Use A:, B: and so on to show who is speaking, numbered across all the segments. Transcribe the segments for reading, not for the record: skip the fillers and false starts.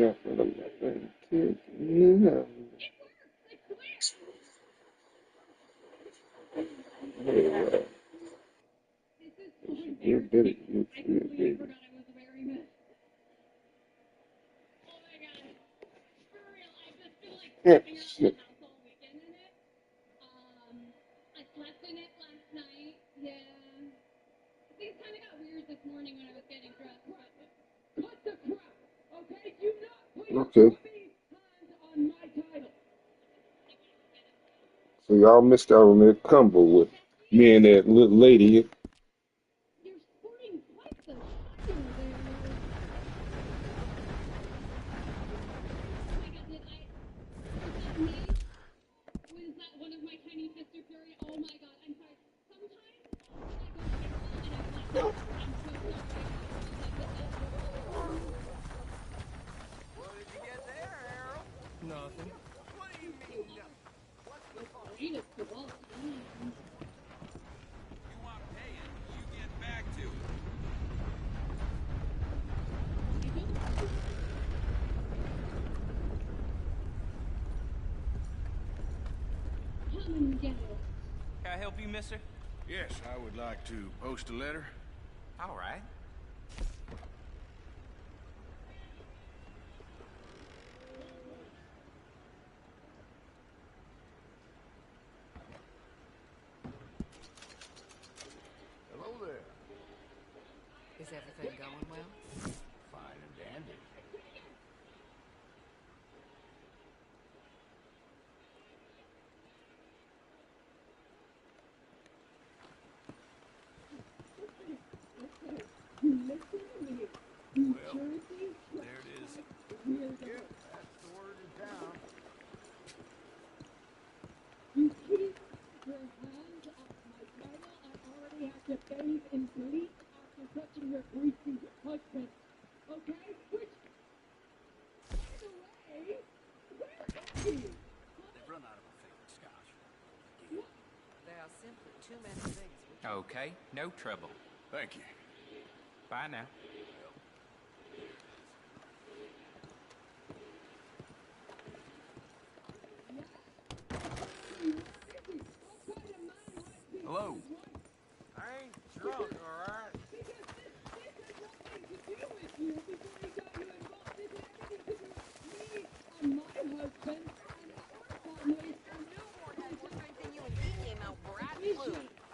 A: got for the fucking kid. No. Anyway, you did it. You did it. Yeah, shit. Okay. So y'all missed out on that combo with me and that little lady.
B: What did you get there, Harold?
C: Nothing.
B: What do you mean, nothing? What's the phone? You want paying, you get back to it.
C: Can I help you, mister?
D: Yes, I would like to post a letter.
C: All right.
D: Hello there.
E: Is everything going well?
D: Fine and dandy. Well, there it is. Yep, that's the word in town. They've run out of my favorite scotch.
E: There are simply too many things we can...
C: Okay, no trouble.
D: Thank you.
C: Bye now.
D: Hello. I ain't drunk, all right?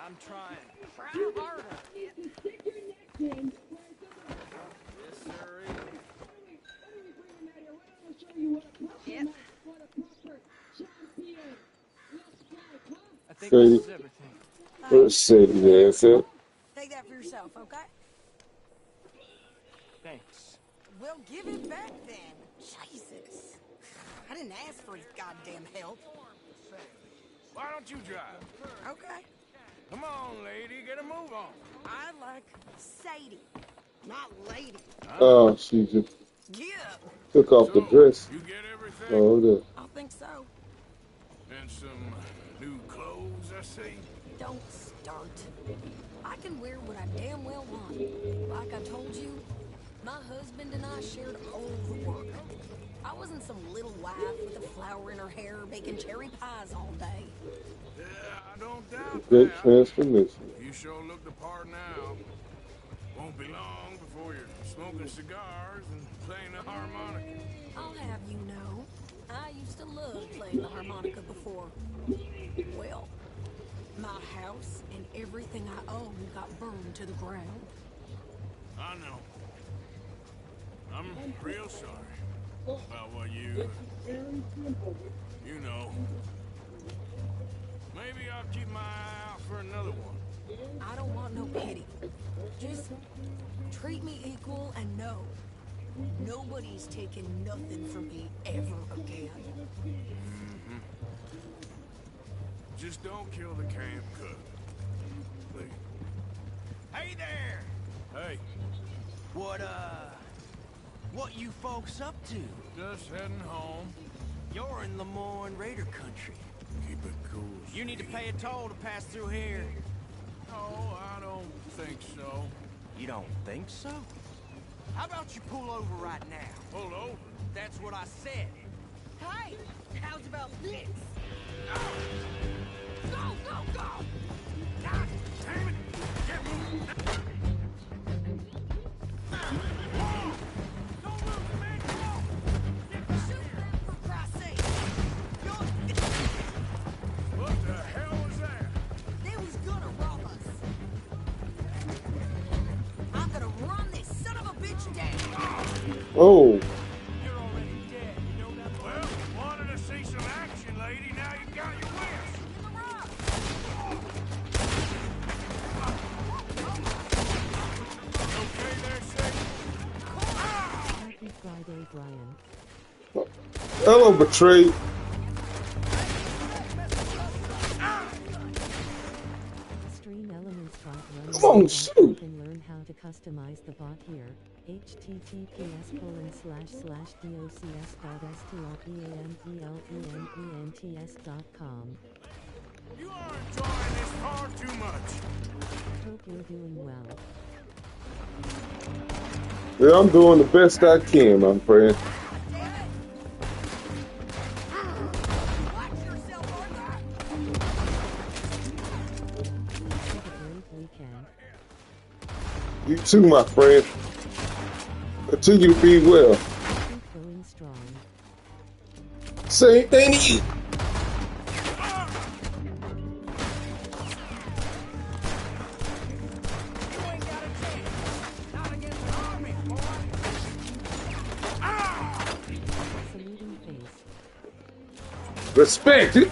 C: I'm trying.
E: Try harder.
D: Yes, sir.
E: Yep.
C: I think
A: Sadie,
C: this is everything.
A: where's Sadie ass at?
E: Take that for yourself, okay?
C: Thanks.
E: We'll give it back then. Jesus. I didn't ask for his goddamn help.
D: Why don't you drive?
E: Okay.
D: Come on, lady, get a move on.
E: I like Sadie, not lady.
A: Oh, she just
E: Yeah,
A: took off the
D: So,
A: dress.
D: you get everything?
A: Oh, there.
E: I think so.
D: And some new clothes, I see.
E: Don't start. I can wear what I damn well want. Like I told you, my husband and I shared all the work. I wasn't some little wife with a flower in her hair baking cherry pies all day.
D: Yeah, I don't doubt
A: Great
D: that.
A: transformation.
D: You sure look the part now. Won't be long before you're smoking cigars and playing the harmonica.
E: I'll have you know, I used to love playing the harmonica before. Well, my house and everything I own got burned to the ground.
D: I know. I'm real sorry about what you know. Maybe I'll keep my eye out for another one.
E: I don't want no pity. Just treat me equal and know nobody's taking nothing from me ever again.
D: Just don't kill the camp cook. Please.
B: Hey there!
D: Hey,
B: What you folks up to?
D: just heading home.
B: You're in Lemoyne Raider country.
D: Keep it cool.
B: You need to pay a toll to pass through here.
D: No, I don't think so.
B: You don't think so?
F: How about you pull over right now?
D: Pull over.
F: That's what I said.
E: Hey, how's about this? Go, go, go!
D: God damn it! Get moving! Don't move, man! Come on!
E: Shoot them, for Christ's sake!
D: What the hell was that?
E: They was gonna rob us. I'm gonna run this son of a bitch down.
A: Oh,
F: You're already dead. You know that?
D: Well, wanted to see some action, lady. Now you got your wish.
E: In the rock.
D: Okay there, Sadie?
G: Happy Friday, Brian.
A: hello, betrayed.
G: Stream Elements bot runs
A: Come on,
G: the bot.
A: shoot.
G: You can learn how to customize the bot here. https://docs.strpamplents.com.
D: You are enjoying this far too much.
G: Hope you're doing well.
A: Yeah, I'm doing the best I can, my friend.
E: Damn it! Watch yourself, Arthur!
G: Have a great weekend.
A: You too, my friend. Continue to be well.
G: Keep going strong.
A: Same thing to you.
F: You ain't got a chance. Not against the army, boy.
G: Saluting face.
A: Respect it.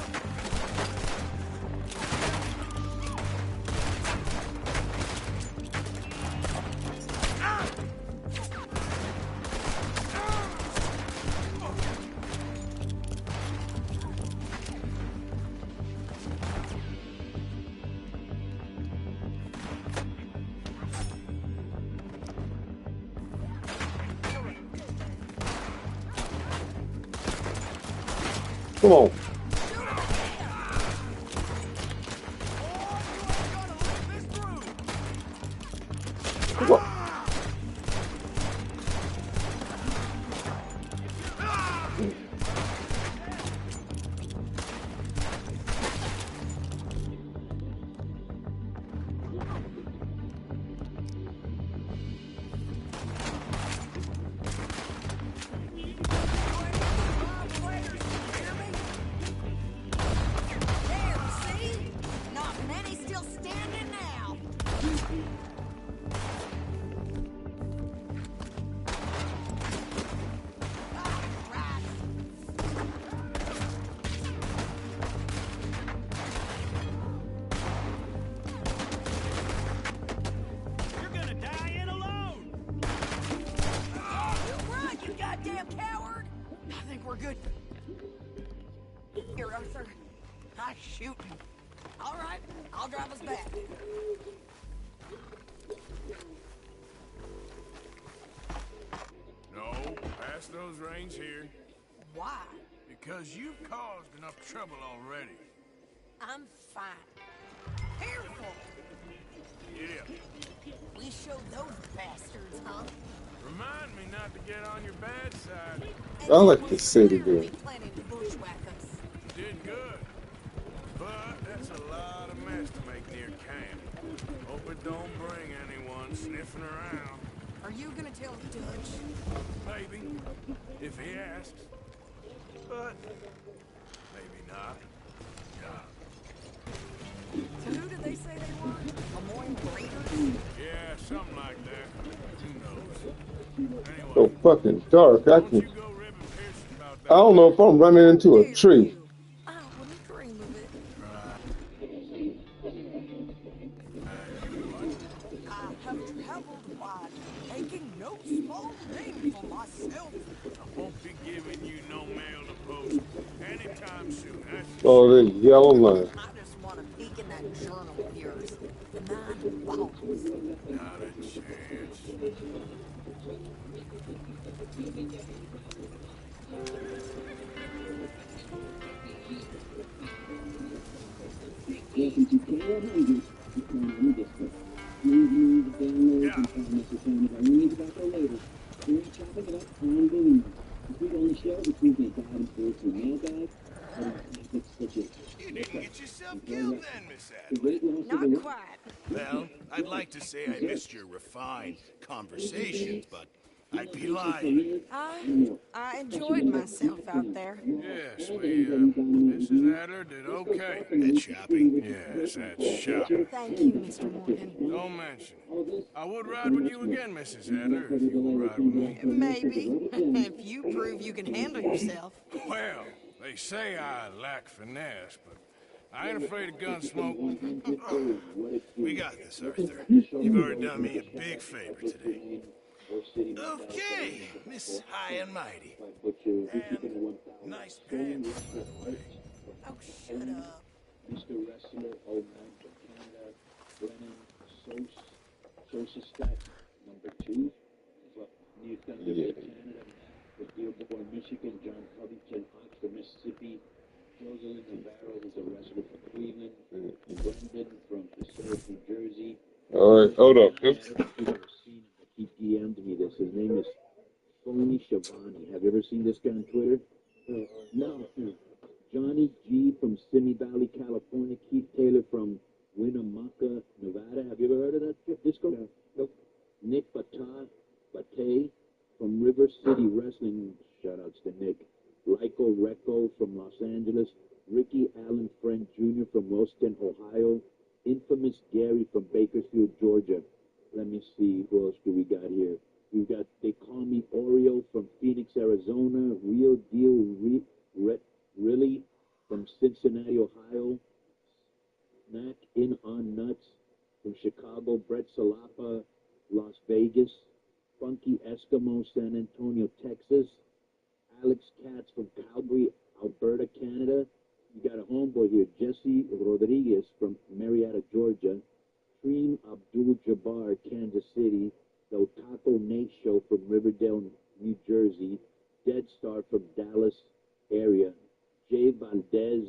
A: Come on. Come on.
E: There, see? Not many still standing now. Ah, rats.
B: You're gonna die in alone!
E: Run, you goddamn coward!
F: I think we're good. Here, Arthur. I shoot.
E: All right, I'll drive us back.
D: No, pass those reins here.
E: Why?
D: Because you've caused enough trouble already.
E: I'm fine. Careful!
D: Yeah.
E: We showed those bastards, huh?
D: Remind me not to get on your bad side.
E: And
A: I like
E: you
A: this
E: was
A: city
E: clearly
A: girl.
E: planning to bushwhack us.
D: You did good. But that's a lot of mess to make near camp. Hope it don't bring anyone sniffing around.
E: Are you gonna tell Dutch?
D: Maybe, if he asks. But maybe not. Yeah.
E: So who did they say they were? Lemoyne Raiders?
D: Yeah, something like that. Who knows? Anyway,
A: So fucking dark. I
D: don't you
A: can.
D: go ribbing Pearson about that.
A: I don't know if I'm running into a
E: Dare
A: tree.
E: you. I wouldn't dream of it. I have traveled wide, making no small name for myself.
D: I won't be giving you no mail to post anytime soon. That's
A: Oh, the yellow line.
E: I just want to peek in that journal of yours. The 9 volumes.
D: not a chance. Yeah. You didn't get yourself killed then, Miss Adler.
E: Not quite.
D: Well, I'd like to say I missed your refined conversations, but I'd be lying.
E: I enjoyed myself out there.
D: Yes, Mrs. Adler did okay. At shopping? Yes, that's shopping.
E: Thank you, Mr. Morgan.
D: Don't mention it. I would ride with you again, Mrs. Adler, if you would ride with me.
E: Maybe. If you prove you can handle yourself.
D: Well, they say I lack finesse, but I ain't afraid of gun smoke. We got this, Arthur. You've already done me a big favor today. Okay, Miss High and Mighty. And nice pants.
E: Oh, shut up.
H: Mr. Wrestler, old man from Canada, Brennan, Sosa Stack, number 2. New Thunder Bay, Canada, with Dearborn, Michigan, John Covington, Oxford, Mississippi, Rosalind Navarro, who's a wrestler from Cleveland, Brendan from Passaic, New Jersey.
A: All right, hold up.
H: He DM'd me this. His name is Phony Shavani. Have you ever seen this guy on Twitter? No. Johnny G from Simi Valley, California. Keith Taylor from Winnemucca, Nevada. Have you ever heard of that disco? No. Nope. Nick Batay from River City Wrestling. Shoutouts to Nick. Lyco Recco from Los Angeles. Ricky Allen Friend Jr. from Williston, Ohio. Infamous Gary from Bakersfield, Georgia. Let me see, who else do we got here? We've got They Call Me Oreo from Phoenix, Arizona. Real Deal Really from Cincinnati, Ohio. Snack In On Nuts from Chicago. Brett Salapa, Las Vegas. Funky Eskimo, San Antonio, Texas. Alex Katz from Calgary, Alberta, Canada. You got a homeboy here, Jesse Rodriguez from Marietta, Georgia. Kareem Abdul-Jabbar, Kansas City. The Otaco Nate Show from Riverdale, New Jersey. Dead Star from Dallas area. Jay Valdez,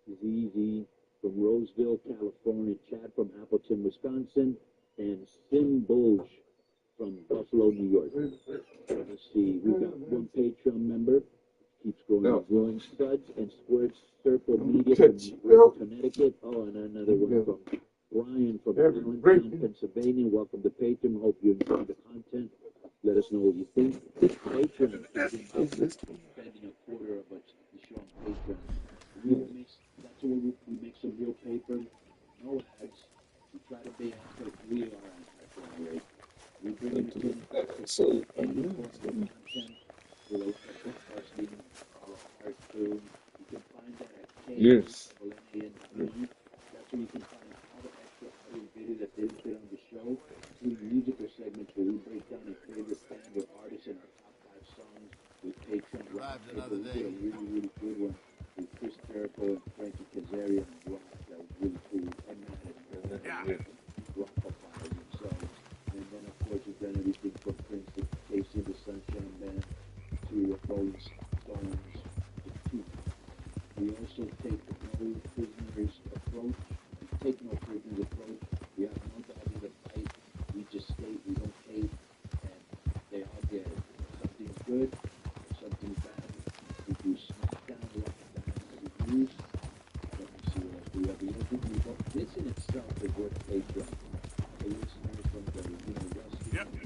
H: ZZ from Roseville, California. Chad from Appleton, Wisconsin. And Sim Bulge from Buffalo, New York. Let's see, we got one Patreon member. Keeps growing, growing Studs and Squared Circle Media from Connecticut. Oh, and another one from Brian from Allentown, Pennsylvania. Welcome to Patreon. Hope you enjoy the content. Let us know what you think. Patreon is spending a quarter of the show on Patreon. That's where we make some real paper, no ads. We try to be active. We are active. We bring in content with a lot of podcasting, our crew. You can find that at
A: Yes.
H: That's where you can find all the extra audio video that didn't fit on the show, including musical segments where we break down your favorite band or artist and our top 5 songs with Patreon.
D: Arrived another
H: We
D: day.
H: did a really, really good one with Chris Jericho and Frankie Kazarian and Rock. That was really cool. And Matt and Rock Files themselves. And then, of course, we've done everything from Prince to Casey and the Sunshine Band to Rolling Stones to we also take no prisoners approach. We take no prisoners approach. We have no dog in the fight. We just state we don't hate, and they all get it. Something's good, something's bad. We do smackdown, lockdown, reviews. Let me see what else we have. This in itself is worth Patreon. The listeners from the West.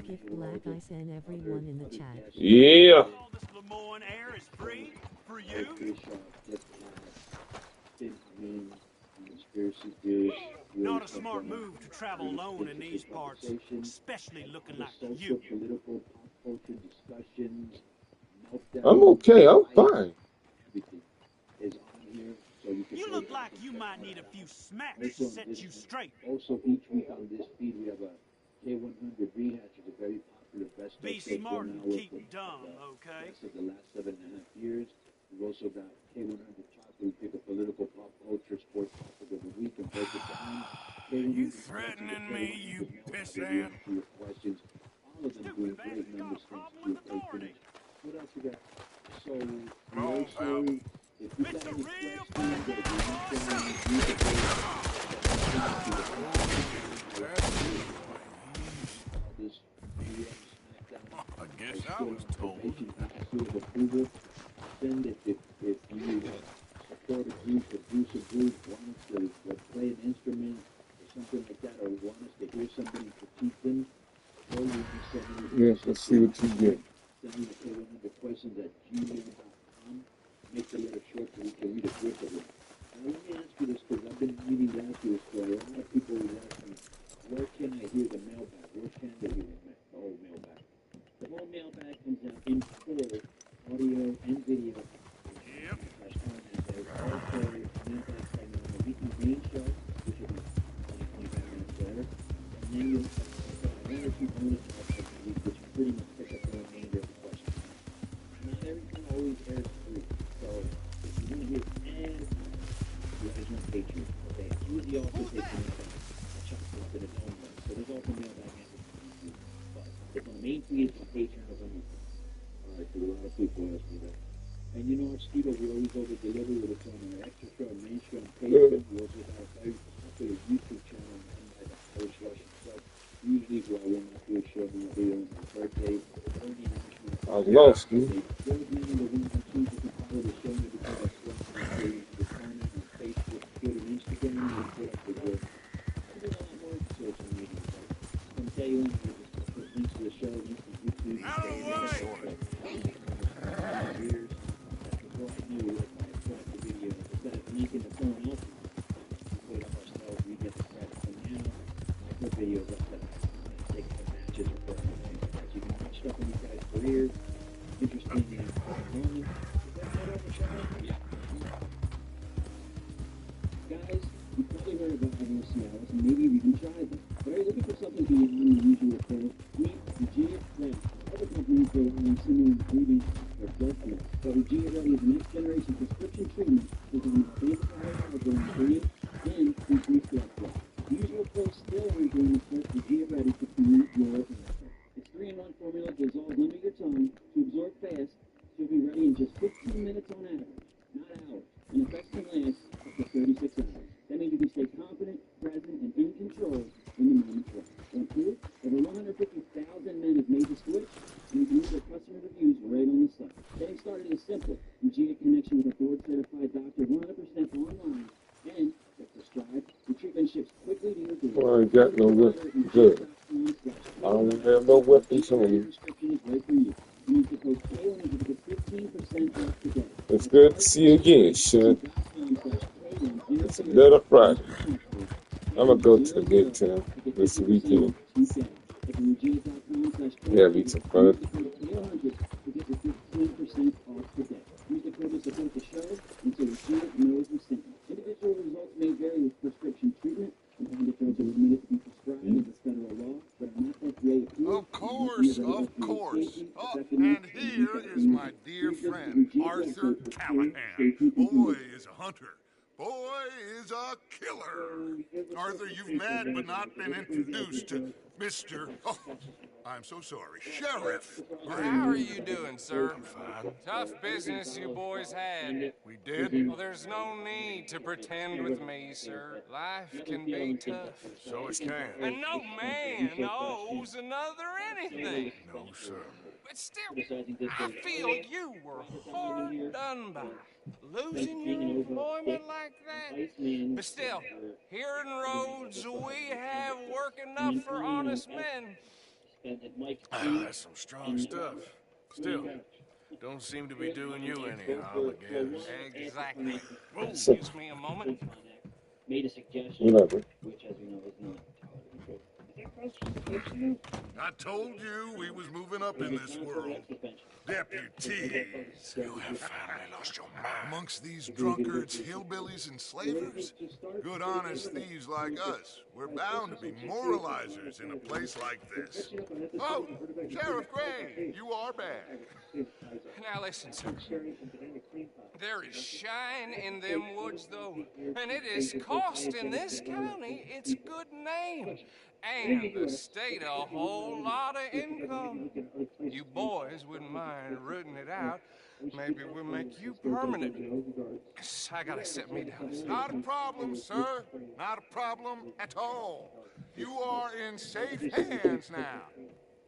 G: Give Black Ice and everyone in the chat.
A: Yeah.
F: All this Lemoyne air is free for you. Not a smart move to travel alone in these parts, especially looking like you.
H: Political, pop culture discussions,
A: I'm okay. I'm fine.
H: everything is on here, so you can.
F: You look like you might need a few smacks to set you straight.
H: Also, each week on this feed, we have a K100 rehash of a very popular best
F: Be
H: of take
F: smart
H: 1
F: and
H: hour
F: keep
H: from
F: dumb,
H: the
F: okay?
H: best of the last 7.5 years. We've also got K100 Chocolate. We pick a political, pop culture, sports topic of the week and break it down.
D: You threatening me, you pissant?
H: To your questions. All of them doing great numbers thanks to your patronage. What else we got? So, we
D: on,
H: also,
D: pal.
H: if you got
F: It's a
H: any
F: real
H: questions,
F: bad
H: all this
D: Yes, I was told.
H: Approval. Send it if you support a group, produce a group, want us to play an instrument or something like that, or want us to hear somebody critique them. Or you can send me
A: Yes, let's see what you get.
H: send me the questions at gmail.com. Make the letter short so we can read a grip of it. Now let me ask you this, because I've been reading to ask you this for a lot of people who ask me, where can I hear the mailbag? Where can they hear the whole mailbag? The whole mailbag comes out in full, audio and video.
D: Yep.
H: Also, mailbag segment on the weekly main show, which will be 25 minutes later. And then you'll have one or two bonus episodes a week, which pretty much pick up the remainder of the questions. Not everything always airs free, so if you want to hear everything, there's no Patreon. Okay, it's usually also takes mailbag. I chopped it up in its own way. So there's also mailbag and YouTube. But it's on the main feed, it's on Patreon, it's on YouTube. Alright, so a lot of people ask me that. And you know our studio, we always over-deliver with it on our extra show, main show, and Patreon. We also have a very popular YouTube channel run by the Irish Russian Club. Usually, who I will not do a show on the video on my birthday.
A: I lost you.
H: Those men are the ones who choose to follow the show because I swear to comment on Facebook, Twitter, and Instagram, and put up the good. I do a lot more social media. From day one, I just put links to the show, links to YouTube.
D: Out of the way!
H: Years. Before I knew if I put up the video, instead of linking to someone else, we put it up ourselves, we get the credit. So now, I put videos up that I take the matches or put things like that. You can watch stuff in these guys' careers, interesting and moment. Guys, you probably heard about Ivan Cialis, and maybe you've even tried them. But are you looking for something beyond the usual pill? Meet Regenera Ready. Other companies rely on similar ingredients or drug pills, but Regenera Ready is the next generation prescription treatment designed to anti-viral brain and increase blood flow. The usual pills still aren't doing the first Regenera Ready to promote your answer. Its 3-in-1 formula dissolves under your tongue to absorb fast, so you'll be ready in just 15 minutes on average, not hours. And effects can last up to 36 hours. That means you can stay confident, present, and in control when the moment's right. Want proof? Over 150,000 men have made the switch, and you can read their customer reviews right on the site. Getting started is simple. You get a connection with a board-certified doctor 100% online, and if prescribed, the treatment ships quickly to your door.
A: Well, I ain't got no weapon. Good. I don't have no weapons on me.
H: Prescription is right for you. Use the code K1 and get 15% off today.
A: It's good to see you again, Sean. It's another Friday. I'm going to go to the Midtown this weekend. Yeah, be some fun. Individual results may vary with prescription treatment. Sometimes the drugs are limited to be prescribed under federal law, but are not FDA approved.
D: Of course. Oh, and here is my dear friend, Arthur Callahan. Boy is a hunter. Boy is a killer. Arthur, you've met but not been introduced to Mr. Oh, I'm so sorry, Sheriff.
C: Well, how are you doing, sir? Tough business you boys had.
D: We did?
C: Well, there's no need to pretend with me, sir. Life can be tough.
D: So it can.
C: And no man owes another anything.
D: No, sir.
C: But still, I feel you were hard done by. Losing your employment like that. But still, here in Rhodes, we have work enough for honest men.
D: That's some strong stuff. Still, don't seem to be doing you any harm, I guess.
C: Exactly. Excuse me a moment.
H: Made a suggestion, which, as we know, is not
D: I told you we was moving up in this world. Deputies, you have finally lost your mind. Amongst these drunkards, hillbillies, and slavers, good honest thieves like us, we're bound to be moralizers in a place like this. Oh, Sheriff Gray, you are back.
C: Now listen, sir. There is shine in them woods, though, and it is costing this county its good name, and the state a whole lot of income. You boys wouldn't mind rooting it out. Maybe we'll make you permanent. I gotta sit me down.
D: Not a problem, sir. Not a problem at all. You are in safe hands now.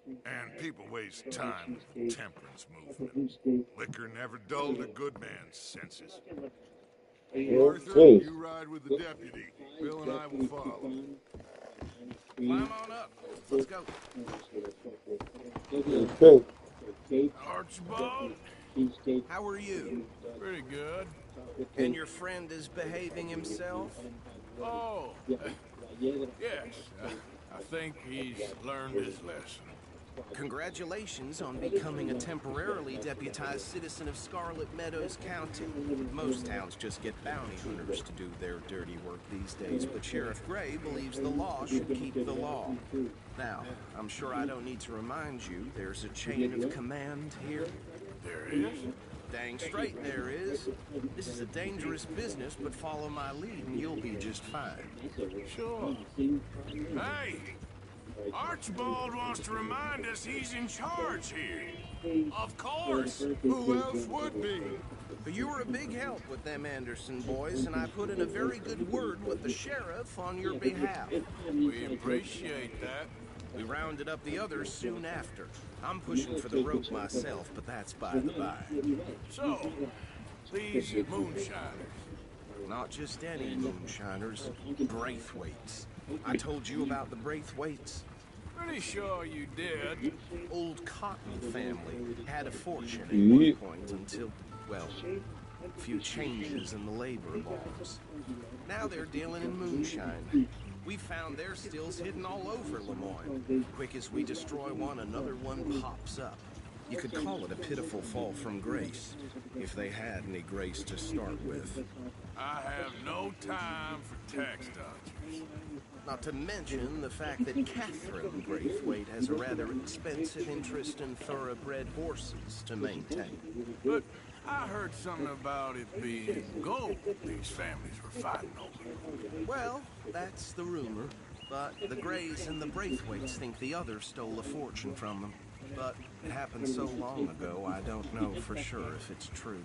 D: And people waste time with temperance movement. Liquor never dulled a good man's senses. Arthur,
A: Okay.
D: you ride with the deputy. Bill and I will follow.
C: Climb on up. Let's go.
A: Okay.
D: Archibald?
C: How are you?
D: Pretty good.
C: And your friend is behaving himself?
D: Oh, yes. I think he's learned his lesson.
C: Congratulations on becoming a temporarily deputized citizen of Scarlet Meadows County. Most towns just get bounty hunters to do their dirty work these days, but Sheriff Gray believes the law should keep the law. Now, I'm sure I don't need to remind you, there's a chain of command here.
D: There is?
C: Dang straight there is. This is a dangerous business, but follow my lead and you'll be just fine.
D: Sure. Hey! Archibald wants to remind us he's in charge here.
C: Of course!
D: Who else would be?
C: But you were a big help with them Anderson boys, and I put in a very good word with the sheriff on your behalf.
D: We appreciate that.
C: We rounded up the others soon after. I'm pushing for the rope myself, but that's by the by.
D: So, these moonshiners.
C: Not just any moonshiners, Braithwaites. I told you about the Braithwaites.
D: Pretty sure you did.
C: Old Cotton family had a fortune at one point until, well, a few changes in the labor laws. Now they're dealing in moonshine. We found their stills hidden all over Lemoyne. Quick as we destroy one, another one pops up. You could call it a pitiful fall from grace, if they had any grace to start with.
D: I have no time for tax dodgers.
C: Not to mention the fact that Catherine Braithwaite has a rather expensive interest in thoroughbred horses to maintain.
D: But I heard something about it being gold these families were fighting over.
C: Well, that's the rumor. But the Grays and the Braithwaites think the others stole a fortune from them. But it happened so long ago, I don't know for sure if it's true.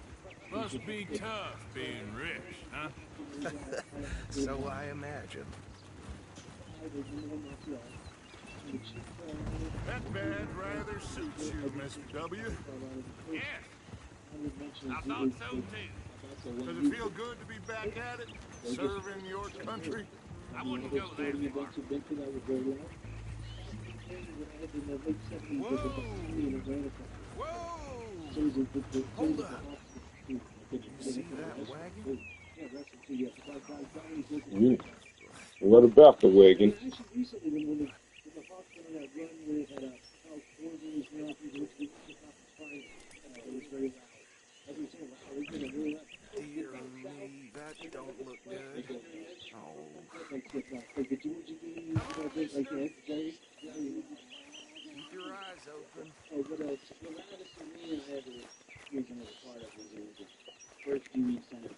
D: Must be tough being rich, huh?
C: So I imagine.
D: That badge rather suits you, Mr. W.
B: Yes, I thought so too.
D: Does it feel good to be back at it? Serving your country?
B: I wouldn't go that far.
C: Whoa! Whoa! Hold up! You see that wagon?
A: What about the wagon?
C: Dear me, that don't look good. Oh. Keep your eyes open.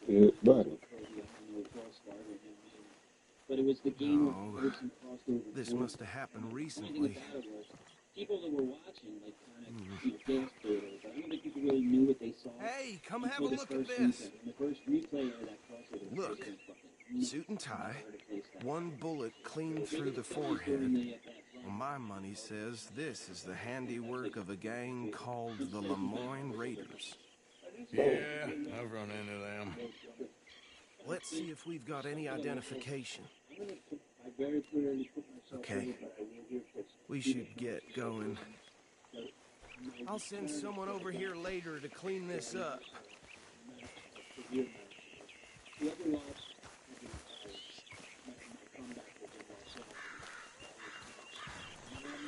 A: Yeah, buddy.
H: But it was the game
C: No.
H: of person crossed over.
C: This must have happened recently.
H: People that were watching, like, kind of danced through it. I don't think people really knew what they saw.
C: Hey, come have a
H: Until the
C: look at
H: first
C: this.
H: replay. And the first replay of that crossover.
C: Look, suit and tie, one bullet clean through the forehead. Well, my money says this is the handiwork of a gang called the Lemoyne Raiders.
D: Yeah, I've run into them.
C: Let's see if we've got any identification.
H: I very clearly put myself
C: Okay. We should get going. I'll send someone over here later to clean this up.
H: the other loss.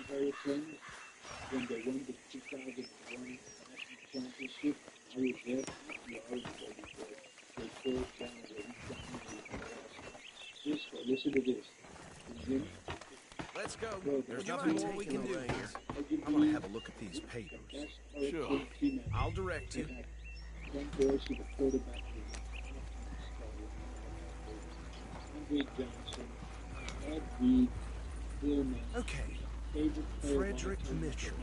H: Very friends when they won the 2001 national championship. I was there. They pulled down listen to this.
C: Let's go. There's nothing more we can do here. I'm gonna have a look at these papers.
D: Sure.
C: I'll direct you.
H: Andre Johnson, Ed Reed, Bill Mack,
C: Okay,
H: favorite player
C: Frederick Mitchell,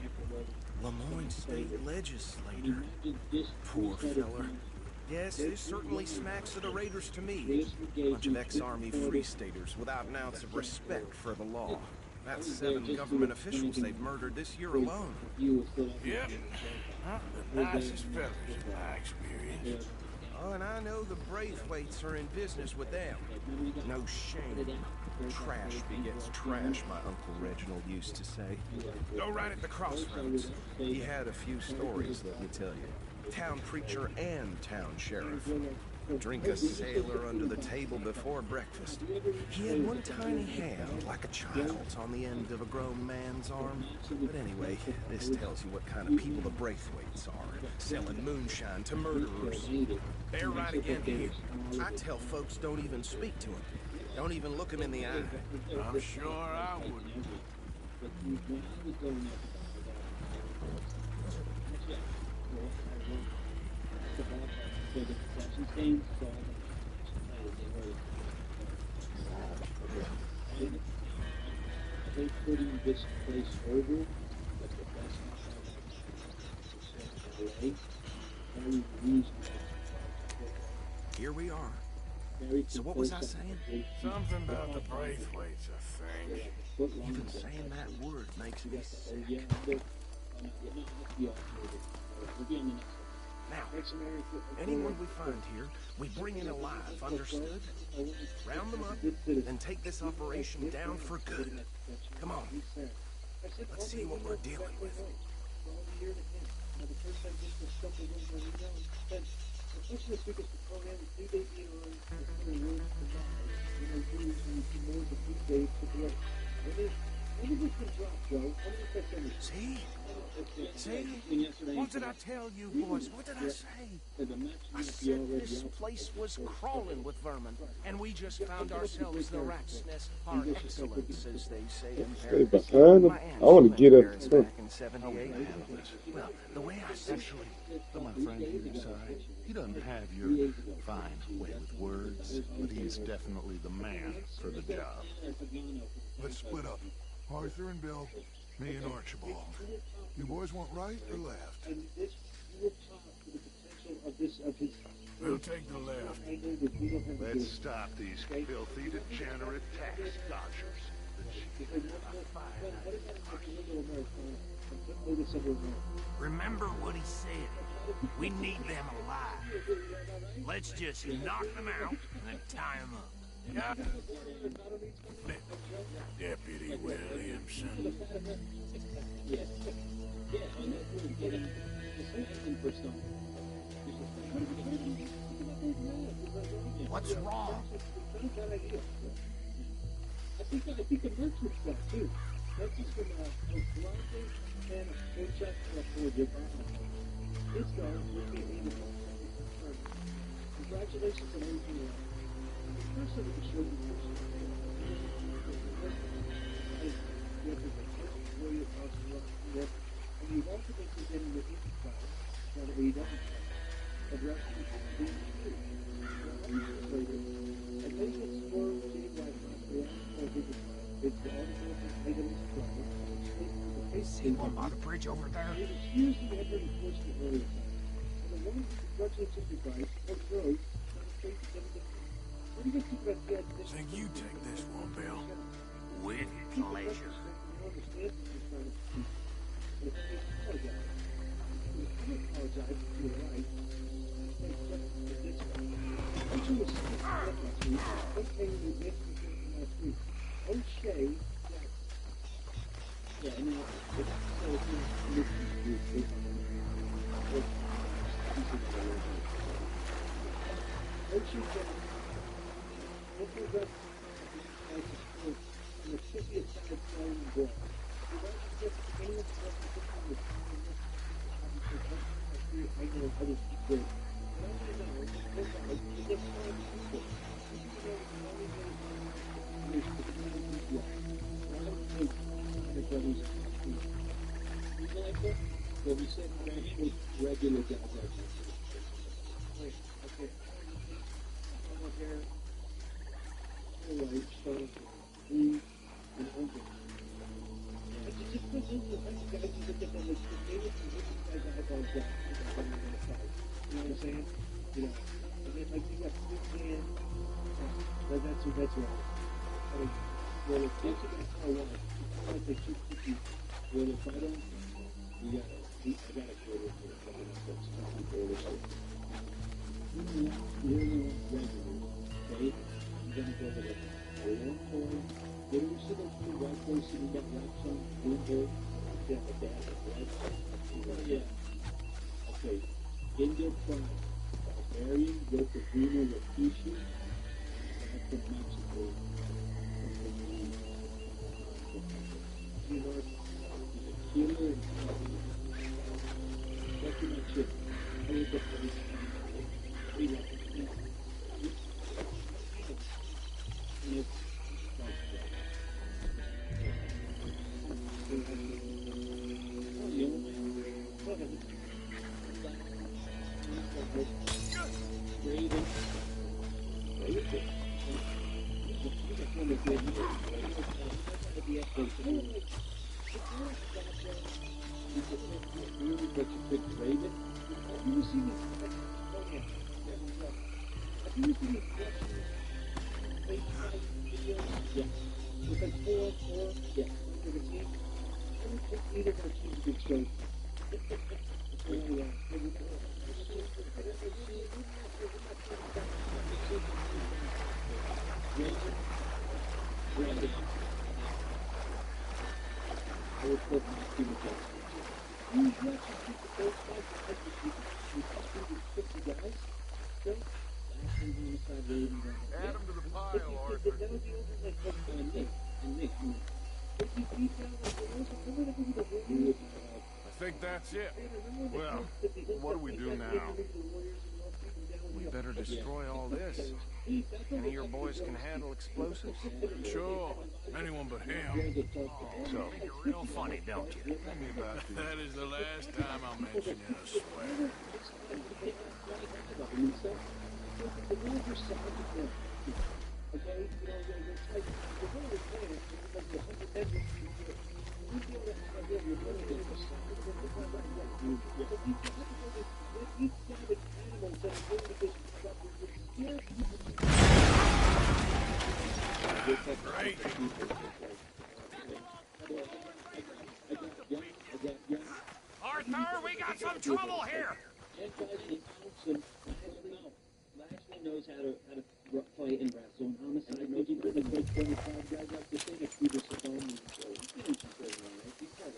C: Lemoyne State Legislator. Poor feller. Yes, this certainly smacks of the Raiders to me. Bunch of ex-Army Free Staters without an ounce of respect for the law.
I: That's 7 government officials they've murdered this year alone.
D: Yep. Not the nicest fellas in my experience.
I: Oh, and I know the Braithwaites are in business with them. No shame. Trash begets trash, my Uncle Reginald used to say. Go right at the crossroads. He had a few stories, let me tell you. Town preacher and town sheriff. Drink a sailor under the table before breakfast. He had one tiny hand, like a child's, on the end of a grown man's arm. But anyway, this tells you what kind of people the Braithwaites are, selling moonshine to murderers. They're right again here. I tell folks don't even speak to them. Don't even look them in the eye.
D: I'm sure I wouldn't.
H: They putting this place over, but the best very reasonable.
I: Here we are. So what was I saying?
D: Something about the Braithwaites, I think.
I: Even saying that word makes me sick. Now, anyone we find here, we bring in alive, understood? Round them up, then take this operation down for good. Come on. Let's see what we're dealing with. See? See? What did I tell you, boys? What did I say? I said this place was crawling with vermin, and we just found ourselves the rat's nest par excellence, as they say in
A: Stay
I: Paris.
A: behind him. I want to get up
I: Paris
A: too.
I: back in 78. Well, the way I see
J: My friend here, sorry. He doesn't have your fine way with words, but he's definitely the man for the job.
K: Let's split up. Arthur and Bill, me and Archibald. You boys want right or left?
D: We'll take the left.
J: Let's stop these filthy, degenerate tax dodgers.
F: Remember what he said. We need them alive. Let's just knock them out and then tie them up.
D: Yeah. Deputy Williamson.
F: What's wrong?
H: I think the merchant stuff too. That's just from Toronto and Paycheck for the This guy will be able to congratulations on everything else. First of all, to show you and you want to make this in the inside, so that we don't address the I think it's more
F: See one by the bridge over there?
D: Think you take this one, Bill?
F: With pleasure.
H: O'Shea, yeah, I mean, regular guys. Okay. Anyway, so we and open. Just put in the guys who get them like they would be guys that have all that. You know what I'm saying? You know, and then like you got 15. That's right. Well, if this is how I want, like they keep keeping. Well, if I don't, I gotta go with it. That's too early. You're regular, okay? I'm gonna go with it. A long boy. What do you see those two white boys sitting down wraps on? Blue boy? Yeah, the dad, right? Yeah. Okay. In their prime, Barbarian, Yokozuna, Rikishi, that's from Mexico. He's a killer and that's pretty much it. I was up for this and it's
D: I think that's it. Well, what do we do now?
I: We better destroy all this. Any of your boys can handle explosives?
D: Sure. Anyone but him.
F: So, you're real funny, don't you?
D: Tell me about this. That is the last time I'll mention you, I swear. Great.
F: Arthur, we got some trouble here!
H: Lashley knows how to play in wrestling. Homicide knows he couldn't have 25 guys up the thing if he was alone. So he didn't play well, right? He's got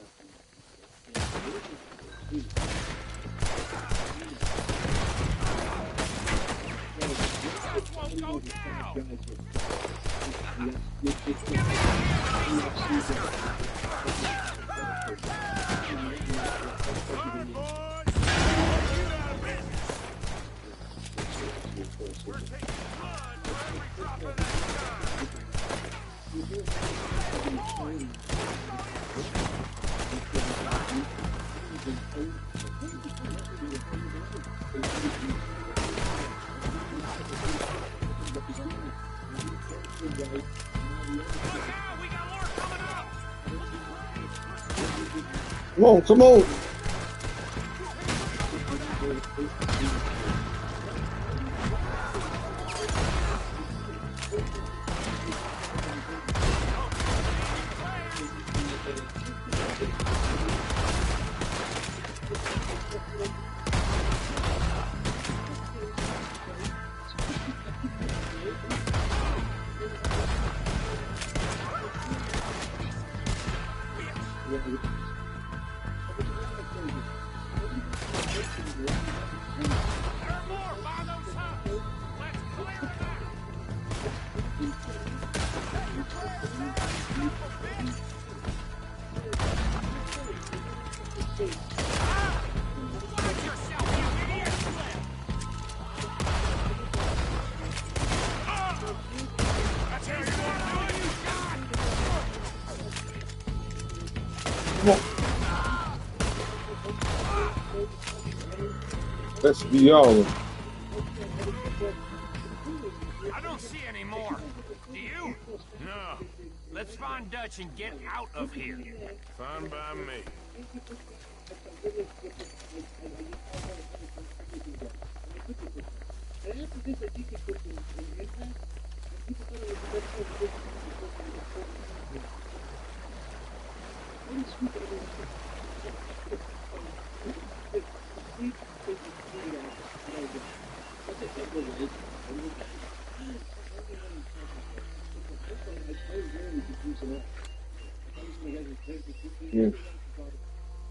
F: This won't go down!
D: We're taking blood for every drop of that
A: Come on, come on. Let's be all.
F: I don't see any more. Do you?
D: No.
F: Let's find Dutch and get out of here.
D: Fine by me.
A: Yeah.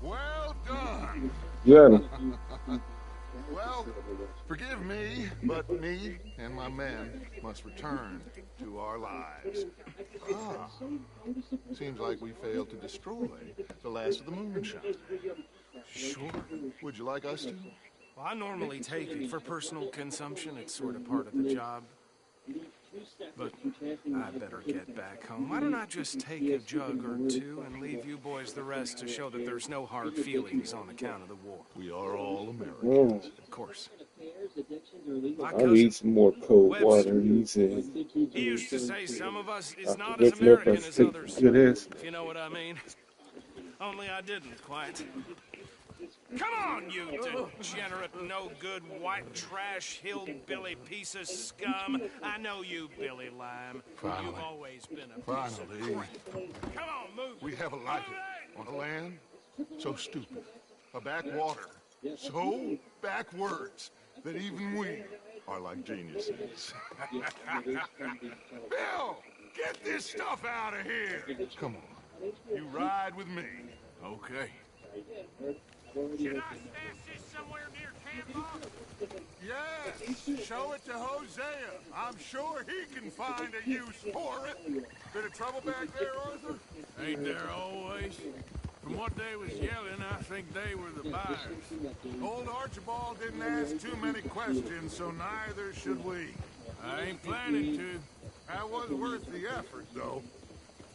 J: Well done.
A: Yeah.
J: Well, forgive me, but me and my men must return to our lives. Ah, seems like we failed to destroy the last of the moonshine.
I: Sure.
J: Would you like us to?
I: Well, I normally take it for personal consumption. It's sort of part of the job. But I better get back home. Why don't I just take a jug or two and leave you boys the rest to show that there's no hard feelings on account of the war?
J: We are all Americans.
I: Of course.
A: I need some more cold water. He said.
I: He used to say some of us is
A: After
I: not as
A: waking up, I
I: American as
A: take
I: others,
A: good ass.
I: if you know what I mean. Only I didn't quite. Come on, you degenerate, no-good, white trash, hillbilly piece of scum. I know you, Billy Lime.
J: Finally.
I: You've always been a piece
J: Finally.
I: of crap. Come on, move.
J: We have a life on a land so stupid, a backwater so backwards that even we are like geniuses. Bill, get this stuff out of here. Come on, you ride with me.
D: Okay.
F: Should I stash this somewhere near camp, boss?
J: Yes, show it to Hosea. I'm sure he can find a use for it. Bit of trouble back there, Arthur?
D: Ain't there always? From what they was yelling, I think they were the buyers.
J: Old Archibald didn't ask too many questions, so neither should we.
D: I ain't planning to.
J: That was worth the effort, though.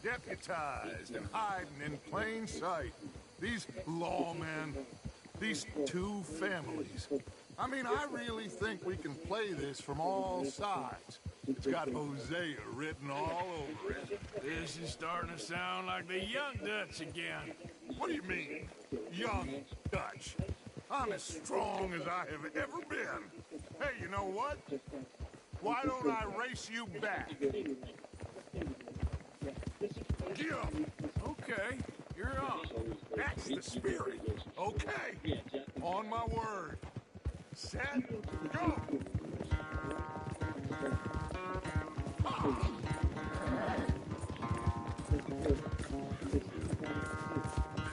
J: Deputized and hiding in plain sight. These lawmen, these two families. I mean, I really think we can play this from all sides. It's got Hosea written all over it.
D: This is starting to sound like the Young Dutch again.
J: What do you mean, young Dutch? I'm as strong as I have ever been. Hey, you know what? Why don't I race you back? Get up.
D: Okay, you're on.
J: That's the spirit. Okay. On my word. Set. Go.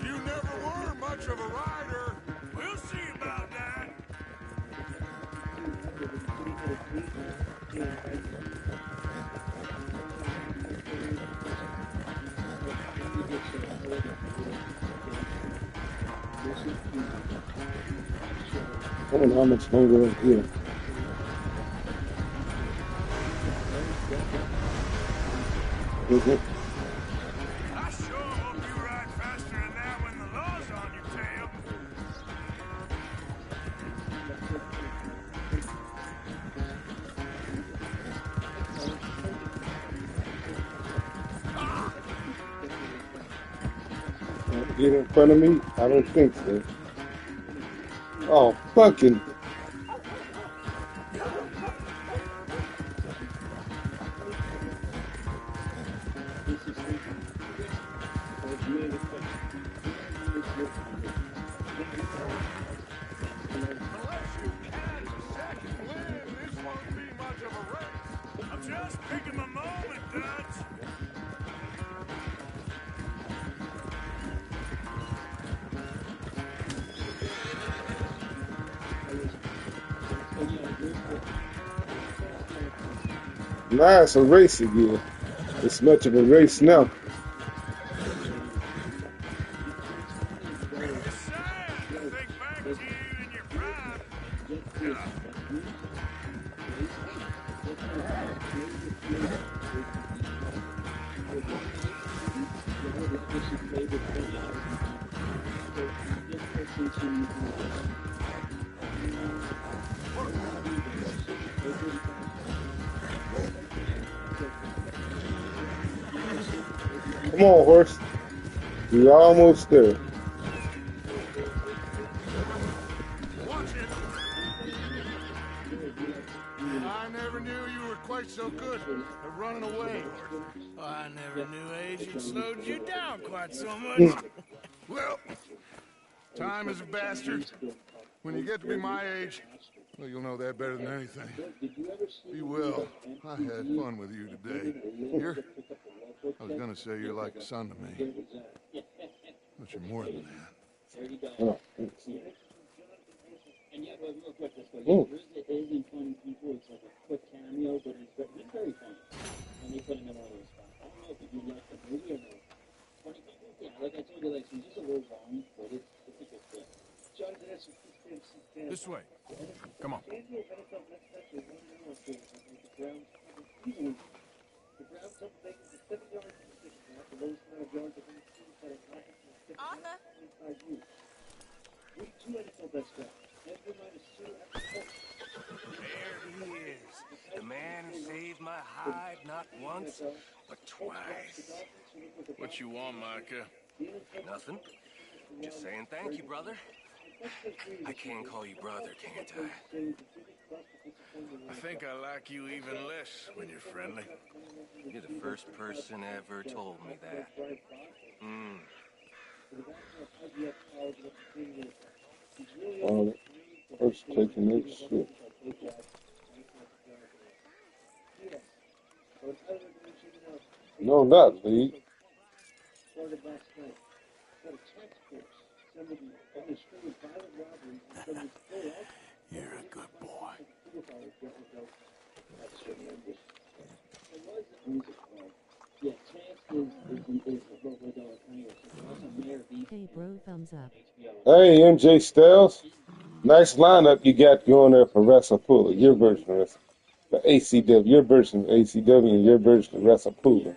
J: You never were much of a rider.
D: We'll see about that.
A: I don't know how much longer I'm here.
D: I sure hope you ride faster than that when the law's on your tail.
A: Get in front of me? I don't think so. Oh, fucking.
D: I'm just picking my moment, Dutch.
A: Now it's a race again. It's much of a race now. Come on, horse. We're almost there.
J: I never knew you were quite quite so good at running away.
D: Oh, I never knew age had slowed you down quite so much.
J: Well, time is a bastard. When you get to be my age, well, you'll know that better than anything. Be well. I had fun with you today. I was gonna say you're like a son to me. But you're more than that.
H: Oh. And yeah, but real quick, this isn't funny people. It's like a quick cameo, but he's very funny. And they put him in one of those spots. I don't know if you like the movie or no. Funny people? Yeah, like I told you, like, he's just a little wrong, but it's a good film.
D: This way. Come on.
E: Arthur?
C: There he is. The man who saved my hide not once, but twice.
D: What you want, Micah?
C: Nothing. Just saying thank you, brother. I can call you brother, can't I?
D: I think I like you even less when you're friendly.
C: You're the first person ever told me that.
A: First taking this shit. No, not Lee.
D: You're a good boy.
G: Hey bro, thumbs up.
A: Hey, MJ Styles. Nice lineup you got going there for WrestlePooler. Your version of the ACW. Your version of ACW and your version of WrestlePooler.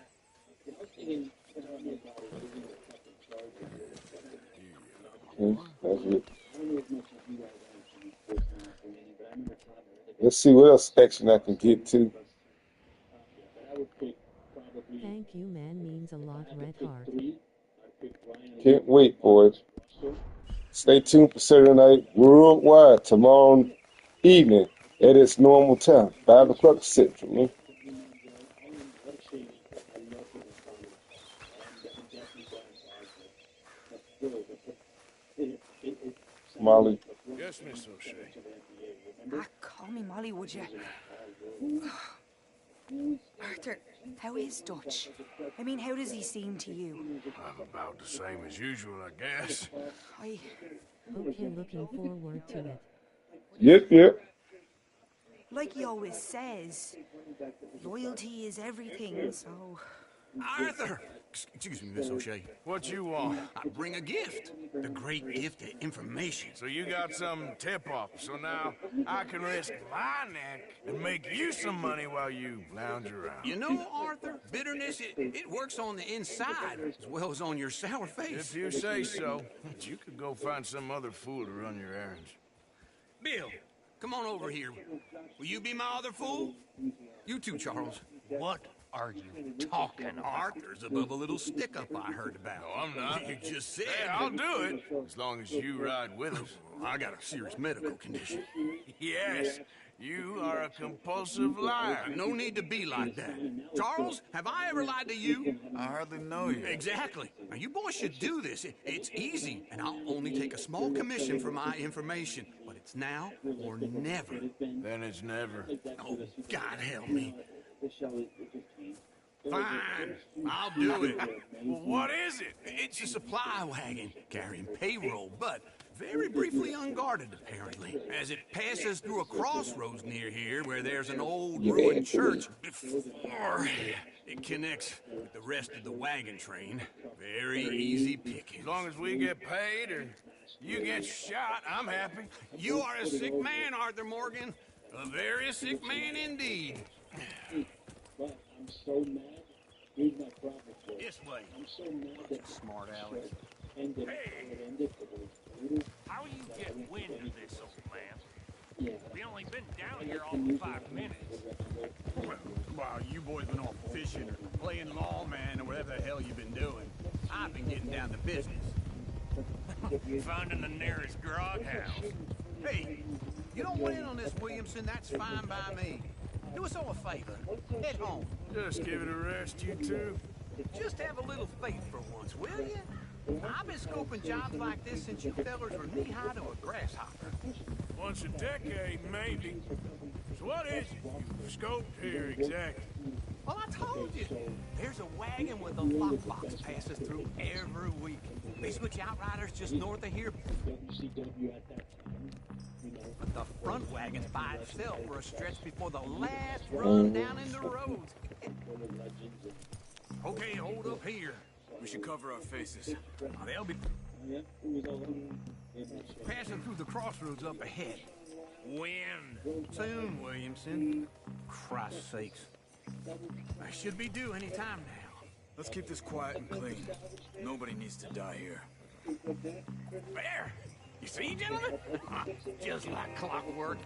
A: That's it. Let's see what else action I can get to.
G: Thank you man means a lot, Red Heart.
A: Can't wait for it. Stay tuned for Saturday Night Worldwide tomorrow evening at its normal time, 5 o'clock Central. Man. Molly.
D: Yes, Miss O'Shea.
L: Call me Molly, would you? Arthur, how is Dutch? I mean, how does he seem to you?
D: I'm about the same as usual, I guess.
G: Okay, looking forward to it.
A: Yep.
L: Like he always says, loyalty is everything, so...
F: Arthur! Excuse me, Miss O'Shea.
D: What you want?
F: I bring a gift. The great gift of information.
D: So you got some tip-off, so now I can risk my neck and make you some money while you lounge around.
F: You know, Arthur, bitterness, it works on the inside as well as on your sour face.
D: If you say so, but you could go find some other fool to run your errands.
F: Bill, come on over here. Will you be my other fool? You too, Charles.
M: What are you talking about?
F: Arthur's above a little stick-up I heard about.
D: No, I'm not.
F: You just said...
D: Hey, I'll do it, as long as you ride with us.
F: I got a serious medical condition.
D: Yes, you are a compulsive liar.
F: No need to be like that. Charles, have I ever lied to you?
M: I hardly know you.
F: Exactly. Now, you boys should do this. It's easy, and I'll only take a small commission for my information. But it's now or never.
D: Then it's never.
F: Oh, God help me. Fine, I'll do it.
D: Well, what is it?
F: It's a supply wagon carrying payroll, but very briefly unguarded, apparently. As it passes through a crossroads near here where there's an old ruined church before it connects with the rest of the wagon train. Very easy picking.
D: As long as we get paid or you get shot, I'm happy.
F: You are a sick man, Arthur Morgan. A very sick man indeed.
H: But I'm so mad. Here's my problem.
F: This way.
H: I'm so mad that
M: Smart Alex.
H: ended.
M: How you get wind of this, old man?
H: Yeah.
M: We only been down here all 5 minutes.
N: While you boys been off fishing or playing lawman or whatever the hell you've been doing, I've been getting down to business.
M: Finding the nearest grog house.
N: Hey, you don't want in on this, Williamson, that's fine by me.
F: Do us all a favor. Head home.
D: Just give it a rest, you two.
F: Just have a little faith for once, will you? I've been scoping jobs like this since you fellers were knee-high to a grasshopper.
D: Once a decade, maybe. So what is it you scoped here exactly?
F: Well, I told you. There's a wagon with a lockbox passes through every week. They switch outriders just north of here. But the front wagon's by itself for a stretch before the last run down in the roads.
N: Okay, hold up here. We should cover our faces.
F: They'll be passing through the crossroads up ahead.
N: When?
F: Soon, Williamson. Christ's sakes. I should be due any time now.
N: Let's keep this quiet and clean. Nobody needs to die here.
F: There! You see, gentlemen? Just like clockwork.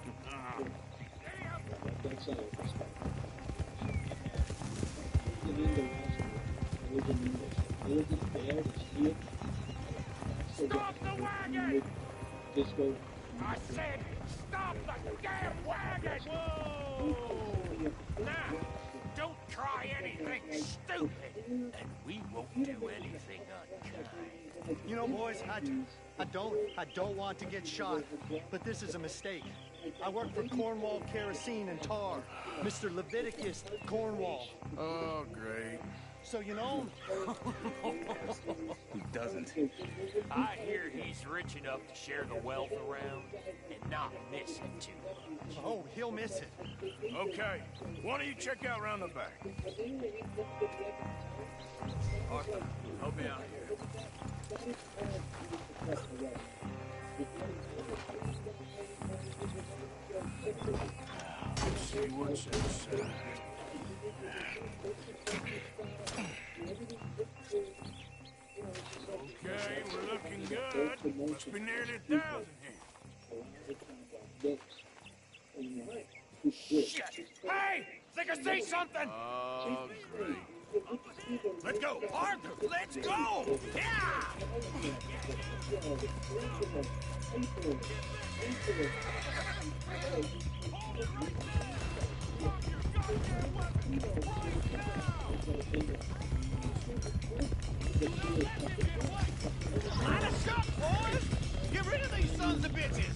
M: Stop the wagon! I said, stop the damn wagon! Whoa! Now, don't try anything stupid, and we won't do anything unkind.
O: You know, boys, I don't want to get shot, but this is a mistake. I work for Cornwall Kerosene and Tar, Mr. Leviticus Cornwall.
D: Oh, great.
O: So you know him?
F: Who doesn't?
M: I hear he's rich enough to share the wealth around and not miss it too much.
O: Oh, he'll miss it.
D: Okay, why don't you check out around the back?
N: Arthur, help me out here.
D: Let's see what's inside. Okay, we're looking good. Must be nearly 1,000 here.
M: Shit! Hey! Think I see something!
D: Oh, great.
F: Let's go, Arthur! Let's go! Yeah!
N: Line us up, boys! Get rid of these sons of bitches!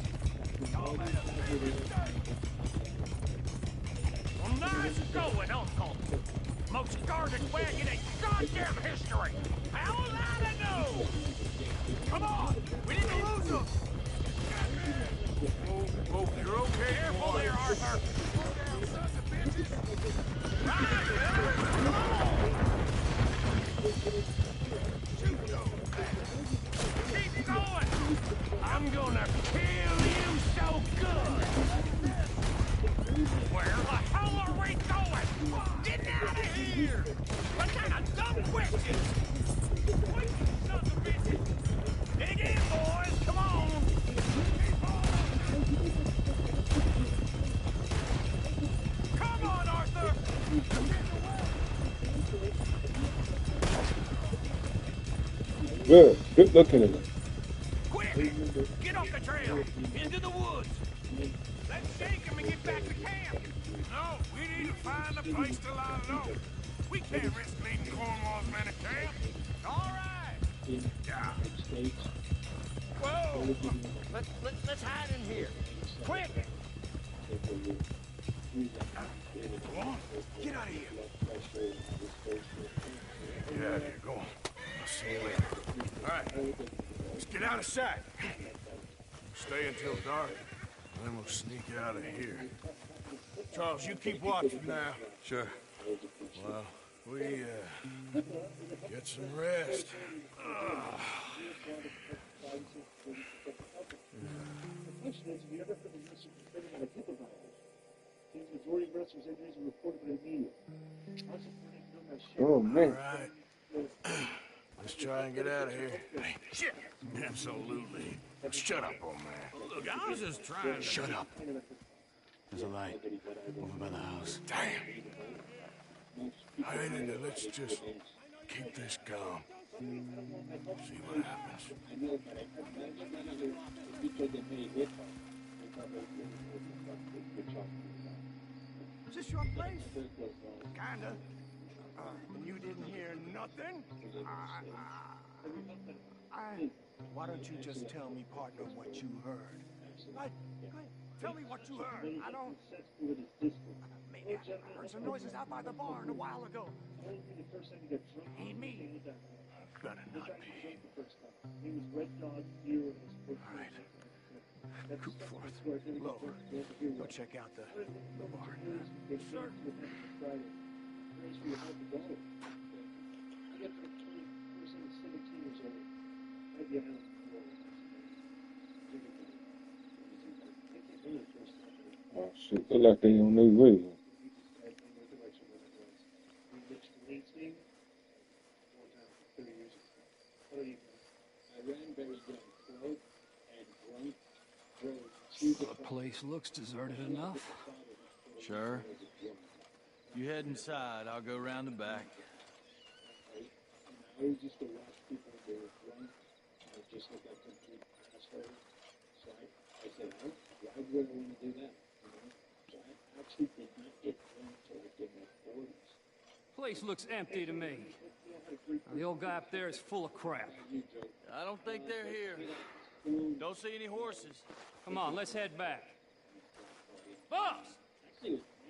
M: Well, nice going, Uncle. Most guarded wagon in goddamn history. How was I to know? Come on, we need to lose them.
D: Oh, you're okay?
M: Careful there, Arthur. Keep going. I'm gonna kill you so good. Where the hell are we going? Get out of here! What kind of dumb questions? Sons of bitches! Dig in, boys! Come on! Come on, Arthur!
A: Good looking at it.
M: Quick! Get off the trail! Into the woods! Let's shake him and get back to camp!
D: No, we need to find a place to lie low. We can't risk leading Cornwall's men to camp.
M: All right!
D: Yeah.
M: Whoa! Let's hide in here. Quick!
D: Go on. Get out of here. Get out of here. Go on. I'll see you later. All right. Let's get out of sight. Stay until dark, and then we'll sneak out of here. Charles, you keep watching now. Sure. Well, we, get some rest.
A: Oh, man.
D: All right. Let's try and get out of here. Hey, shit. Absolutely. Shut up, old man.
F: Look, I was just trying to...
N: Shut up. There's a light over by the house.
D: Damn. I ain't into let's just keep this calm. See what happens.
I: Is this your place? Kinda. You didn't hear nothing? Why don't you just tell me, partner, what you heard? Tell me what you heard. I don't... Maybe I heard some noises out by the barn a while ago. Ain't me.
N: Better not be. All right. Coop forth.
I: Lower. Go check out the barn. Sir.
A: Oh shit, they like they on their way.
P: The place looks deserted enough.
Q: Sure. You head inside, I'll go around the back.
P: Place looks empty to me. Now, the old guy up there is full of crap.
Q: I don't think they're here. Don't see any horses.
P: Come on, let's head back. Boss!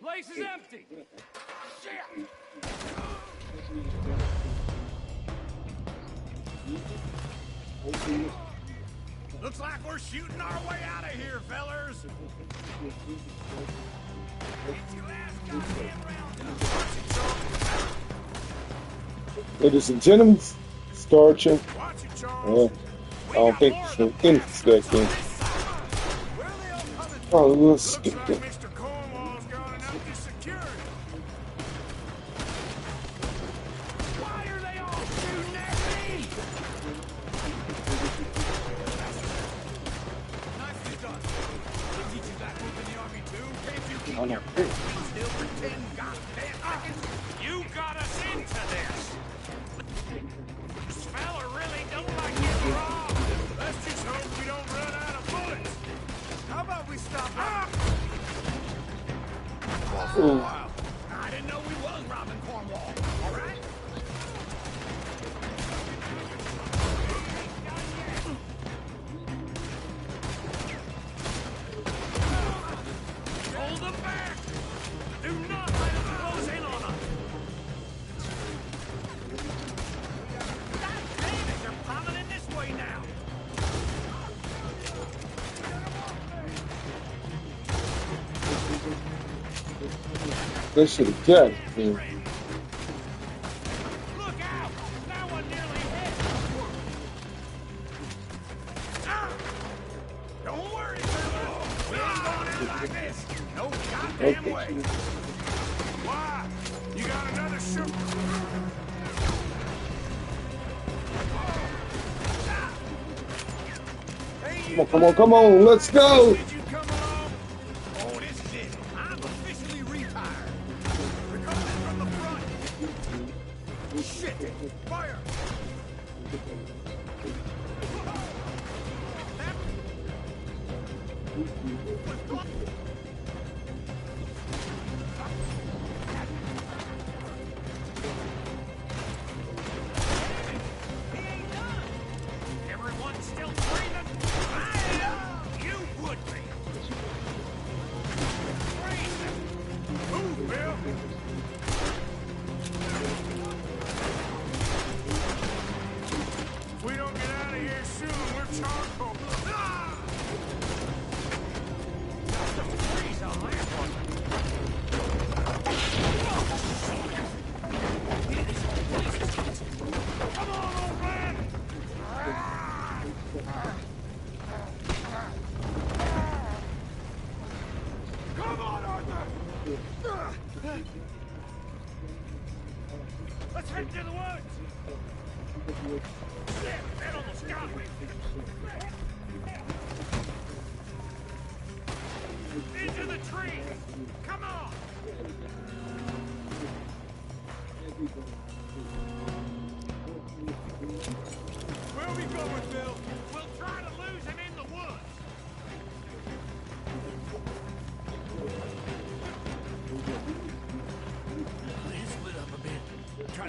P: Place is empty! Shit!
I: Looks like we're shooting our way out of here, fellers.
A: Ladies and gentlemen, Starchin. I don't think so. Inspecting. Oh, let's skip it.
C: Oh, no. You got us into this. This fella really don't like getting robbed. Let's just hope we don't run out of bullets. How about we stop? For a while.
I: I didn't know we was robbing Cornwall. All right.
C: Hold them back! Do not let them close in on us!
I: God damn it, they're piling in this way now.
A: They should have got it.
C: Look out! That one nearly hit!
I: Don't worry, fella. We ain't going out like this. No goddamn way.
C: Why? You got another shoot?
A: Come on, come on, let's go!
I: Oh, this is it. I'm officially retired. We're coming in from the front. Shit! Fire!
C: Everyone's still breathing? You would be. Move, Bill! If we don't get out of here soon, we're charcoal.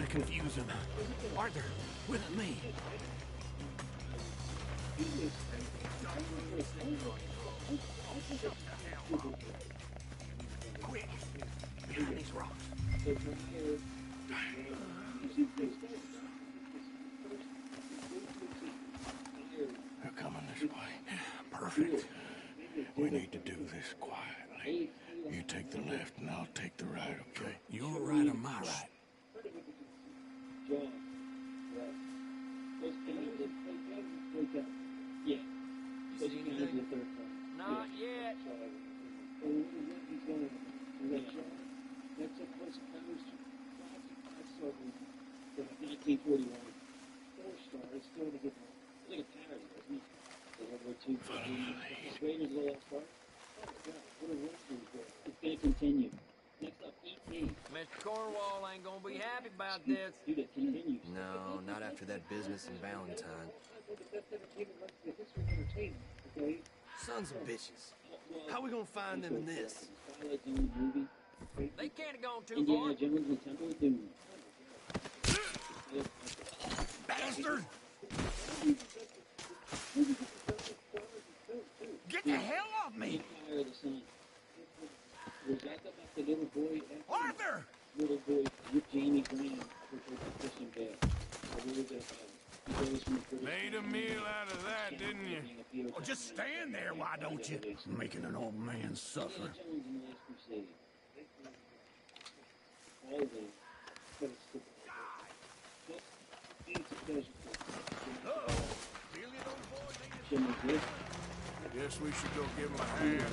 F: to confuse him. Arthur, with me. Quick, behind these rocks.
K: They're coming this way. Perfect. We need to do this quietly. You take the left and I'll take the right, okay?
F: Your right or my right?
P: Not yet.
H: It's gonna continue. Next up, E.T.
P: Mr. Cornwall ain't gonna be happy about this.
I: No, not after that business in Valentine. Sons of bitches. How are we gonna find them in this?
P: They can't have gone too
H: Indiana
P: far.
H: Jones and Temple of Doom.
F: Bastard! Get the hell off me!
H: Empire of the Sun. Was that about the little boy?
F: Arthur!
H: Little boy with Jamie Green, which was Christian Bale.
D: Made a meal out of that, didn't you?
F: Oh, just stand there, why don't you? Making an old man suffer.
D: Guess we should go give him a hand.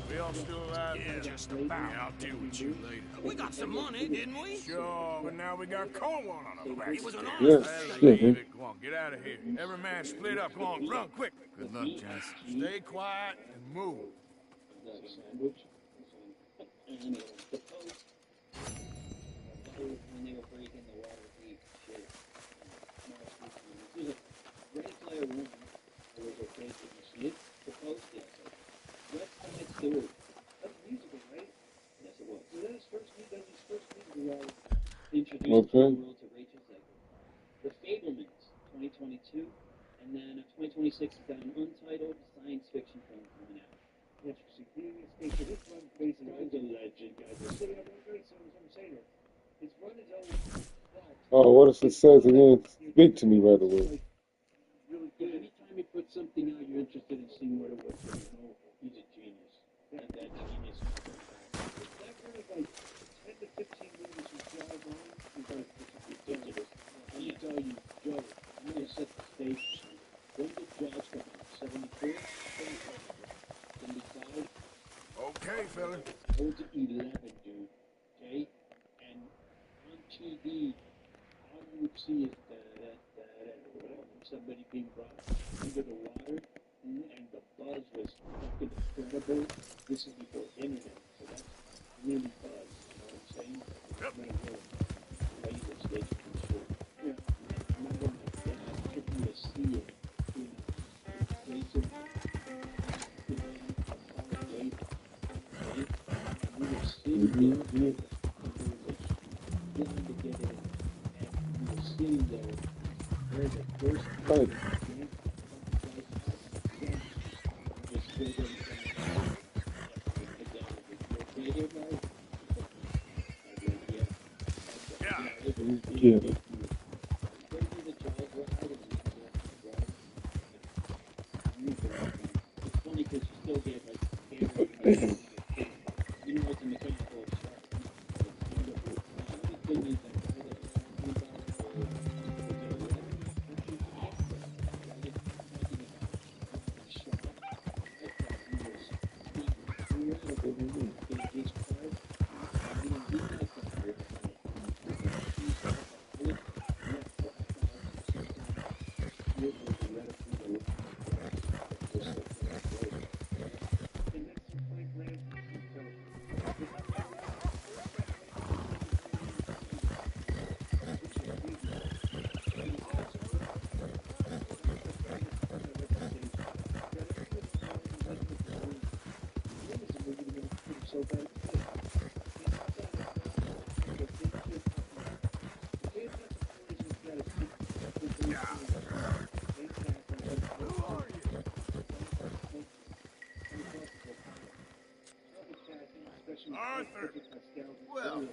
D: We all still alive?
F: Yeah, just about.
D: I'll deal with you later.
F: We got some money, didn't we?
D: Sure, but now we got Cornwall on our backs.
F: It was an
A: Yes.
D: Leave it. Come on, get out of here. Every man split up. Come on, run quick.
I: Good luck, Johnson.
D: Stay quiet and move.
H: Sandwich. And the post. When they were breaking the water deep shit. This is a Ready Player One. There was a place that you see it. The post, yes. West Side Story. That's a musical, right? Yes, it was. So that was his first musical introduced the world to Rachel Zegler. The Fablemans, 2022. And then 2026 has got an untitled science fiction film coming out. Interesting. So this one basically is a legend, guys. So I'm saying it. His run is always
A: Oh, what if it says it didn't speak to me right away?
H: really good. Anytime he puts something out, you're interested in seeing what it was. So you know he's a genius. And that genius is that kind of like 10 to 15 movies you drive on, you're going to ridiculous. Let me tell you, Joe, I'm going to set the stage. When did Jaws come out? 74? 75?
D: Okay, fella.
H: I was 11, dude. Okay? And on TV, all you would see is somebody being brought under the water, and the buzz was fucking incredible. This is before internet, so that's really buzz. You know what I'm saying? I'm gonna go radio station for sure. Yeah. I remember my dad took me to see it in Jason. We were sitting there, and we were getting together, and we were sitting there. There's the first
A: Right. Yeah.
H: It's funny because you still get like
D: Arthur! Well,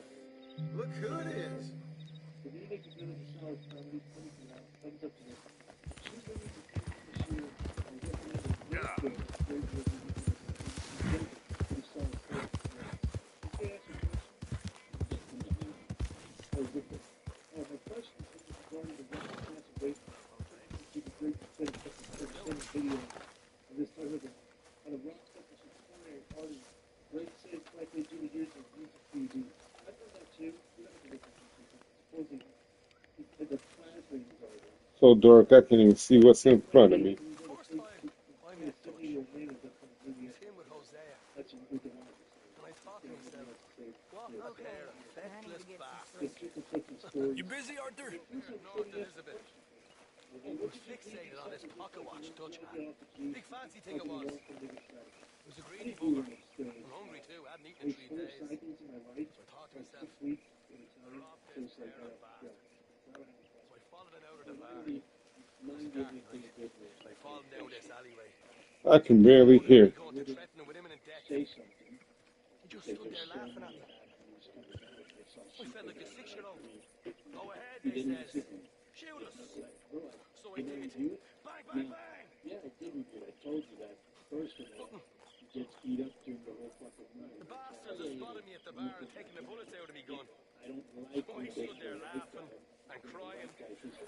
D: look who it is.
A: So dark I can't even see what's in front of me.
F: You busy, Arthur? North Elizabeth. Was fixated on this pocket watch Dutch had. Big fancy thing it was. It was a greedy bugger. I'm hungry too. I hadn't eaten in 3 days. So I thought to myself, rob this pair of bastards. So I followed it out of the bar. It was a dark night. I followed down this alleyway.
A: I can barely hear.
F: Going to threaten him with imminent death. He just stood there laughing at me. I felt like a 6-year-old. Go ahead, he says. Shoot us. So I did. Bang, bang, bang.
H: Yeah, I didn't. I told you that. First of all, he gets beat up during the whole fucking night.
F: The bastards have spotted me at the bar and taken the bullets out of me gun.
H: I don't like
F: So I stood there laughing and crying.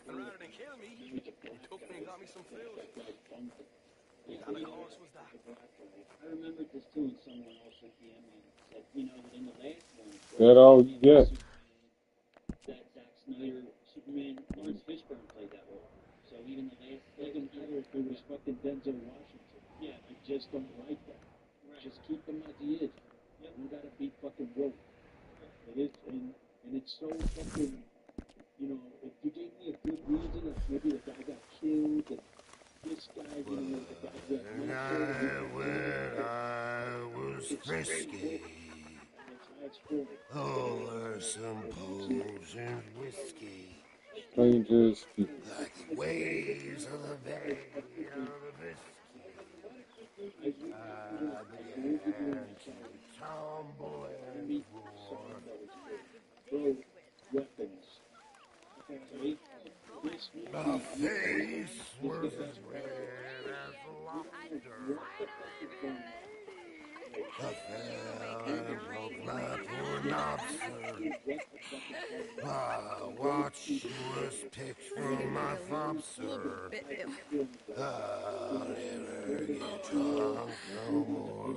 F: And rather than kill me, he took me and got me some food. And of course was that.
H: I remember this too, and someone also DM'd me and said, you know, that in the last one,
A: That all you get.
H: that Zack Snyder, Superman, Lawrence Fishburne played that role. So even the last, even better if it was fucking Denzel Washington. Yeah, I just don't like that. Just keep him as he is. You gotta be fucking woke. It is, and it's so fucking, you know, if you gave me a good reason, like maybe the guy got killed, and this guy, you know, the guy got
K: when I was frisky, over some potion whiskey,
A: Strangers.
K: like the waves of the bay of the biscuit. I began to tumble and roar.
H: weapons.
K: The face was as red as the lobster. The fell broke my poor lobster. My watch was picked from my fob, sir. I'll never get drunk no more.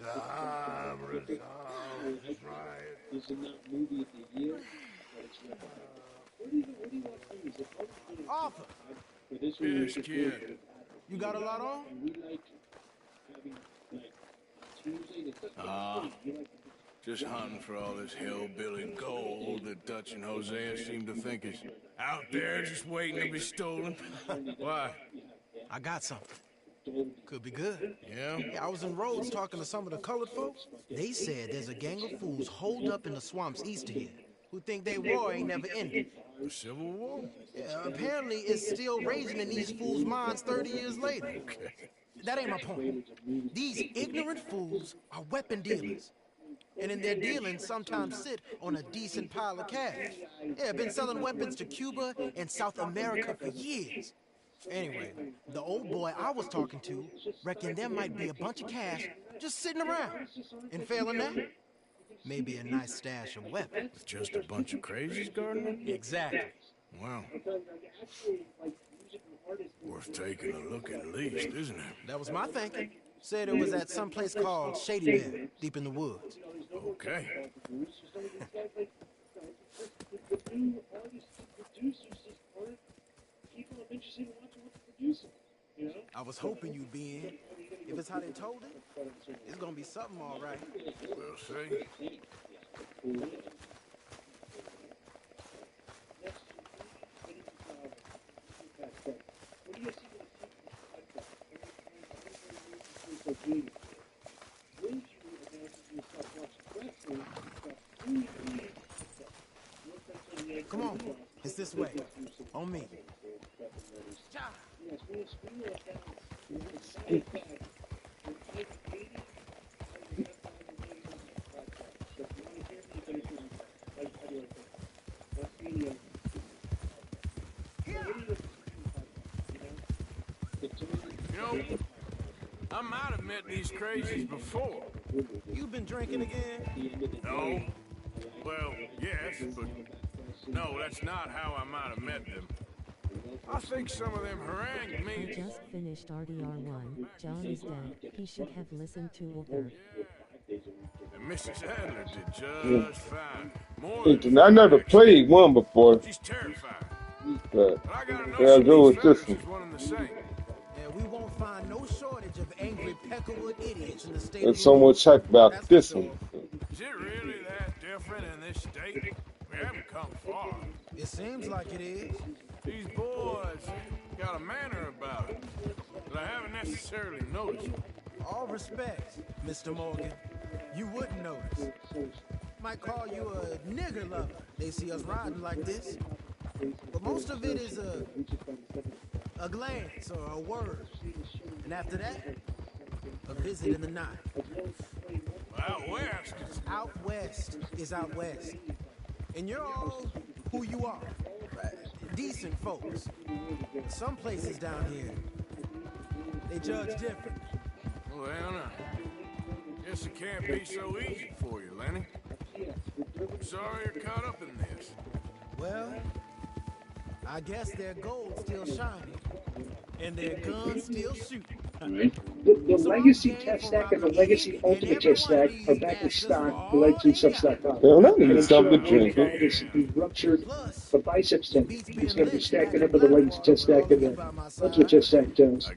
K: I'm resolved to try it.
H: This is not movie of the year, but it's what do you want to use?
N: Arthur,
H: For this
D: Yes, kid.
N: you got a lot on?
H: And we like having, like, Tuesday to
D: Ah, just hunting for all this hillbilly gold that Dutch and Hosea seem to think is out there just waiting to be stolen. Why?
N: I got something. Could be good.
D: Yeah?
N: Yeah, I was in Rhodes talking to some of the colored folks. They said there's a gang of fools holed up in the swamps east of here who think their war ain't never ended.
D: The Civil War?
N: Yeah, apparently it's still raging in these fools' minds 30 years later. That ain't my point. These ignorant fools are weapon dealers. And in their dealings sometimes sit on a decent pile of cash. Yeah, been selling weapons to Cuba and South America for years. Anyway, the old boy I was talking to reckoned there might be a bunch of cash just sitting around. And failing that, maybe a nice stash of weapons.
D: Just a bunch of crazies, Gardner?
N: Exactly.
D: Well, worth taking a look at least, isn't it?
N: That was my thinking. Said it was at some place called Shady Bear, deep in the woods.
D: Okay.
N: I was hoping you'd be in. If it's how they told it, it's gonna be something all right.
D: We'll see.
N: Come on, it's this way. On me.
D: You know, I might have met these crazies before.
N: You been drinking again?
D: No. Well, yes, but no, that's not how I might have met them. I think some of them harangued me.
G: I just finished RDR1. John is dead. He should have listened to Uber.
D: And Mrs. Adler did just fine. More than
A: I never played one before.
D: she's terrified.
A: But
D: I gotta know
A: yeah,
D: some
A: go
D: of
A: with
D: these
A: this
D: fellas
A: one.
D: is one and the same.
N: Yeah, we won't find no shortage of angry Peckerwood idiots in the state
A: There's
N: of
A: so much hype about this one.
D: Is it really that different in this state? We haven't come far.
N: It seems like it is.
D: These boys got a manner about it that I haven't necessarily noticed.
N: All respect, Mr. Morgan. You wouldn't notice. Might call you a nigger lover. They see us riding like this. But most of it is a glance or a word. And after that, a visit in the night.
D: Out west,
N: Out west is out west. And you're all who you are. Decent folks. Some places down here, they judge different.
D: well, guess it can't be so easy for you, Lenny. Sorry you're caught up in this.
N: Well, I guess their gold's still shining. And their guns still shooting.
R: Right. The Legacy Test Stack and the Legacy Ultimate Test Stack are back in stock for LegacySubs.com.
A: Well, I need something to drink.
R: The ruptured the biceps tendon. It's going to be stacking up with the Legacy Test Stack and the Ultimate Test Stack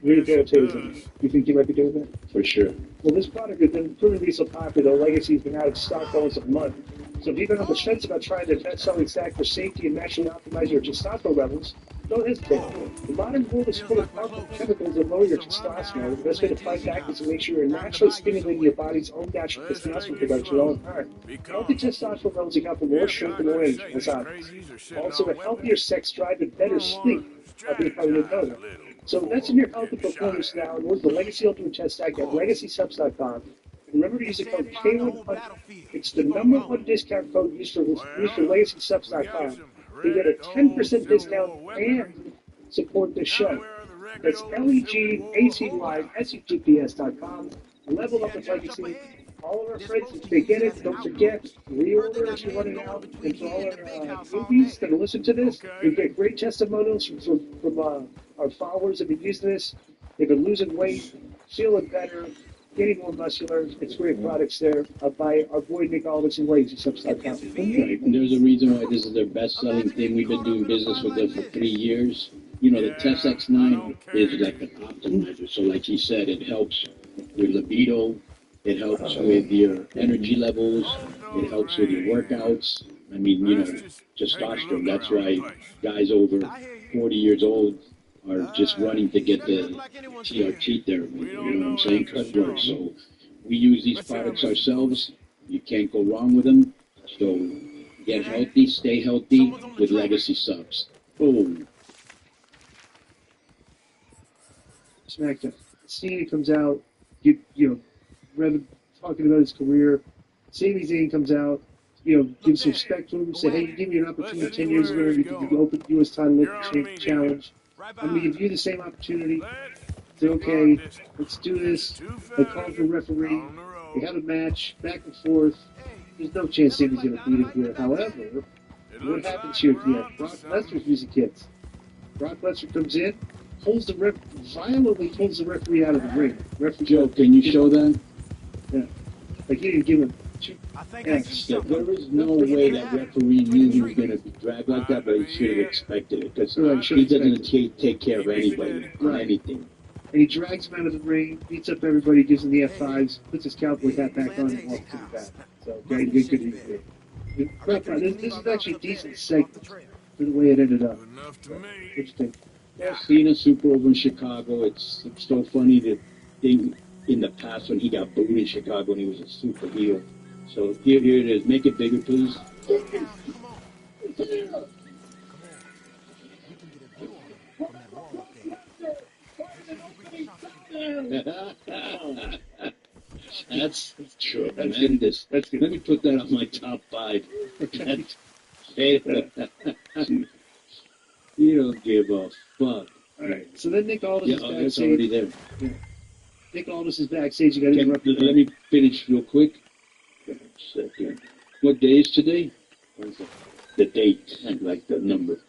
R: rehabilitating. You think you might be doing that? For sure. Well, this product has been proving so popular. Legacy's been out of stock almost a month. So if you've been on the fence about trying the best-selling stack for safety and naturally optimize your testosterone levels, don't hesitate. The modern world is full of harmful chemicals that lower your testosterone. The best way to fight back is to make sure you're naturally stimulating your body's own natural testosterone production all the time. Healthy testosterone levels account for more strength and more energy. That's obvious. Also, a healthier sex drive and better sleep. I think you probably didn't know that. So invest in your health and performance now and order the Legacy Ultimate Test Stack at LegacySubs.com. Remember to use the code K100. It's the #1 discount code used for LegacySubs.com. You get a 10% discount and support this show. That's LEGACYSUGPS.com. Level up with Legacy. All of our friends, if they get it, don't forget, reorder if you're running out. And for all our movies that listen to this, we get great testimonials from our followers that have been using this. They've been losing weight, feeling better, getting more muscular. It's great products there by our boy Nick Aldis and LegacySubs.com.
H: Right. And there's a reason why this is their best-selling thing. We've been doing business with them for 3 years. You know, the Test X9 is like an optimizer. So like he said, it helps with libido. It helps with your energy levels. It helps with your workouts. I mean, you know, testosterone. That's why guys over 40 years old are just running to get the TRT therapy. You know what I'm saying? Cut work. So we use these products ourselves. You can't go wrong with them. So get healthy, stay healthy with Legacy Subs. Boom.
R: SmackDown. Cena comes out, you know, talking about his career. Sami Zayn comes out, you know, gives some respect to him, say, hey, give me an opportunity 10 years ago, you could open the U.S. title challenge. I'm going to give you the same opportunity. Say, okay, let's do this. They call for a referee. They have a match, back and forth. There's no chance Sammy's going to beat him here. However, what happens here at the end? Brock Lesnar's music hits. Brock Lesnar comes in, violently pulls the referee out of the ring.
H: Joe, can you show that?
R: Yeah. Like he didn't give him two F's.
H: There is no way that referee knew he was going to be dragged like that, but he should have expected it because he doesn't take care of anybody on anything.
R: And he drags him out of the ring, beats up everybody, gives him the F5s, puts his cowboy hat back on, and walks to the back. So, very good. This is actually a decent segment for the way it ended up. What you think?
H: Cena super over in Chicago. It's so funny to think in the past when he got booed in Chicago and he was a super heel. So here it is. Make it bigger, please. That's tremendous. Let me put that on my top 5. You don't give a fuck.
R: Alright, so then Nick Aldis is backstage.
H: It's already there.
R: Yeah. Nick Aldis is backstage. You got to interrupt.
H: Let me finish real quick. Second. What day is today? The date, like the number.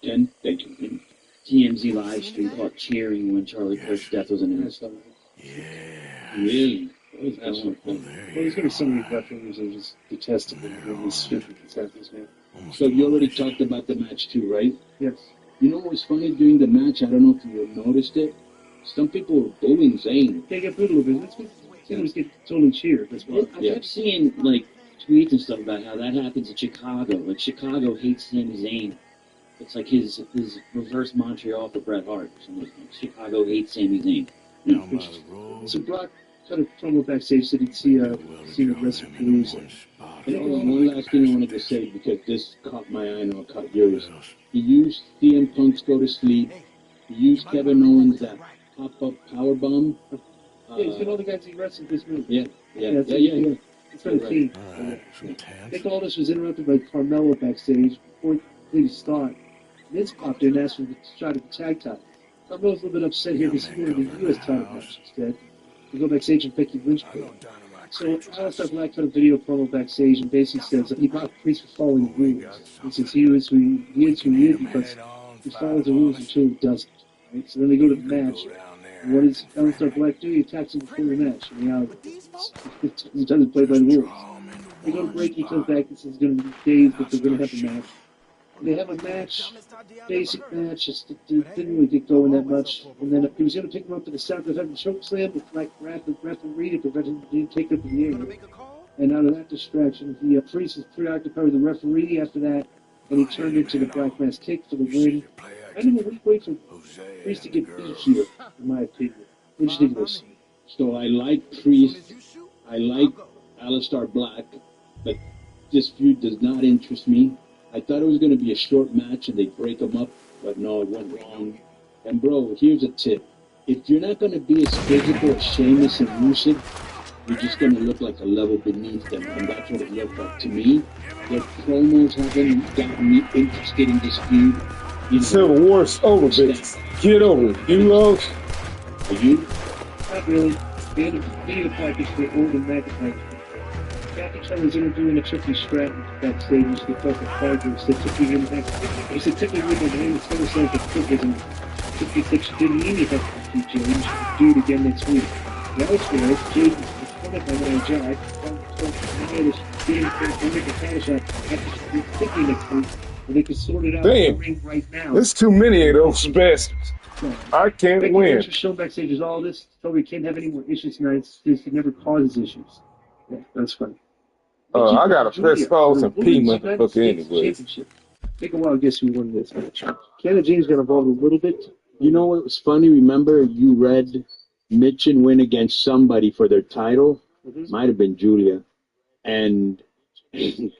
H: 10? Thank you.
S: TMZ live stream called Cheering when Charlie Kirk's death was announced.
H: Really?
R: There's going to be so many referees that are just detestable when these stupid happens, man.
H: So you already talked about the match too, right?
R: Yes.
H: You know what was funny during the match? I don't know if you noticed it. Some people were booing Zayn.
R: They get booed a little bit. Zayn was getting totally cheered. That's why.
S: I kept seeing like tweets and stuff about how that happens in Chicago. Like Chicago hates Sami Zayn. It's like his reverse Montreal for Bret Hart. Chicago hates Sami Zayn.
R: So Brock cut a promo backstage that he'd see the wrestler lose.
H: And one last thing I wanted to say, because this caught my eye and I'll cut yours. He used CM Punk's Go to Sleep. He used Kevin Owens' that pop-up powerbomb.
R: Yeah, he's got all the guys he wrestled this move.
H: Yeah.
R: It's not a team. Nick Aldis was interrupted by Carmelo backstage before he completed his thought. Vince popped in and asked for the shot at the tag title. Carmelo's a little bit upset here because he wanted the U.S. title match instead. We go backstage and Becky Lynch. So Aleister Black cut a video promo backstage and basically says that he blocked Priest for following the rules. He says he is who he is because he follows the rules until he doesn't. Right? So then they go to the match. And what does Aleister Black do? He attacks him before the match. In reality, he doesn't play by the rules. They go to break. He comes back and says it's going to be days, but they're going to have a match. They have a match, basic match, just didn't really get going that much. And then he was going to pick him up to the South of Heaven choke slam, but like the referee to prevent him from take up in the air. And out of that distraction, the Priest was preoccupied with the referee after that, and he turned into the Black Mass kick for the win. I didn't know wait for Priest to get beat here, in my opinion. What do you think of this?
H: So I like Priest, I like Aleister Black, but this feud does not interest me. I thought it was going to be a short match and they'd break them up, but no, it went wrong. And bro, here's a tip. If you're not going to be as physical as Sheamus and Rusev, you're just going to look like a level beneath them. And that's what it looked like to me. Their promos haven't gotten me interested in this feud.
A: Civil War's over, bitch. Get over it. You lost.
H: Are you?
R: Not really. They had a video package for Orton McIntyre. Jackie Chan was interviewing a Tricky Stratton backstage. He said, "Fucking Fargo said Tricky in the next." He said, "Tricky with the name. It's going to say that Tricky was 56. She didn't mean it has to be changed. Do it again next week." Now it's there. Jade was coming by when I jive. Next week, and they can sort it out in the ring right now.
A: There's too many of those bastards. I can't win.
R: Becky shown backstage is all this. Told me can't have any more issues tonight. It never causes issues. Yeah, that's funny.
A: I got a press pause and P motherfucker anyway.
R: Take a while to guess who won this match. Canada James got involved a little bit.
H: You know what was funny? Remember you read Mitchin win against somebody for their title? Might have been Julia. And you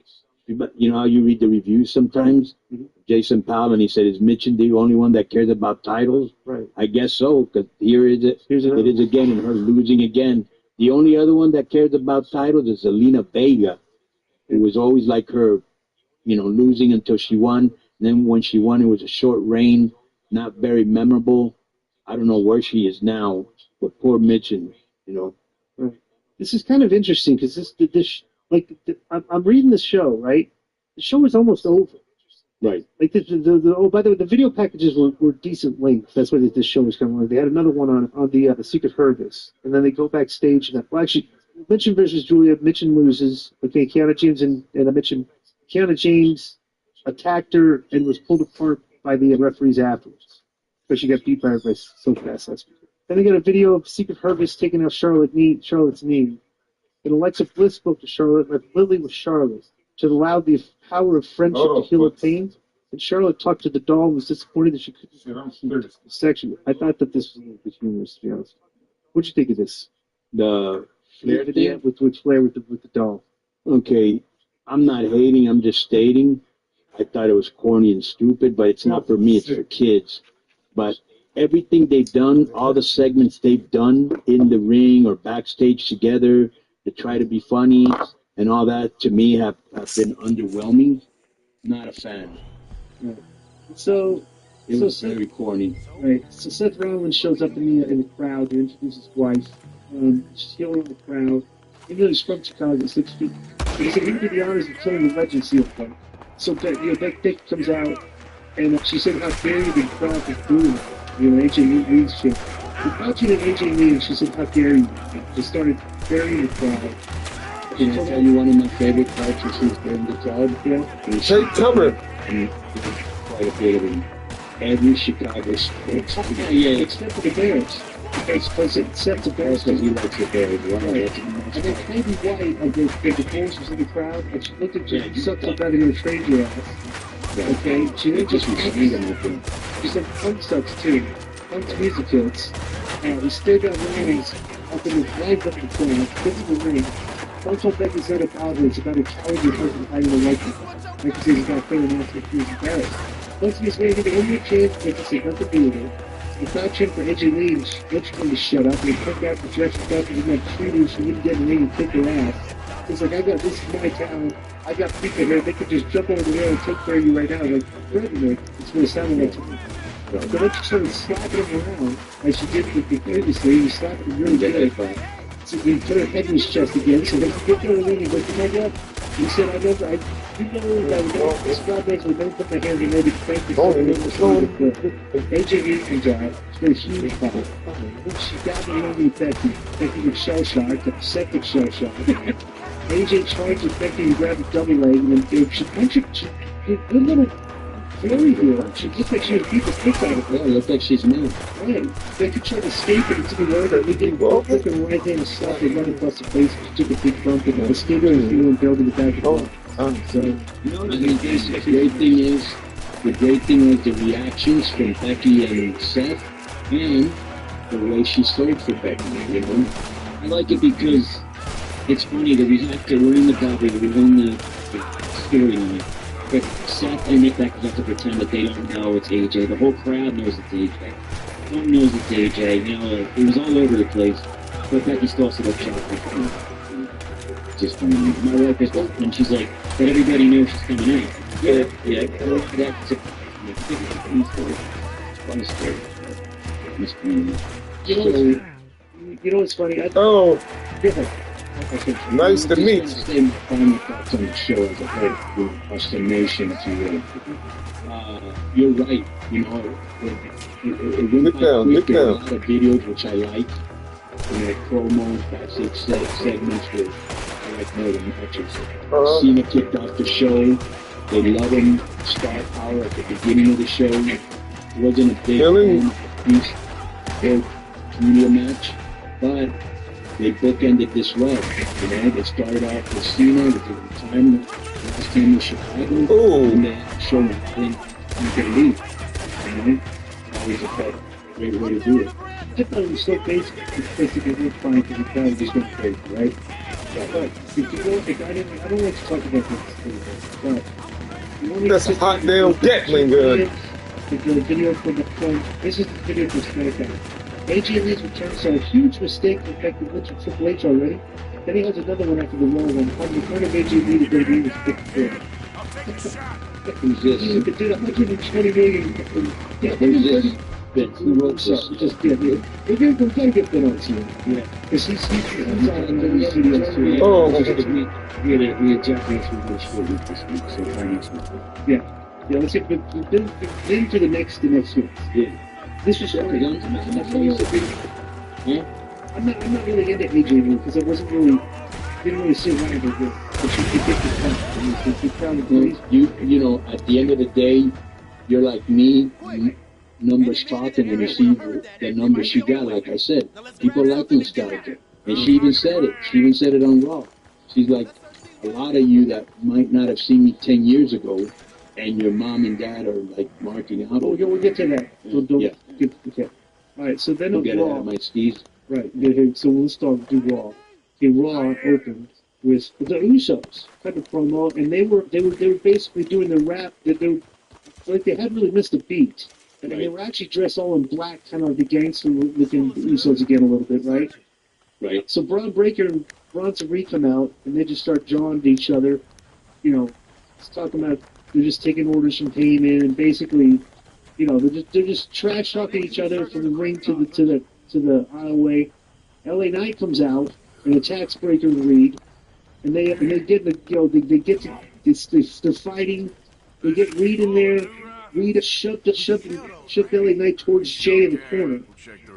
H: know how you read the reviews sometimes? Jason Powell, and he said, is Mitchin the only one that cares about titles?
R: Right.
H: I guess so, because here it is again, and her losing again. The only other one that cares about titles is Zelina Vega. It was always like her, losing until she won. And then when she won, it was a short reign. not very memorable. I don't know where she is now, but poor Mitchin, you know.
R: Right. This is kind of interesting because I'm reading the show, right? The show is almost over.
H: Right.
R: Like oh, by the way, the video packages were decent length. That's why this show was kind of long. They had another one on the Secret Service, and then they go backstage. And well, actually, Mitchin versus Julia. Mitchin loses. Okay, Kiana James and Mitchin. Kiana James attacked her and was pulled apart by the referees afterwards because she got beat by so fast last week. Then they got a video of Secret Harvest taking out Charlotte's knee. And Alexa Bliss spoke to Charlotte, left Lily with Charlotte to allow the power of friendship to heal her pain. And Charlotte talked to the doll and was disappointed that she couldn't be sexual. I thought that this was a little bit humorous, to be honest. What'd you think of this?
H: The Flair thing?
R: With Flair with the doll.
H: Okay, I'm not hating, I'm just stating. I thought it was corny and stupid, but it's not for me, it's for kids. But everything they've done, all the segments they've done in the ring or backstage together to try to be funny and all that, to me, have been underwhelming. Not a fan.
R: Right. So
H: it was very corny.
R: Right. So Seth Rollins shows up in the crowd to introduce his wife. She's healing the crowd. Even though he's from Chicago, 6 feet. He said he did the honors of killing the legend seal fight. So Beck Dick comes out, and she said how dare you, the crowd was booing her. AJ Lee's shit. She watching an AJ Lee, and she said how dare you. They started burying the crowd.
H: Can I tell you one of my favorite parts when she was burying the crowd?
R: Yeah.
A: Take cover.
H: And quite a bit of it. Every Chicago sports. Yeah.
R: Except for the Bears. Because except the Bears.
H: Because he likes the Bears.
R: And then Katie White of the Bears was in the crowd, and she looked at you and sucked up out of your trade your ass. Okay? She didn't just read them. She said Punk sucks too. Punk's music hits. He stayed on rings up in his legs up in the corner, physical ring. Punk told Becky said about it's about a cowardly person hiding the likeness. Becky says he's got fair enough to accuse embarrassed. Once he's ready to get one more chance, Becky said nothing to do with it. The crowd cheered for AJ Lee, and she told him to shut up, and he took out the dress and stuff, and he got treated, she wouldn't get in the ring and kick her ass. He's like, this is my town, I got people here, they could just jump over the rail and take care of you right now, like, threatening her. It's what it sounded like to me. So then she started slapping him around, as she did with the previously, he slapped him really good. So he put her head in his chest again, so then he get to the ring and goes, you know what? He said, this crowd makes me never put my hands in there to thank you for AJ Lee comes out, it's been a huge problem. She got the ring with Becky. Becky was shell-shocked, septic shell-shocked. AJ charged with Becky and grabbed a dummy leg, and then she punched her. Good little flurry here. She looked like she was beat the piss out of her.
H: Yeah, it looked like she's mad.
R: Right. Becky tried to escape it into the road, and we didn't go up and right hand and slap her right across the face. She took a big bump, and the skater was feeling building the back of the so,
H: the great thing is, was the reactions from Becky and Seth, and the way she sold for Becky, you know? I like it because it's funny that we're in the Bobby, we're in the storyline, but Seth and Becky have to pretend that they don't know it's AJ. The whole crowd knows it's AJ. No one knows it's AJ, it was all over the place, but Becky still said up shot. Just funny. My wife is and she's like, but everybody knows she's coming out. Yeah, that's a funny story. Miss Queen.
R: You know what's funny?
A: Nice to meet you.
H: Same final thoughts on the show as a whole, our summation, if you will. You're right, it went by quick. There are a lot of videos which I like. Promos, backstage segments with more than matches. Cena kicked off the show. They love him. Star power at the beginning of the show. It wasn't a big media match, but they bookended this well. They started off with Cena with the retirement last time in Chicago, and then showing him he could leave. That was a great way to do it.
R: I thought it was so basic. It's basically we're fine because the crowd just went crazy, right? But if you go, I don't like to talk about this, but
A: that's a hot damn Gatling gun.
R: The video from the front. This is the video for SmackDown. AJ Lee's return saw a huge mistake that affected Lynch and Triple H already. Then he has another one after the Royal one. On the front of AJ Lee, the WWE was picked for.
H: Who's this?
R: It did 120 million. Yeah,
H: Who's this? Vince, who wrote this?
R: We're gonna get Ben on team. Yeah, because he's on the studios too.
A: Oh,
H: we had Japanese food short week this week, so Chinese week.
R: Yeah, let's get then to the next week.
H: Yeah.
R: This was
H: I'm
R: not really into AJ because I wasn't really didn't really see why they did. But you could get the point.
H: You know, at the end of the day, you're like me. Numbers talking, and you see the numbers she got. Like I said, people like nostalgia, and she even said it. She even said it on Raw. She's like, a lot of you that might not have seen me 10 years ago, and your mom and dad are like marking out.
R: Oh, we'll get to that. Okay. All right. So then
H: get
R: Raw.
H: It out of my skis.
R: Right. So we'll start do Raw. Okay, Raw opened with the Usos kind of promo, and they were basically doing the rap that they hadn't really missed a beat. And they were actually dressed all in black, kind of like the gangster-looking Usos again a little bit, right?
H: Right.
R: So Braun Breaker and Bronson Reed come out, and they just start jawing to each other. You know, talking about they're just taking orders from Heyman, and basically, you know, they're just trash talking each other from the ring to the aisleway. LA Knight comes out and attacks Breaker and Reed, and they get they're fighting. They get Reed in there. Reed shoved LA Knight towards Jay in the corner.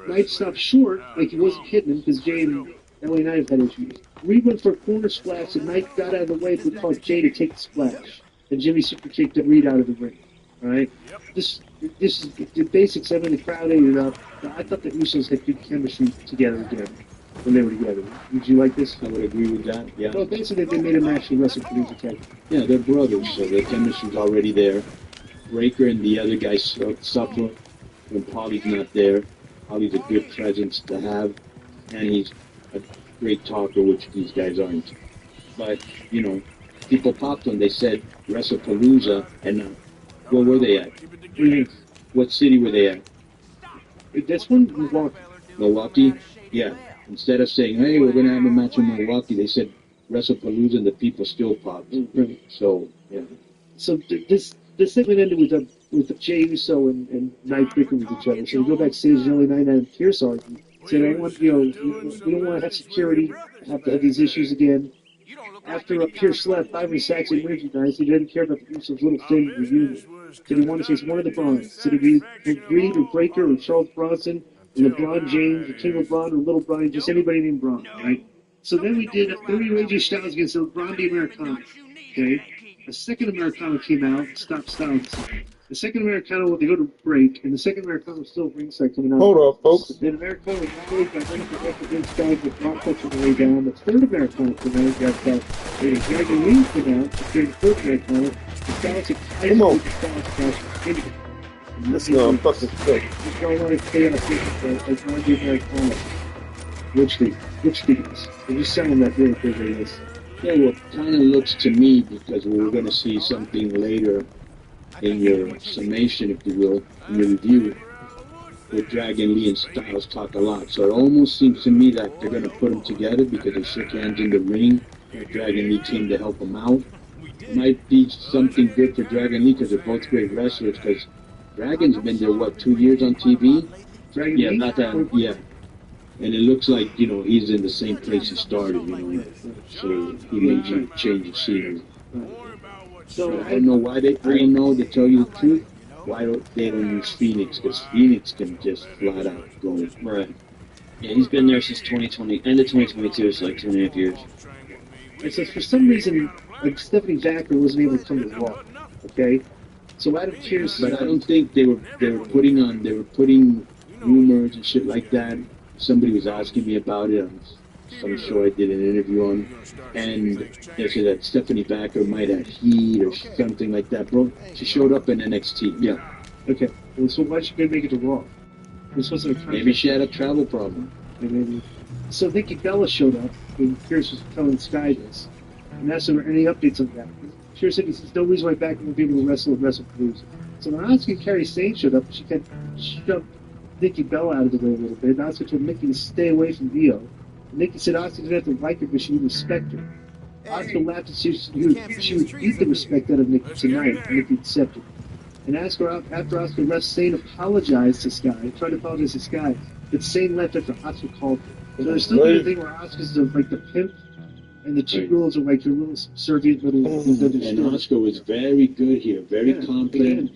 R: Knight stopped short, like he wasn't hitting him, because Jay and LA Knight had issues. Reed went for a corner splash, and Knight got out of the way to cause Jay to take the splash. And Jimmy super kicked Reed out of the ring. Alright? This is the basics. I mean, the crowd ate it up. I thought the Usos had good chemistry together again when they were together. Would you like this?
H: I would agree with that, yeah.
R: Well, basically, they made a match to wrestle for these attack.
H: Yeah, they're brothers, so the chemistry's already there. Breaker and the other guys suffer when Polly's not there. Polly's a good presence to have, and he's a great talker, which these guys aren't. But, you know, people popped when they said WrestlePalooza, and where were they at? What city were they at?
R: This one, Milwaukee.
H: Milwaukee? Yeah. Instead of saying, hey, we're going to have a match in Milwaukee, they said WrestlePalooza, and the people still popped.
R: Right.
H: So, yeah.
R: So this segment ended with Jay Uso and Knight bickering with each other. So we go backstage, and LA Knight and Pierce argue. Said, I want, we don't want to have security, have to have these issues again. After Pierce left, Ivory Saxon recognized he didn't care about the Usos' little thing reunion. Said he wanted to face one of the Browns. Said he'd be Reed or Breaker or Charles Bronson, or LeBron James, or King LeBron, or Little Brian, just anybody named Braun, right? So then we did a 30 AJ Styles against LeBron the Americano, okay? A second Americano came out and stopped Styles. The second Americano, they go to break, and the second Americano was still ringside coming out.
A: Hold up, folks.
R: Then Americano was rallied by running for against Styles with Brock touching the way down. The third Americano came out, got that. Dragon Lee came out, the third Americano. The Styles had
A: come on.
R: Let's
A: see what I'm fucking saying.
R: There's going on a chaos like one of the Americano. Which these? They're just selling that really big.
H: Yeah, well, it kind of looks to me, because we're going to see something later in your summation, if you will, in your review, where Dragon Lee and Styles talk a lot. So it almost seems to me that they're going to put them together because they shook hands in the ring. Dragon Lee came to help them out. It might be something good for Dragon Lee because they're both great wrestlers, because Dragon's been there, 2 years on TV?
R: Dragon
H: yeah,
R: Lee?
H: Not that, yeah. And it looks like, he's in the same place he started, so he may change the scenery. So I don't know why I don't know, to tell you the truth, why they don't use Phoenix, because Phoenix can just flat out go.
S: Right. Yeah, he's been there since 2020, end of 2022, so like 2.5 years.
R: And so for some reason, like Stephanie Vacker wasn't able to come to Raw, okay? So Adam Pearce...
H: But I don't think they were putting rumors and shit like that. Somebody was asking me about it on some show I did an interview on, and they said that Stephanie Vacker might have heat or something like that, bro. She showed up in NXT. Yeah.
R: Okay. Well, so why she couldn't make it to Raw?
H: Maybe she had a travel problem.
R: Maybe. So Nikki Bella showed up when Pierce was telling Sky this, and asked her any updates on that. Pierce said there's no reason why Vacker won't be able to wrestle with WrestlePalooza. So when Asuka and Kairi Sane showed up, she kept shoved Nikki Bella out of the way a little bit, and Asuka told Nikki to stay away from Io. Nikki said Asuka didn't have to like her, but she would respect her. Oscar laughed and she would beat the respect out of Nikki tonight, and Nikki accepted. And after Oscar left, Sane apologized to Sky, tried to apologize to Sky, but Sane left after Oscar called her. So there's still a thing where Oscar's like the pimp, and the two girls are like your little subservient little.
H: And Oscar was very good here, very confident,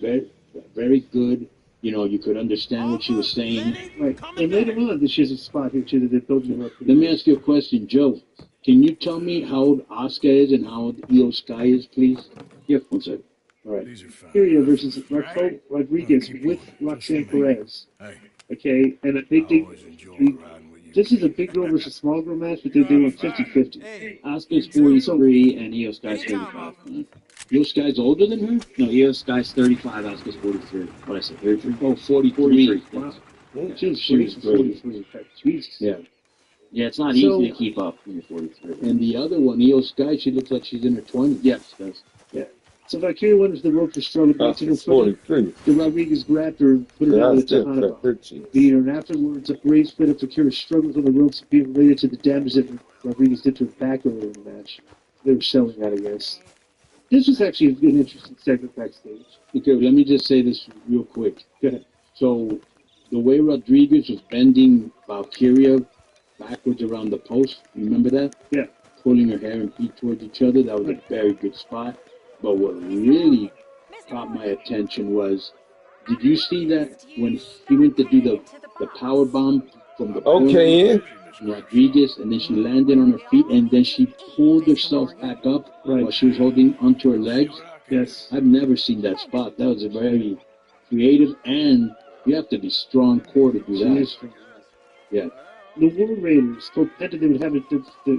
H: very good. You know, you could understand what she was saying.
R: Right. And later on, she has a spot here too that they're building her up.
H: Let me ask you a question, Joe. Can you tell me how old Oscar is and how old Io Sky is, please? Yeah, one second.
R: All right. Syria versus Raquel Rodriguez with Roxanne Perez. Okay, and this is a big girl versus small girl match, but they're doing 50-50.
S: Oscar's 43 and Io Sky's 35.
H: Io Sky's older than her?
S: No, Io Sky's 35, Oscar's 43. What I said, 33?
H: Oh, 43.
R: Wow. She was 43. Jesus.
H: Yeah.
S: Yeah, it's not easy to keep up when you're 43.
H: And the other one, Io Sky, she looks like she's in her 20s.
S: Yes, she does.
R: Yeah. So Valkyria went to the rope for struggle back to her foot. The Rodriguez grabbed her and put her down with the Tejana. Beat her, and afterwards, a brave split up Valkyria struggled on the ropes being related to the damage that Rodriguez did to her back earlier in the match. They were selling that, I guess. This was actually an interesting segment backstage.
H: Okay, let me just say this real quick.
R: Go ahead.
H: So, the way Rodriguez was bending Valkyria backwards around the post, you remember that?
R: Yeah.
H: Pulling her hair and feet towards each other, that was a very good spot. But what really caught my attention was, did you see that when he went to do the power bomb from the corner, Rodriguez, and then she landed on her feet, and then she pulled herself back up while she was holding onto her legs?
R: Yes.
H: I've never seen that spot. That was a very creative, and you have to be strong core to do that. Yeah.
R: The War Raiders told Penta they would have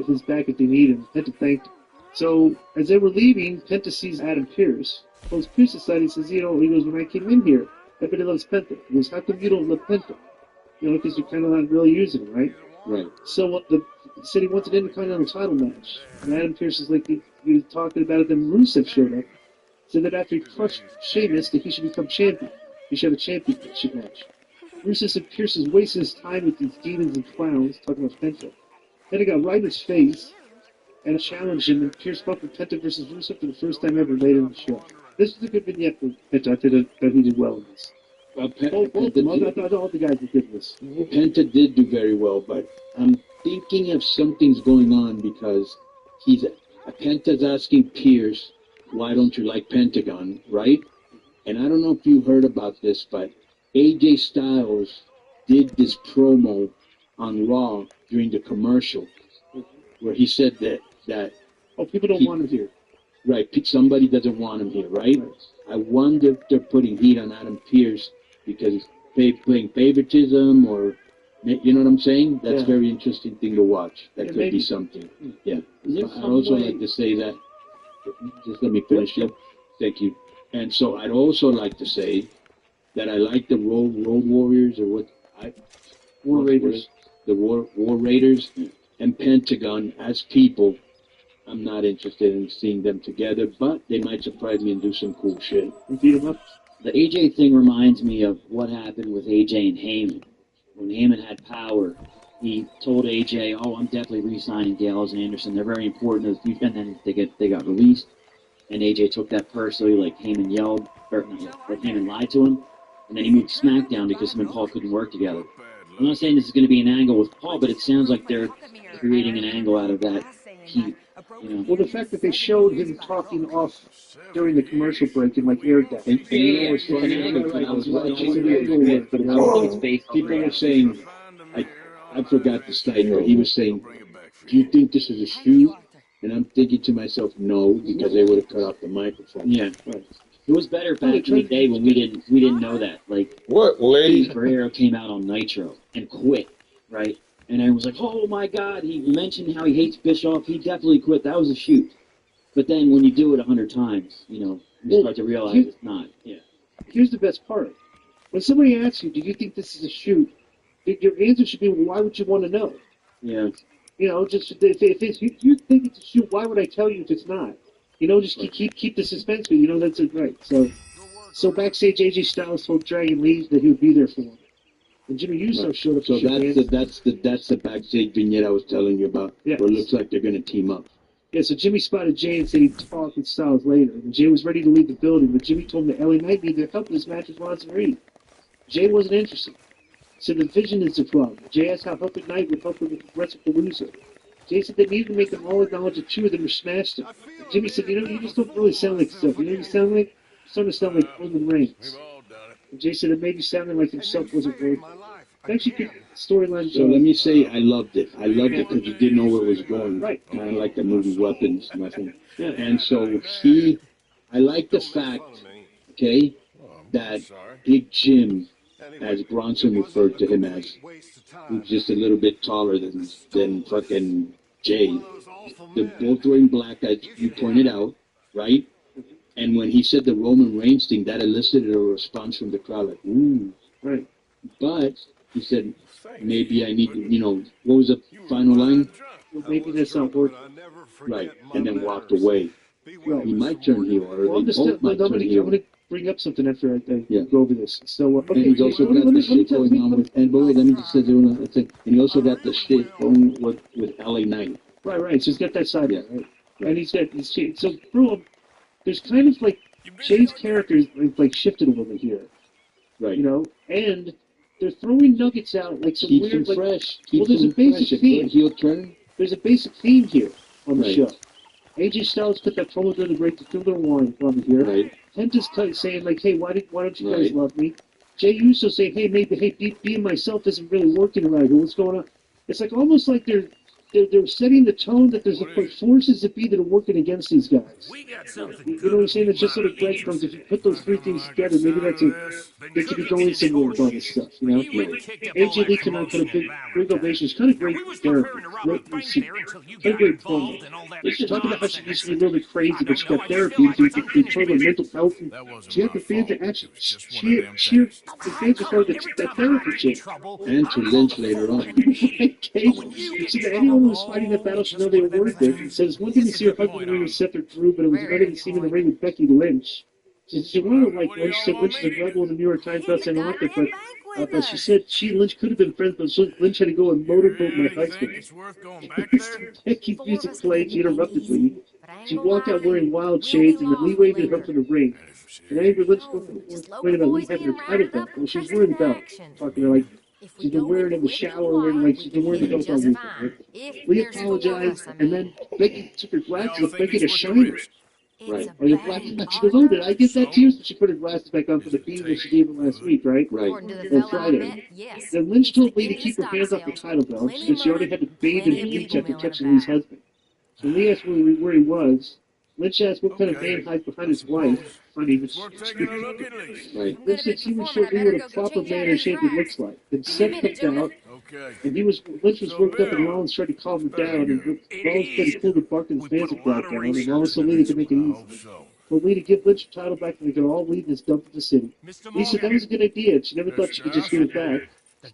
R: his back if they need him. Penta thanked him. So, as they were leaving, Penta sees Adam Pearce. Calls Pearce aside and says, he goes, when I came in here, everybody loves Penta. He goes, how come you don't love Penta? Because you're kind of not really using him, right?
H: Right.
R: So, he said he wanted an Intercontinental title match. And Adam Pearce is like, he was talking about it, then Rusev showed up. Said that after he crushed Sheamus, that he should become champion. He should have a championship match. Rusev said Pearce is wasting his time with these demons and clowns, talking about Penta. Then he got right in his face and challenged him, and Pearce fought for Penta versus Rusev for the first time ever later in the show. This was a good vignette for Penta. I thought he did well in this. All the guys did good in this.
H: Penta did do very well, but I'm thinking of something's going on because Penta's asking Pearce, why don't you like Pentagon, right? And I don't know if you heard about this, but AJ Styles did this promo on Raw during the commercial where he said that
R: people don't want him here.
H: Right, somebody doesn't want him here, right? I wonder if they're putting heat on Adam Pearce because he's playing favoritism or, you know what I'm saying? That's a very interesting thing to watch. That could be something. Yeah. I'd also like to say that, just let me finish up. Thank you. And so I'd also like to say that I like the Road Warriors or
R: War Raiders.
H: The War Raiders and Pentagon as people. I'm not interested in seeing them together, but they might surprise me and do some cool shit.
R: Beat them up.
S: The AJ thing reminds me of what happened with AJ and Heyman. When Heyman had power, he told AJ, I'm definitely re-signing Gallows and Anderson. They're very important to the future. And then they got released. And AJ took that personally, like Heyman Heyman lied to him. And then he moved to SmackDown because him and Paul couldn't work together. I'm not saying this is going to be an angle with Paul, but it sounds like they're creating an angle out of that heat.
R: Well, the fact that they showed him talking off during the commercial break and aired that.
H: And you know what's funny? I was watching people were saying, I forgot the statement. He was saying, do you think this is a shoot? And I'm thinking to myself, no, because they would have cut off the microphone.
S: Yeah. Right. It was better back in the day when we didn't know that. Like,
A: what, lady?
S: Guerrero came out on Nitro and quit, right? And I was like, oh my God, he mentioned how he hates Bischoff. He definitely quit. That was a shoot. But then when you do it 100 times, you start to realize it's not. Yeah.
R: Here's the best part. When somebody asks you, do you think this is a shoot? Your answer should be, well, why would you want to know?
S: Yeah.
R: Just if you think it's a shoot, why would I tell you if it's not? Just keep the suspense. But that's it, right. So backstage, AJ Styles told Dragon Lee that he would be there for him. And Jimmy Uso showed up.
H: So that's the backstage vignette I was telling you about.
R: Yeah.
H: Where it looks like they're going to team up.
R: Yeah, so Jimmy spotted Jay and said he'd talk with Styles later. And Jay was ready to leave the building, but Jimmy told him that LA Knight needed help in this match with Ronson Reed. Jay wasn't interested. He said the vision is the problem. Jay asked how Helping Knight would help him with WrestlePalooza. Jay said they needed to make them all acknowledge that 2 of them were smashed him. And Jimmy said, you know, you just don't really sound like stuff. You know what you sound like? You're starting to sound like Roman Reigns. And Jay said it made you sounding like himself wasn't worth it. Actually, good storyline.
H: So let me say, I loved it. I loved it because you didn't know where it was going. Right. Kind of like the movie Weapons, my friend.
R: Yeah.
H: And so I like the fact, okay, that Big Jim, as Bronson referred to him as, who's just a little bit taller than fucking Jay. They're both wearing black, as you pointed out, right? And when he said the Roman Reigns thing, that elicited a response from the crowd, like, ooh.
R: Right.
H: But he said, maybe I need to, you know, what was the final line?
R: Well, maybe that's not working.
H: Right, and then walked away.
R: Right.
H: He might turn heel, or
R: Well,
H: they both might turn
R: I'm
H: heel.
R: going to bring up something after I go over this. So, okay.
H: And he's also got the shit going on with, and boy, let me just say one thing. And he also got the shit going with LA Knight.
R: Right. So he's got that side, right? And he's got his shit. So, bro, there's kind of like Jay's character is like shifted a little bit here.
H: Right.
R: You know, and they're throwing nuggets out like some
H: Keeps
R: weird,
H: him
R: like,
H: fresh.
R: well,
H: Keeps
R: there's a
H: him
R: basic
H: fresh.
R: theme.
H: Heel turn.
R: There's a basic theme here on the
H: Right.
R: show. AJ Styles put that promo during the break to fill their wine from here.
H: Right.
R: Penta's saying like, "Hey, why don't you guys
H: Right.
R: love me?" Jay Uso saying, "Hey, being myself isn't really working right here. What's going on?" It's like almost like they're setting the tone that there's like forces that be that are working against these guys.
M: We got something
R: You know what I'm saying? It's just sort of breadcrumbs. If you put those 3 things together, maybe they could be going somewhere with all this stuff. You know, AJ Lee came out, put a big ovation. It's kind of great therapy. Kind of great promo. She's talking about how she used to be a little bit crazy, but she got therapy to control her mental health. And she had the fans that actually cheered the fans for that therapy chick.
H: And to Lynch later on.
R: See that anyone who was fighting that battle should know they were worth it. It says one thing to see her husband in the ring with Seth or Drew, but it was another to see him in the ring with Becky Lynch. She wanted to like Lynch. Said Lynch is a rebel in the New York Times bestselling author, but she said she and Lynch could have been friends, but Lynch had to go and motorboat my husband. Becky's music played. She interrupted me. She walked out wearing wild shades, and then Lee waved at her from the ring. And Angry Lynch complained about Lee having her title belt. Well, she was wearing the belt. Talking about like. She's been wearing it in the shower, she's been wearing the belt all week. Right? Lee apologized, and then Becky took her glasses off, Becky to shine her. Right. Or your glasses back. She goes, oh, did I get that too? So she put her glasses back on for the beating that she gave him last week, right?
H: Right.
R: On Friday. Then Lynch told Lee to keep her hands off the title belt, since she already had to bathe in bleach after catching Lee's husband. So Lee asked where he was. Lynch asked what kind of man hides behind his wife. Funny, but
H: right.
R: Lynch said she was showing me what a proper man in shape he looks like. Then Seth picked out, and Lynch was worked up, and Rollins tried to calm him down, and Rollins tried to pull the Barton's fans brought down, and Rollins told Lee to make it easy. Told Lee to give Lynch the title back, and they could all leave this dump to the city. Lee said that was a good idea, and she never thought she could just give it back.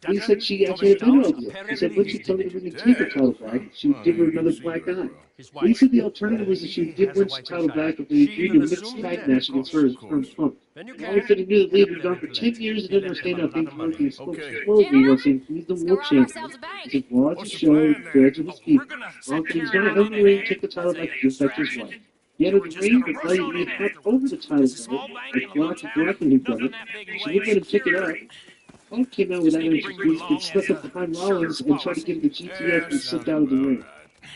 R: Lee said she actually had a better idea. She said Lynch would tell her to take her title back, she would give her another black eye. Lee said the alternative was that she would give Lynch the title back if they agreed to a mixed tag match against her as Punk. Rollins said he knew that Lee had been gone for 10 years and didn't understand how things worked. He spoke slowly while saying he's the world champion. He said, well, it's a show, fair to his people. Ron said he's going to help the ring, take the title back, and give back to his wife. He entered the ring, but Lee hopped over the title belt, like Brock had done it. She wouldn't let him pick it up. Punk came out with that energy boost and stuck up behind Rollins and tried to give the GTS and slipped out of the ring.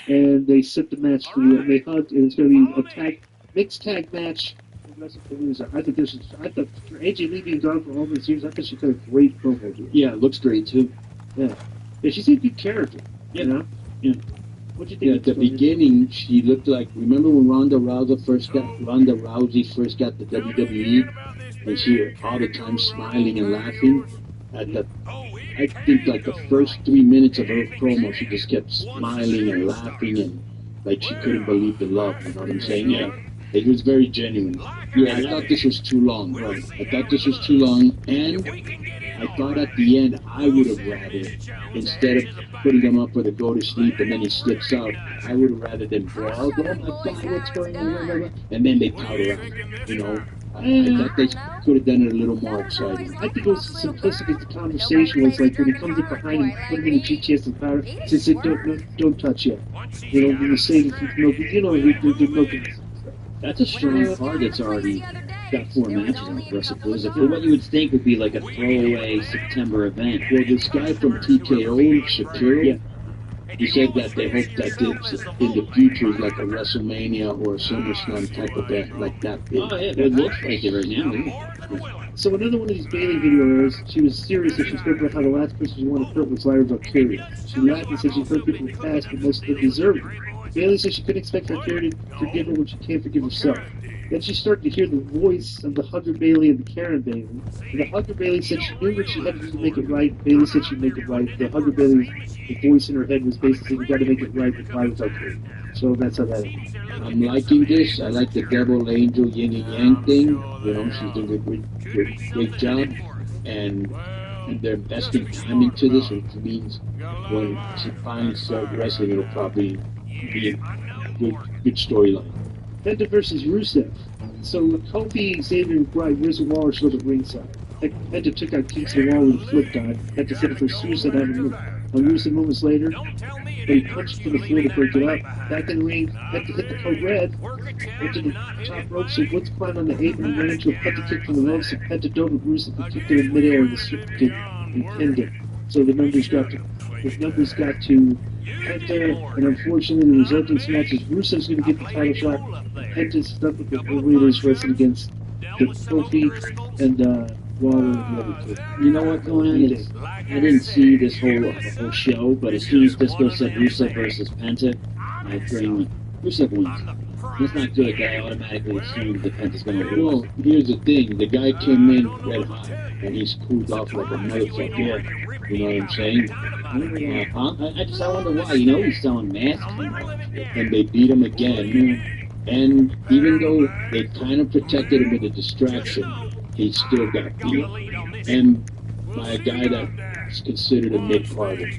R: And they set the match for you, and they hugged, and it's going to be a mixed tag match. I thought for AJ Lee being gone for all these years, I thought she got a great promo.
H: Yeah, it looks great too.
R: Yeah, she's a good character.
H: Yeah.
R: You know?
H: Yeah.
R: What'd you think?
H: Yeah, at the beginning, she looked like. Remember when Ronda Rousey first got the WWE, and she all the time smiling and laughing. I think like the first 3 minutes of her promo, she just kept smiling and laughing and like she couldn't believe the love. You know what I'm saying? Yeah. It was very genuine. Yeah, I thought this was too long. Right. I thought this was too long, and I thought at the end I would have rather, instead of putting him up for the go to sleep and then he slips out, I would have rather them brawl. Oh my God, what's going on? And then they powder out. You know, I thought they could have done it a little more exciting.
R: I think it was simplistic as the conversation was like when he comes up behind him, put him in the GTS and power, he said, don't touch yet. You know, when you say they're milking.
H: That's a strong card that's already got 4 matches in the Progressive for what you would think would be like a throwaway September event.
R: Well, this guy from TKO, Shapiro,
H: He said that they hope that this in the future is like a WrestleMania or a SummerSlam type event, like that big.
S: Oh, yeah, it looks like it right now.
R: So another one of these Bailey videos, she was serious that she spoke about how the last person she wanted to hurt was Lyra Valkyria. She laughed and said she hurt people in the past, but most of them deserved it. Bailey said she couldn't expect Valkyria to forgive her when she can't forgive herself. Then she started to hear the voice of the Hugger Bailey and the Karen Bailey. And the Hugger Bailey said she knew what she had to do to make it right. Bailey said she'd make it right. The Hugger Bailey, the voice in her head was basically, we got to make it right with Lyra Valkyria. So that's how that is.
H: I'm liking this. I like the devil angel yin and yang thing. You know, she's doing a great job. And they're investing time into this, which means when she finds wrestling, it'll probably be a good storyline.
R: Penta versus Rusev. So Kofi, Xavier, and Brian, here's a Waller showed at ringside. Penta took out Kingston Waller with a flip dive. Penta set up for suicide on Rusev moments later. But he punched to the floor to break it up. Back in the ring, Penta hit the code red. Went to the top rope, so Woods climbed on the apron and ran into a Penta kick from the ropes. So Penta dove at Rusev and kicked it in midair with a super kick and pinned it. So the numbers got to Penta, and unfortunately the resulting match is Rusev's going to get the title shot. Penta's stuck with the leaders wrestling against the Kofi and Waller and the other two.
H: You know what, Conan? I didn't see this whole show, but as soon as Disco said Rusev versus Penta, my brain went, Rusev wins. That's not good that I automatically assumed that Penta's going to win. Well, here's the thing. The guy came in red hot, and he's cooled off like a motherfucker. You know what I'm saying? I wonder why. You know, he's selling masks, and they beat him again. And even though they kind of protected him with a distraction, he still got beat. And by a guy that's considered a mid-carder.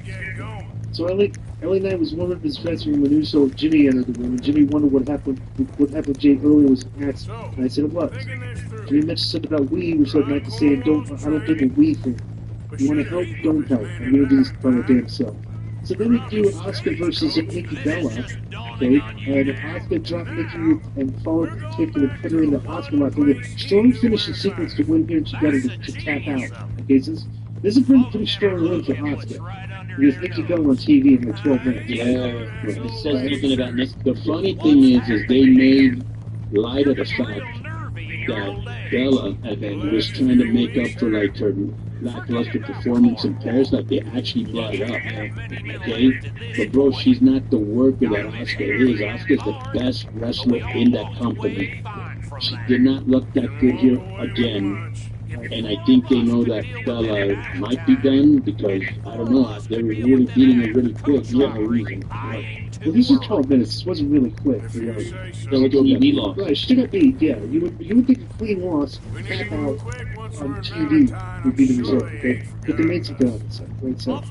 R: So LA Knight was warming up his dressing room when Uso Jimmy entered the room, and Jimmy wondered what happened with Jay earlier was an accident. And I said it was. Jimmy mentioned something about we, which led Knight to say, I don't think a we thing. You want to help? Don't help. I'm going to do this by my damn self. So then we do Asuka versus Nikki Bella, okay? And Asuka dropped Nikki and followed the kick and put her in the Asuka lock. And a strong finishing sequence to win here, and she got her to tap out. Okay, so this is a pretty strong win for Asuka. Because Nikki Bella on TV in like 12 minutes.
H: Yeah, it says something about Nikki. The funny thing is they made light of the fact that Bella was trying to make up for like her lackluster performance in Paris, like they actually brought it up, okay? But bro, she's not the worker that Asuka is. Asuka's the best wrestler in that company. She did not look that good here again, and I think they know that Bella might be done because, I don't know, they were really beating her really quick for no reason.
R: Well, these are 12 minutes. This wasn't really quick. You know.
H: So it's TV loss.
R: Right, she got beat, yeah. You would think a clean loss, tap out on TV would be the result, okay? But they made some balance, right? So,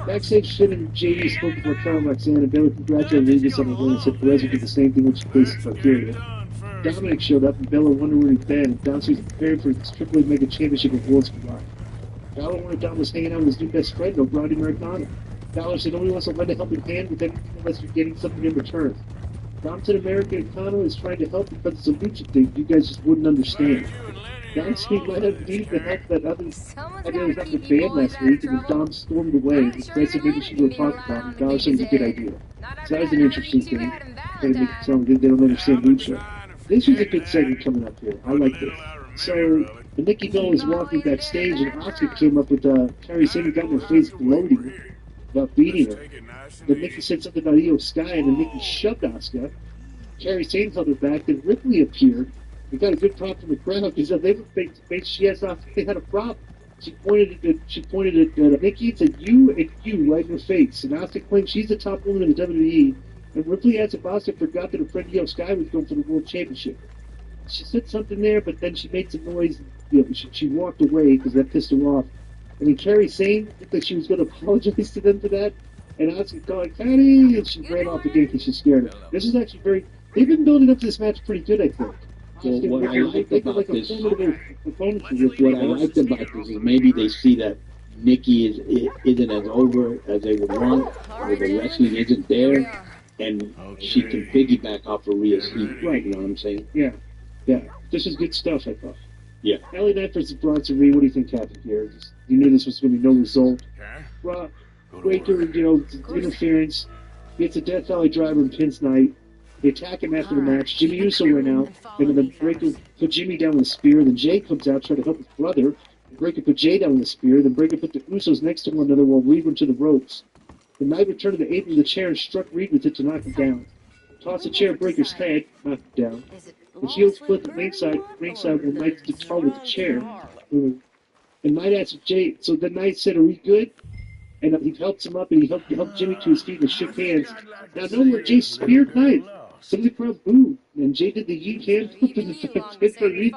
R: backstage, Finn and JD spoke before Carl Roxanne, and Bella congratulated Regis on the win and said Perez would do the same thing when she faced Valkyria. Dominic showed up, and Bella wondered where he'd been, and Dom was prepared for his Triple H Mega Championship of Worlds combined. Balor wanted Dom was hanging out with his new best friend, Brody Americano. Balor said nobody wants to lend a helping hand with everything unless you're getting something in return. Dom said Americano is trying to help because it's a lucha thing you guys just wouldn't understand. Dom Speed might have beat the heck that others was not the band last week, and Dom stormed away. The guy said maybe she would talk about it, and Balor said it was a good idea. So that was an interesting thing. They make it sound they don't understand lucha. This was a good segment coming up here. I like this. So, the Nikki Bella was walking backstage, and Asuka came up with Kairi Sane got in her face gloating about beating her. Then Nikki said something about Io Sky, and then Nikki shoved Asuka. Kairi Sane held her back, then Ripley appeared. We got a good prop from the crowd because they were face to face. She asked Asuka they had a prop. She pointed at Nikki and said, "You and you," right in her face. And Asuka claimed she's the top woman in the WWE. And Ripley asked if Asuka forgot that her friend Io Sky was going for the World Championship. She said something there, but then she made some noise. You know, she walked away because that pissed her off. And then Kairi Sane looked like she was going to apologize to them for that. And Asuka called Kairi, and she ran off again because she scared her. This is actually they've been building up to this match pretty good, I think.
H: So what I liked about this,
R: formidable opponent for
H: what I liked about this is maybe they see that Nikki isn't as over as they would want, or the wrestling isn't there, and she can piggyback off of Rhea's heat.
R: Right.
H: You know what I'm saying?
R: Yeah. This is good stuff, I thought.
H: Yeah.
R: LA Knight versus Bronson Reed. What do you think happened here? You knew this was going to be no result. Breaker, interference. Gets a Death Valley driver and pins Knight. They attack him after the match. Jimmy Uso went out, and then Breaker put Jimmy down with a spear. Then Jay comes out trying to help his brother. Breaker put Jay down with a spear. Then Breaker put the Usos next to one another while Reed went to the ropes. The Knight returned to the apron of the chair and struck Reed with it to knock him down. Tossed the chair at Breaker's head, knocked him down. The heel split at ringside when Knight did target the chair. And Knight asked Jay, so the Knight said, "Are we good?" And he helped him up, and he helped Jimmy to his feet and shook hands. Now, nowhere, Jay speared Knight. Some of the crowd booed, and Jay did the yeet hand hook in the pin for Reed.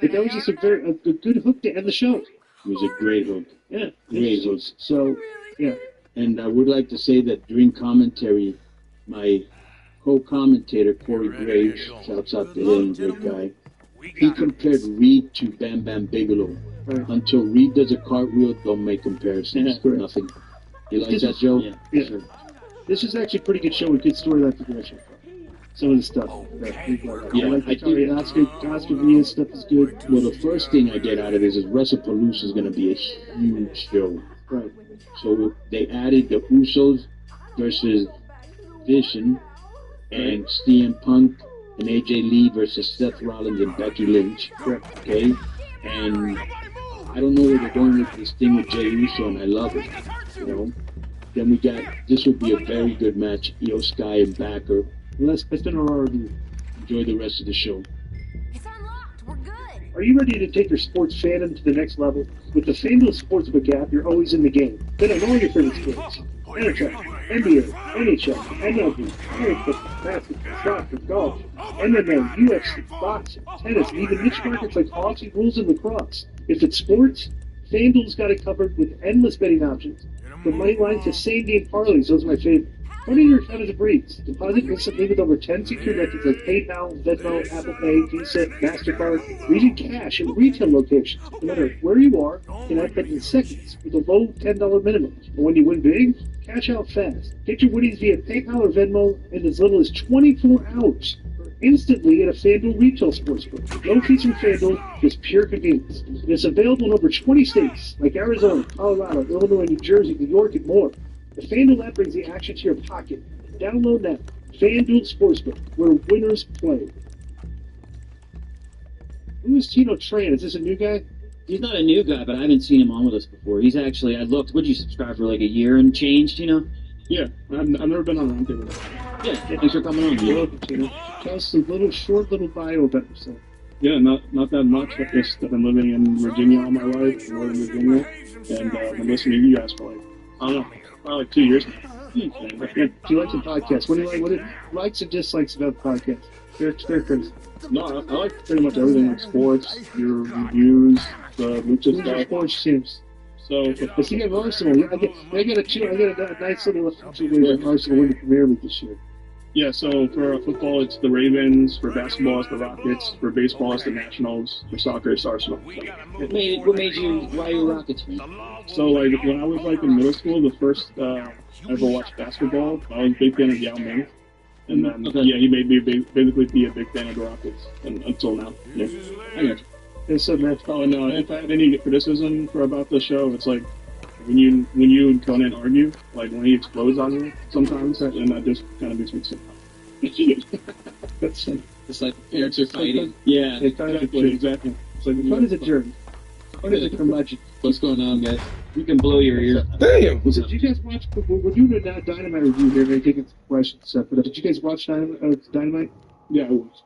R: And that was just a good hook to end the show.
H: It was a great hook.
R: Yeah.
H: Great hook.
R: So, yeah.
H: And I would like to say that during commentary, my co-commentator, Corey Graves, shouts out to him, great guy. He compared Reed to Bam Bam Bigelow. Right. Until Reed does a cartwheel, don't make comparisons.
R: Yeah,
H: nothing. You like that, Joe?
R: Yeah. Sure. This is actually a pretty good show with good storyline progression. Some of the stuff. I think Oscar Rhea stuff is good.
H: Well, the first thing I get out of this is WrestlePalooza is going to be a huge show.
R: Right.
H: So they added the Usos versus Vision and CM Punk and AJ Lee versus Seth Rollins and Becky Lynch. Okay? And I don't know where they're going with this thing with Jey Uso, and I love it. You know? Then we got, this would be a very good match, Io Sky and Backer.
R: Let's spin our review.
H: Enjoy the rest of the show.
R: Are you ready to take your sports fandom to the next level? With the FanDuel Sportsbook app, you're always in the game. Bet on all your favorite sports. NFL, NBA, NHL, MLB, American football, basketball, soccer, golf, MMA, UFC, boxing, tennis, and even niche markets like hockey, rules, and lacrosse. If it's sports, FanDuel's got it covered with endless betting options. From money lines to same-game parlays, those are my favorite. Money in your account is a breeze. Deposit instantly with over 10 secure methods like PayPal, Venmo, Apple Pay, Visa, MasterCard, or even cash at retail locations. No matter where you are, you can add bet in seconds with a low $10 minimum. And when you win big, cash out fast. Get your winnings via PayPal or Venmo in as little as 24 hours. Or instantly at a FanDuel retail sportsbook. No fees from FanDuel, just pure convenience. And it's available in over 20 states like Arizona, Colorado, Illinois, New Jersey, New York, and more. The FanDuel app brings the action to your pocket. Download now. FanDuel Sportsbook, where winners play. Who is Tino Tran? Is this a new guy?
S: He's not a new guy, but I haven't seen him on with us before. He's actually, I looked, would you subscribe for like a year and change, Tino?
T: Yeah, I've never been on Roundtable.
S: Yeah, thanks for coming on.
R: You're welcome, Tino. Tell us a short little bio about yourself.
T: Yeah, not that much. I just I've been living in Virginia all my life, Northern Virginia, and I've been listening to you guys for like, I don't know, probably like 2 years now.
R: Yeah. Do you like the podcast? What do you like? What are likes and dislikes about the podcast? Fair crazy.
T: No, I like pretty much everything, like sports, your reviews, the lucha stuff.
R: Sports teams.
T: So,
R: let's see, Arsenal. I get a nice little situation. Arsenal win the Premier League this year.
T: Yeah, so for football, it's the Ravens. For basketball, it's the Rockets. For baseball, it's the Nationals. For soccer, it's Arsenal. So.
S: What made you, why are you a Rockets fan?
T: So, like, when I was, like, in middle school, the first I ever watched basketball, I was a big fan of Yao Ming. And then, yeah, he made me basically be a big fan of the Rockets until now. Yeah. I got you.
R: Hey, so, man.
T: Oh, and if I had any criticism about the show, it's like, when you and Conan argue, like when he explodes on you sometimes, and that just kind of makes me sick.
R: That's
S: it's like parents are fighting.
T: Yeah,
R: exactly.
T: It's like
R: fun is a journey. Fun is a curmudgeon.
S: What's going on, guys? You can blow your ears.
A: Damn.
R: So did you guys watch? We're doing a Dynamite review here. Maybe taking some questions and stuff. But did you guys watch Dynamite?
T: Yeah, I watched.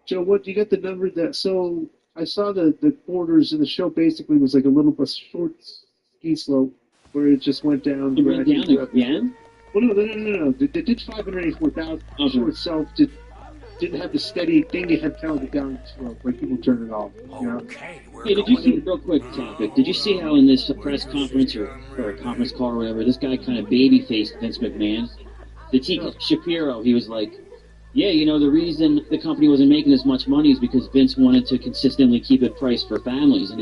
R: Joe, what do you get the number that? So I saw the quarters, and the show basically was like a short ski slope. Where it just went down.
S: It went down again?
R: Well, no. They did 584,000. The show itself didn't have the steady thing they had counted down slope, like people turn it off. You know?
S: Hey, did you see, real quick topic, did you see how in this press conference or a conference call or whatever, this guy kind of baby-faced Vince McMahon? Shapiro, he was like, Yeah, you know, the reason the company wasn't making as much money is because Vince wanted to consistently keep it priced for families, and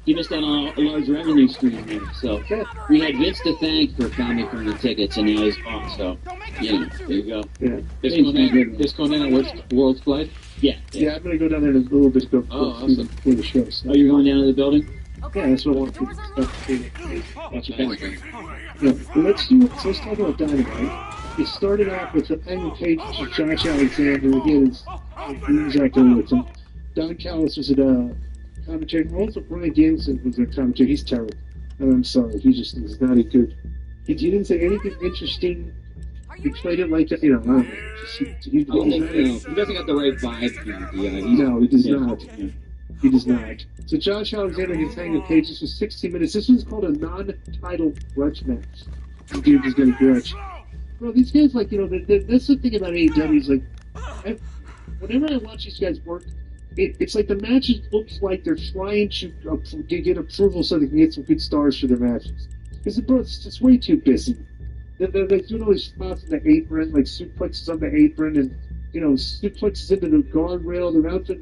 S: he missed out on a large revenue stream there. So we had Vince to thank for family-friendly tickets, and now he's gone. So, yeah, there you go.
R: Yeah.
H: This going in at World's Flight?
S: Yeah.
R: Yeah, I'm going to go down there in a little bit to go
H: awesome.
R: see the show. So.
S: Oh, you're going down to the building?
R: Yeah, that's what I want to do. Yeah, well, let's talk about Dynamite. It started off with Hangman Page versus Josh Alexander. Again, he was acting with him. Don Callis was a commentator. Also, Brian Danielson was a commentator. He's terrible. And I'm sorry, he's not a good. He didn't say anything interesting. He played it like that, you know. I don't know.
S: He doesn't got the right vibe.
R: No, he does not. He does not. So Josh Alexander against Hangman Page. This was 16 minutes. This was called a non-title grudge match. The dude was going to grudge. Bro, these guys, like, you know, that's the thing about AEW is, like, whenever I watch these guys work, it's like the matches looks like they're trying to get approval so they can get some good stars for their matches. Because, bro, it's way too busy. They're doing all these spots in the apron, like suplexes on the apron, and, you know, suplexes into the guardrail. They're out there,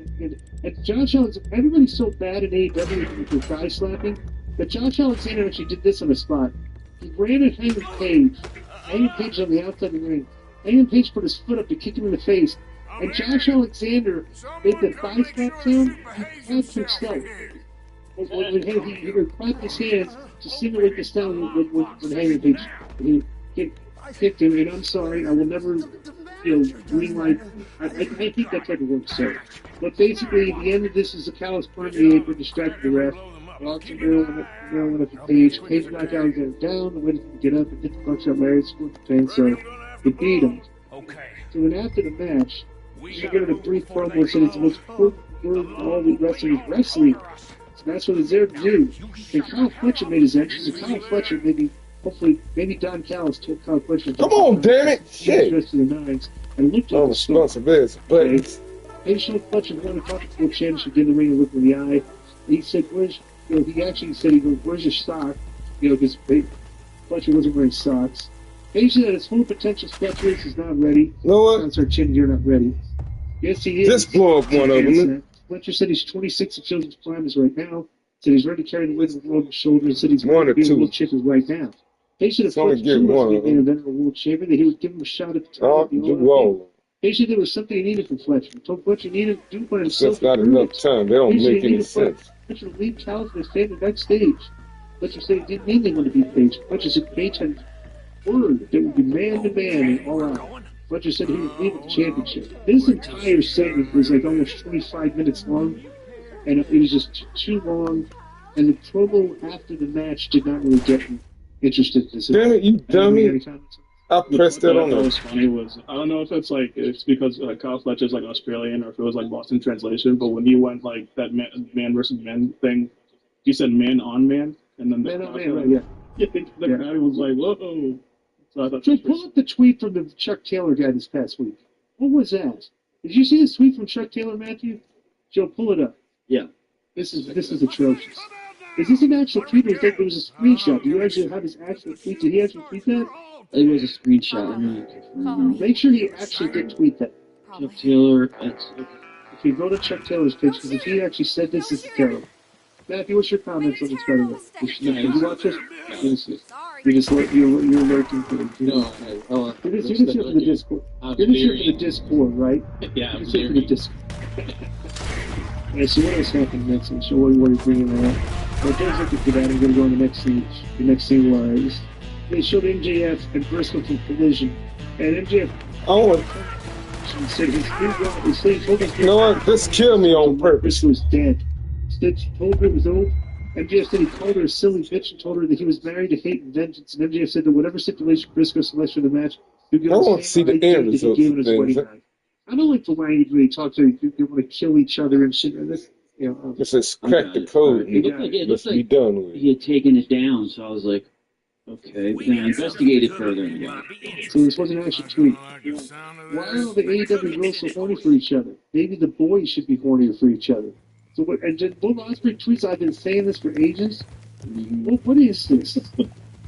R: and Josh Alexander, everybody's so bad in AEW with guy slapping that Josh Alexander actually did this on the spot. He ran at Hangman Page. Hangman Page on the outside of the ring. Hangman Page put his foot up to kick him in the face. And Josh Alexander made the thigh slap sound. He clapped himself. When he would clap his hands to simulate the sound when Hangman Page kicked him. And I'm sorry, I will never, you know, greenlight. I think that type of works so. But basically, the end of this is the Callis climbed the apron, distracted the ref. Lots of Maryland at the Page. Page knocked Alexander down, and waited to get up and hit the buckshot Larry, scored the pin, so he beat him. So then after the match, she gave a brief promo and said it's the most important word in all the wrestling is wrestling. So that's what it's there to do. And Kyle Fletcher made his entrance, and Kyle Fletcher maybe Don Callis told Kyle Fletcher.
A: Come on, damn it! Shit!
R: The rest of the nines and looked at the
A: responsibility, but
R: they showed Fletcher won the Continental Championship, get in the ring and look in the eye. And he said, he actually said, he goes, where's your sock? You know, because Fletcher wasn't wearing socks. Page said his full potential Fletcher is not ready.
A: You know what?
R: That's our chin, you're not ready. Yes, he is.
A: Just blow up one of them.
R: Fletcher said he's 26 and shows his climbers right now. Said he's ready to carry the weight of the world on his shoulders. Said he's
A: one or two
R: world champion right now. Page said if Fletcher was being a world champion, that he would give him a shot at the top of the order. Page said there was something he needed from Fletcher. He told Fletcher he needed to do for himself.
A: That's not enough time. They don't make any sense.
R: Fletcher would leave Callis and stand in the backstage. Fletcher said he didn't need anyone to beat Page. Fletcher said Page had word that would be man to man and all out. Fletcher said he would leave with the championship. This entire segment was like almost 25 minutes long, and it was just too long. And the promo after the match did not really get me interested in this.
A: Damn it, you dummy! I pressed it on.
T: What was funny was, I don't know if it's because Kyle Fletcher's like Australian or if it was like lost in translation, but when he went like that man versus man thing, he said man on man, and then
R: man on man, right, yeah.
T: The guy was like, whoa. So I thought,
R: so pull up the tweet from the Chuck Taylor guy this past week. What was that? Did you see this tweet from Chuck Taylor, Matthew? Joe, pull it up.
S: Yeah.
R: This is atrocious. Is this an actual tweet or is that there was a screenshot? Do you actually have his actual tweet? Did he actually tweet that?
S: It was a screenshot.
R: Make sure he actually did tweet that.
S: Chuck Taylor.
R: If you go to Chuck Taylor's page, because if he actually said this, is terrible. Matthew, what's your comments on this, by the way? Did you watch this? You're lurking for it.
H: No,
R: you're just here for the Discord. You're just here for the Discord, right?
H: Yeah,
R: you're just here for the Discord. Yeah, so what else happened next? I'm sure what you're bringing that. Well, don't look at that. I'm going to go on the next scene. The next scene was they showed MJF and Briscoe from Collision, and MJF. He said he told us.
A: You know what? This killed me on purpose.
R: Briscoe was dead. Stitch told her it was old. MJF said he called her a silly bitch and told her that he was married to hate and vengeance. And MJF said that whatever stipulation Briscoe selects for the match, you give
A: I want to see the end results.
R: I don't like the language where they talk to they want to kill each other and shit. And this, you know,
A: it says crack the code.
S: It looked like
A: be done with.
S: He had taken it down, so I was like, okay. Then I investigated further.
R: So this wasn't actually a tweet. Why are the AEW girls so horny for each other? Maybe the boys should be hornier for each other. So what? And Will Ospreay tweets, I've been saying this for ages. What is this?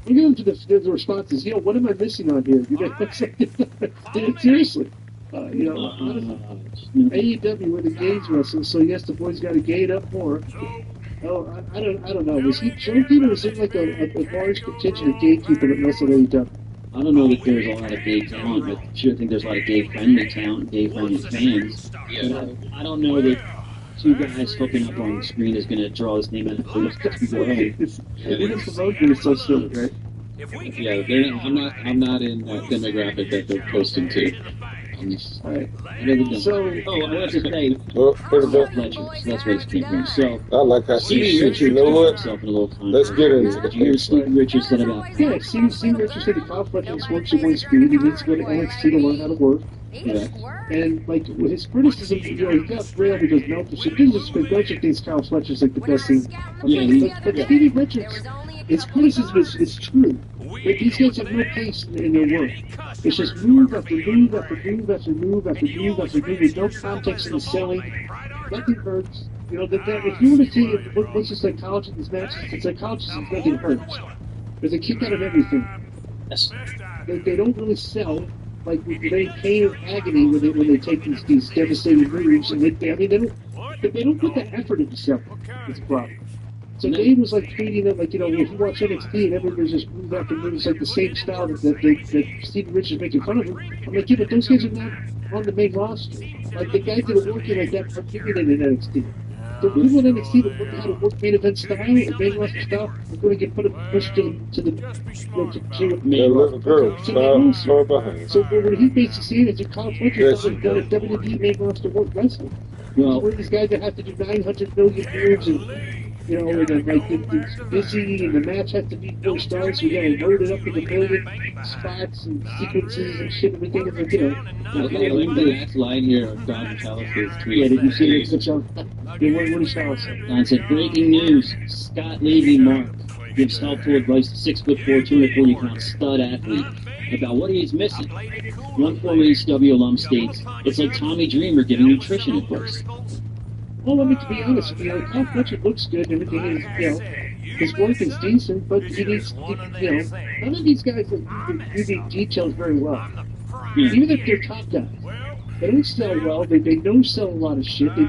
R: We go to the responses. What am I missing on here? Seriously. AEW where the gays wrestle, so yes, the boys got to gate up more. Oh, I don't know. Was he joking, or was it like a large contingent of gay people that wrestle AEW?
S: I don't know that there's a lot of gay talent, but I sure think there's a lot of gay-friendly talent, gay-friendly fans. But I don't know that two guys hooking up on the screen is going to draw his name out of the booth.
R: It's promotion is so silly, right?
U: Yeah, I'm not in that demographic that they're posting to.
R: Alright.
S: So, I want to say, Fletcher, so that's where this came from. So,
A: I like how she shoots. You know what? Let's get into it.
S: Here's Steve Richards said about
R: Yeah, Steve Richards said that Kyle Fletcher works at one speed. He needs to go to NXT to learn how to work. Yeah. And, like, with his criticism, he got railed because Meltzer said, Meltzer thinks Kyle Fletcher's, like, the best thing. But Stevie Richards, his criticism is true. Like, these guys have no pace in their work. It's just move after move after move after move after move after move. There's no context in the selling. Nothing hurts. You know, if you were to see what's the psychology of these matches, the psychology is nothing hurts. There's a kick out of everything. They don't really sell like with very pain or agony when they take these devastating moves, and they don't put the effort into selling. It's a problem. So Dave was like tweeting them, like, you know, if you watch NXT and everybody's just move after move, it's like the same style that Steve Richards is making fun of him. I'm like, yeah, but those guys are not on the main roster. Like, the guys that are working like that are figuring in NXT. The people in NXT that work how to work main event style and main roster style are going to get pushed to the main roster. So what he's basically saying is that Kyle Fletcher is like a WWE main roster work wrestling. Well, we're these guys that have to do 900 million moves and, you know, and like it's busy and the match has to be 4 stars, so we gotta load it up with a million spots and sequences and shit. Everything is like, you know.
S: I like the last line here of Don Callis' tweet.
R: Yeah, did you see it? What did Callis say?
S: Don said, "Breaking news: Scott Levy Mark gives helpful advice to 6'4", 240-pound stud athlete about what he is missing." One former ECW alum states, "It's like Tommy Dreamer giving nutrition advice."
R: Well, I mean, to be honest, you know, Kyle Fletcher looks good and everything is, you know, his work is decent, but he needs, you know, none of these guys do the details very well. Even if they're top guys, they don't sell well. They no-sell a lot of shit. They,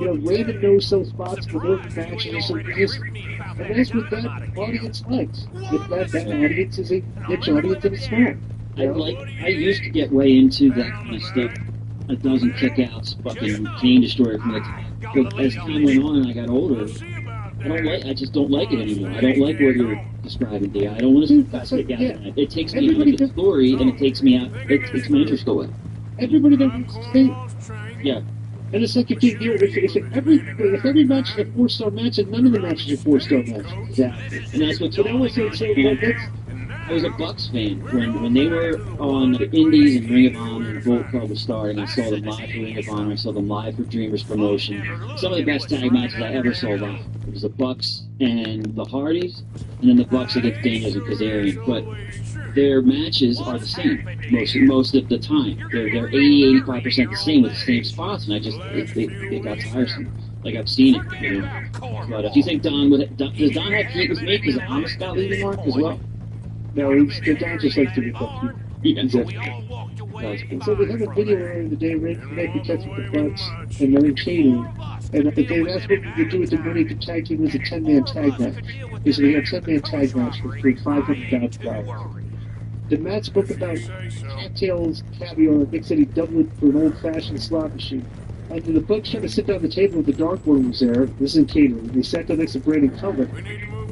R: you know, random no-sell spots for work matches and just, and that's what that audience likes. If that audience is a niche audience and it's small.
S: I used to get way into that kind of stuff. A dozen kickouts, fucking Kane Destroyer from the time. But as time went on and I got older, I just don't like it anymore. I don't like what you're describing, D. I don't want to kick out on it. It takes me out of the story, and it takes me out, it takes my interest away.
R: Everybody doesn't say it.
S: Yeah.
R: And it's like if every match is a 4-star match, and none of the matches are 4-star matches.
S: Exactly. And that's what I was a Bucks fan when they were on the Indies and Ring of Honor and Bullet Club was starting. I saw them live for Ring of Honor. I saw them live for Dreamers Promotion. Some of the best tag matches I ever saw live. It was the Bucks and the Hardys, and then the Bucks against Daniels and Kazarian. But their matches are the same most of the time. They're 80-85% the same with the same spots, and it got tiresome. Like, I've seen it, you know. But do you think does Don have heat with me because I'm a Scott Levy Mark as well?
R: No, Don just likes to be fucked.
S: Yeah,
R: exactly. So we have a video earlier today, Rick, maybe catching the Bucks, and they're in catering. And they asked what we could do with the money to tag team was a 10-man tag match. They said we had a 10-man tag match for $500,000. The match spoke about cocktails, caviar, and Nick said he'd double it for an old-fashioned slot machine. And the Bucks tried to sit down at the table with the Dark Order was there. This is in catering. They sat down next to Brandon Cumber.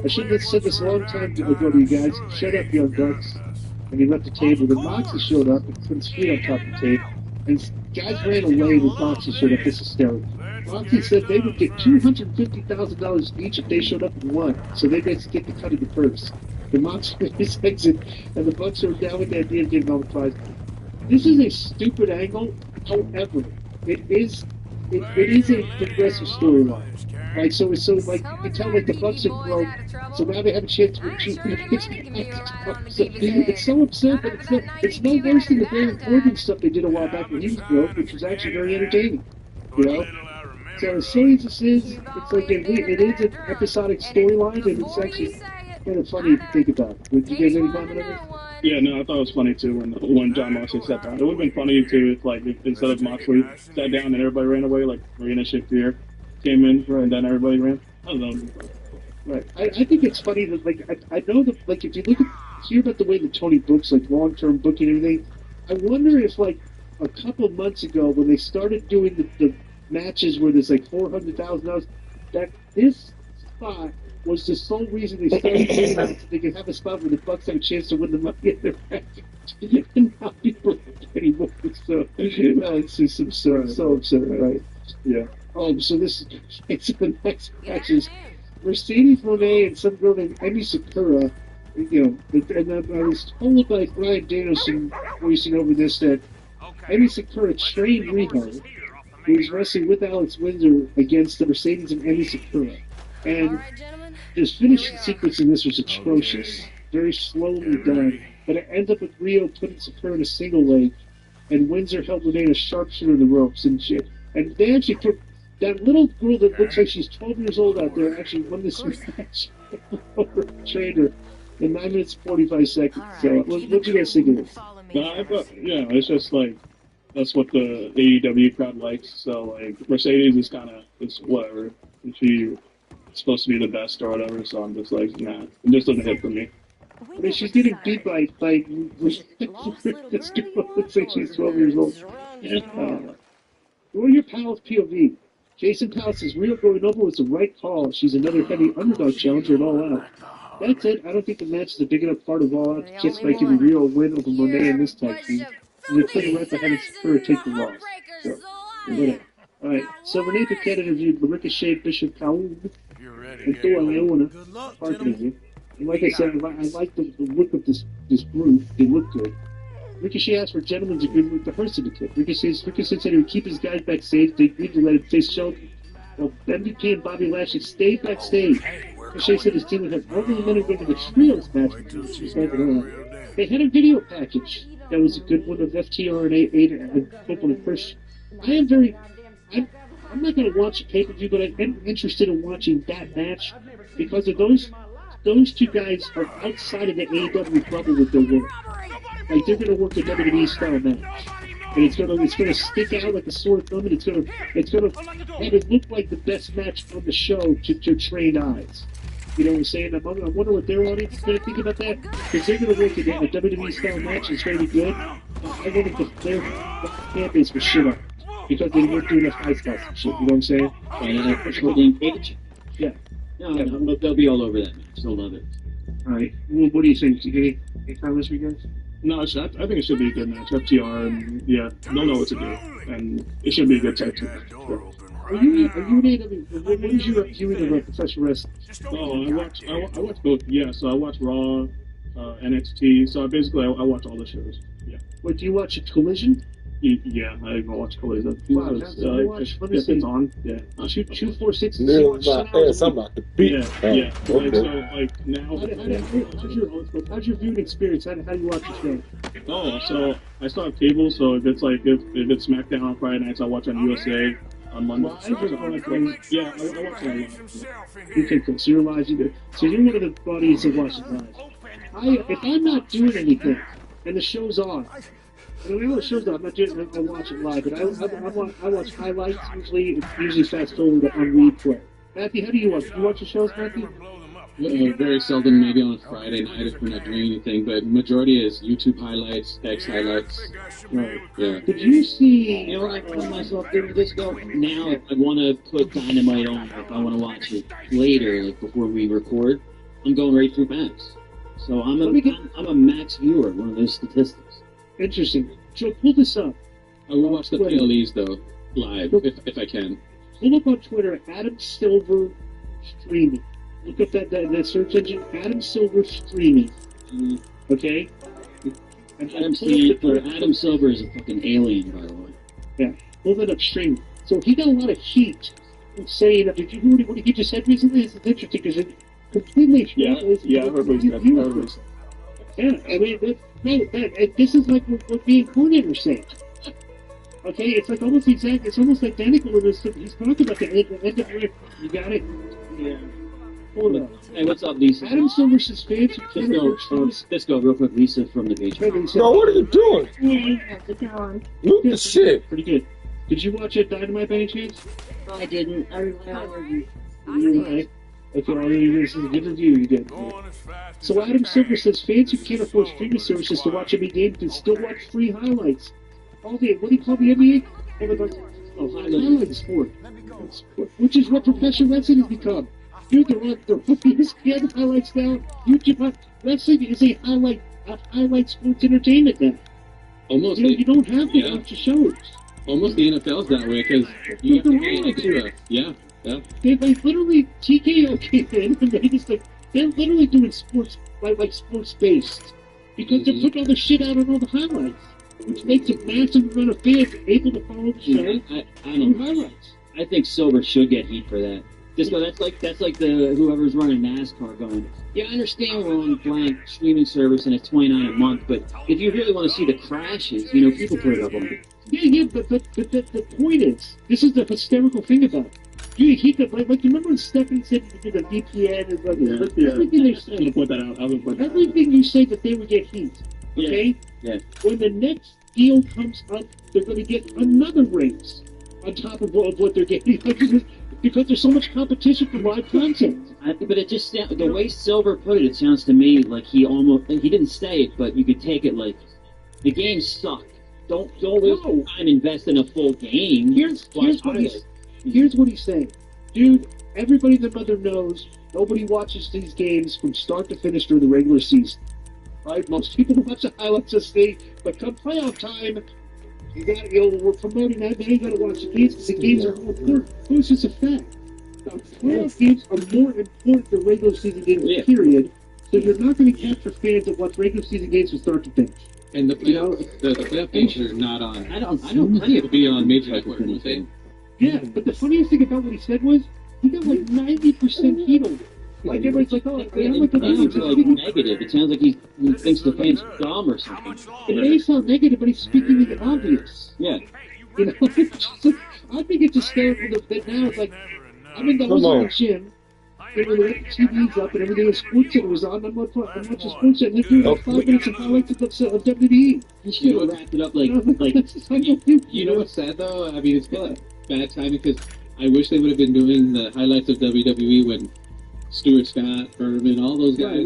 R: I should have said this a long time ago to you guys. Shut up, Young Bucks. And he left the table. Then Moxley showed up and put his feet on top of the table. And guys ran away when Moxley showed up. This is hysterical. Moxley said they would get $250,000 each if they showed up and won. So they basically get the cut of the purse. The Moxley made his exit, and the Bucks are down with the idea of getting all the prize. This is a stupid angle. However, it is a progressive storyline. Like, so like you can tell like the Bucks are broke, so now they have a chance to recoup the It's so absurd, but it's no worse than the Baron Corbin stuff they did a while back when he was broke, which was actually very entertaining. You know? So as silly as this is, it's like it is an episodic storyline, and it's actually kind of funny to think about. Did you guys any comment on this?
T: Yeah, no, I thought it was funny too when John Moxley sat down. It would have been funny too if, like, instead of Moxley sat down and everybody ran away, like Marina Shakespeare came in and then everybody ran. I don't know.
R: Right. I think it's funny that, like, I know that, like, if you hear about the way that Tony books, like, long-term booking and everything, I wonder if, like, a couple of months ago when they started doing the matches where there's, like, $400,000, that this spot was the sole reason they started doing that, so they could have a spot where the Bucks have a chance to win the money in their match. And now people are anymore. So, it's just absurd. So absurd, right?
T: Yeah.
R: So this is the next match is Mercedes Moné and some girl named Emi Sakura. You know, and I was told by Brian Danielson voicing over this that Emi Sakura trained Riho, who was wrestling with Alex Windsor against the Mercedes and Emi Sakura. And his finishing sequence in this was atrocious, very slowly done. But it ends up with Rio putting Sakura in a single leg, and Windsor held Moné in a sharpshooter in the ropes and shit. And they actually put that little girl that looks like she's 12 years old out there actually won this match over trainer in 9 minutes 45 seconds. So, what do you guys think of this?
T: Yeah, it's just like that's what the AEW crowd likes. So, like, Mercedes is kind of it's whatever. She's supposed to be the best or whatever. So I'm just like, nah, it just doesn't hit for me.
R: I mean, she's getting beat by this girl looks like she's 12 years old. Who are your pals' POV? Jason Powell says Rio going over was the right call. She's another heavy underdog challenger at All Out. That said, I don't think the match is a big enough part of All Out to justify giving Rio a win over Moné in this tag team. And they're putting right behind Sakura take the loss. So, whatever. Alright, so Renee Paquette interviewed Ricochet, Bishop Kaoon, and Thor Leona, Park interview. And like I said, I like the look of this group. They look good. Ricochet asked for Gentleman's Agreement with the Hurt Syndicate. Ricochet said he would keep his guys backstage. They agreed to let him face Shelton. While MVP and Bobby Lashley stayed backstage. Ricochet said his team would have all the men who went to the trios match. They had a video package that was a good one of FTR and Copeland and Chris. I'm not going to watch a pay-per-view, but I'm interested in watching that match because of those two guys are outside of the AEW bubble with their work. Like, they're going to work a WWE style match, and it's going to stick out like a sore thumb, and it's going to have it look like the best match on the show to trained eyes. You know what I'm saying? I wonder what their audience is going to think about that, because they're going to work a WWE style match, and it's going to be good. I wonder if their fan base was shit on because they weren't doing enough high spots and shit. You know what I'm saying? Yeah.
S: No, they'll be all over that match. They'll love it.
R: All right. Well, what do you think? Any comments for you guys?
T: No, I think it should be a good match. FTR, and they'll know what to do, and it should be a good tag team. Sure.
R: Are you an AEW? What is your viewing of professional wrestling?
T: Oh, I watch both. Yeah, so I watch Raw, NXT. So basically, I watch all the shows. Yeah.
R: Wait, do you watch Collision?
T: Yeah, I even watch Collision.
R: Wow, let me see.
T: It's on. Yeah.
R: 246.
A: I'm about to beat.
T: Yeah.
A: Okay.
T: So like now.
R: How's your viewing experience? How do you watch the show?
T: Oh, so I still have cable. So if it's SmackDown on Friday nights, I watch on USA. On Monday. I watch it online.
R: Okay, cool. So you're live. So you're one of the audience that watches live. If I'm not doing anything and the show's on, and I know the show's on, I'm not doing it, I watch it live. But I watch highlights usually. It's usually fast forward on replay. Matthew, how do you watch? Do you watch the shows, Matthew?
U: Very seldom, maybe on a Friday night if we're not doing anything, but majority is YouTube highlights, X highlights.
R: Right.
U: Yeah.
R: Did you see?
S: You know what I found myself doing this go? Now, if I want to put Dynamite on, or if I want to watch it later, like before we record, I'm going right through Max. So I'm a Max viewer, one of those statistics.
R: Interesting. Joe, pull this up.
U: I will watch the PLEs though live if I can.
R: Pull up on Twitter, Adam Silver streaming. Look up that search engine, Adam Silver streaming. Okay?
S: Adam Silver is a fucking alien, by the way.
R: Yeah, pull that up streaming. So he got a lot of heat saying that. Did you hear what he just said recently? It's interesting because it completely.
T: Yeah, I heard what he said.
R: Yeah, I mean, this is like what me and Conan are saying. Okay, it's like almost exact. It's almost identical to this. He's talking about the end of it. You got it?
T: Yeah.
R: Hold on.
S: Hey, what's up, Lisa?
R: Adam Silver says fans who can't afford streaming.
S: Let's go real quick, Lisa from the beach.
A: Bro, what are you doing?
B: Hey, how's it going?
A: Look at shit.
R: Pretty good. Did you watch it Dynamite by any chance?
B: No, I didn't. I relied on reviews.
R: You're right. Okay, all this is a good review you did. So Adam Silver says fans who can't afford streaming services to watch every game can still watch free highlights. All day. What do you call the NBA? Highlight sport. Which is what professional wrestling has become. Dude, they're on ESPN highlights now. YouTube wrestling is a highlight sports entertainment now.
U: Almost.
R: You don't have to watch the shows.
U: Almost the NFL's that way because you have to pay extra. Yeah.
R: They literally TKO came in and they just they're literally doing sports like sports based because they're putting all the shit out on all the highlights, which makes a massive amount of fans able to follow the show.
S: I don't know.
R: Highlights.
S: I think Silver should get heat for that. Just go. That's like the whoever's running NASCAR going. Yeah, I understand we're on blank streaming service and it's $29 a month, but if you really want to see the crashes, people put it up on it.
R: Yeah, but the point is, this is the hysterical thing about it. He could, like you remember when Stephanie said he did a VPN and everything they say.
U: I'm gonna point that out.
R: Everything you say that they would get heat. Okay?
S: Yeah.
R: When the next deal comes up, they're going to get another raise on top of what they're getting because there's so much competition for live content.
S: But it just the way Silver put it sounds to me like he didn't say it, but you could take it like the game sucked. Don't waste your time investing in a full game.
R: Here's what he's saying. Dude, everybody and their mother knows nobody watches these games from start to finish during the regular season. Right? Most people watch the highlights of the but come playoff time, we're promoting that, then you gotta watch the games because the games are more important. It's just a fact. Playoff games are more important than regular season games, period. So you're not going to capture fans that watch regular season games from start to finish.
U: And the playoff games are not on.
S: I know plenty of
U: be on Major League Network.
R: Yeah, but the funniest thing about what he said was he got like 90% heat over it. Like everybody's like, oh, I'm like
S: negative. It sounds like he thinks the fans are dumb or something.
R: It may sound negative, but he's speaking the obvious.
S: Yeah.
R: I think it's just scary a little bit now. It's like I'm in the gym. They were the TV's up and everything. The Sports Center was on. I'm watching Sports Center. And they're doing like 5 minutes of highlights of WWE.
S: You should have wrapped it up like.
U: You know what's sad though? I mean, it's bad timing because I wish they would have been doing the highlights of WWE when Stuart Scott, Furman, all those guys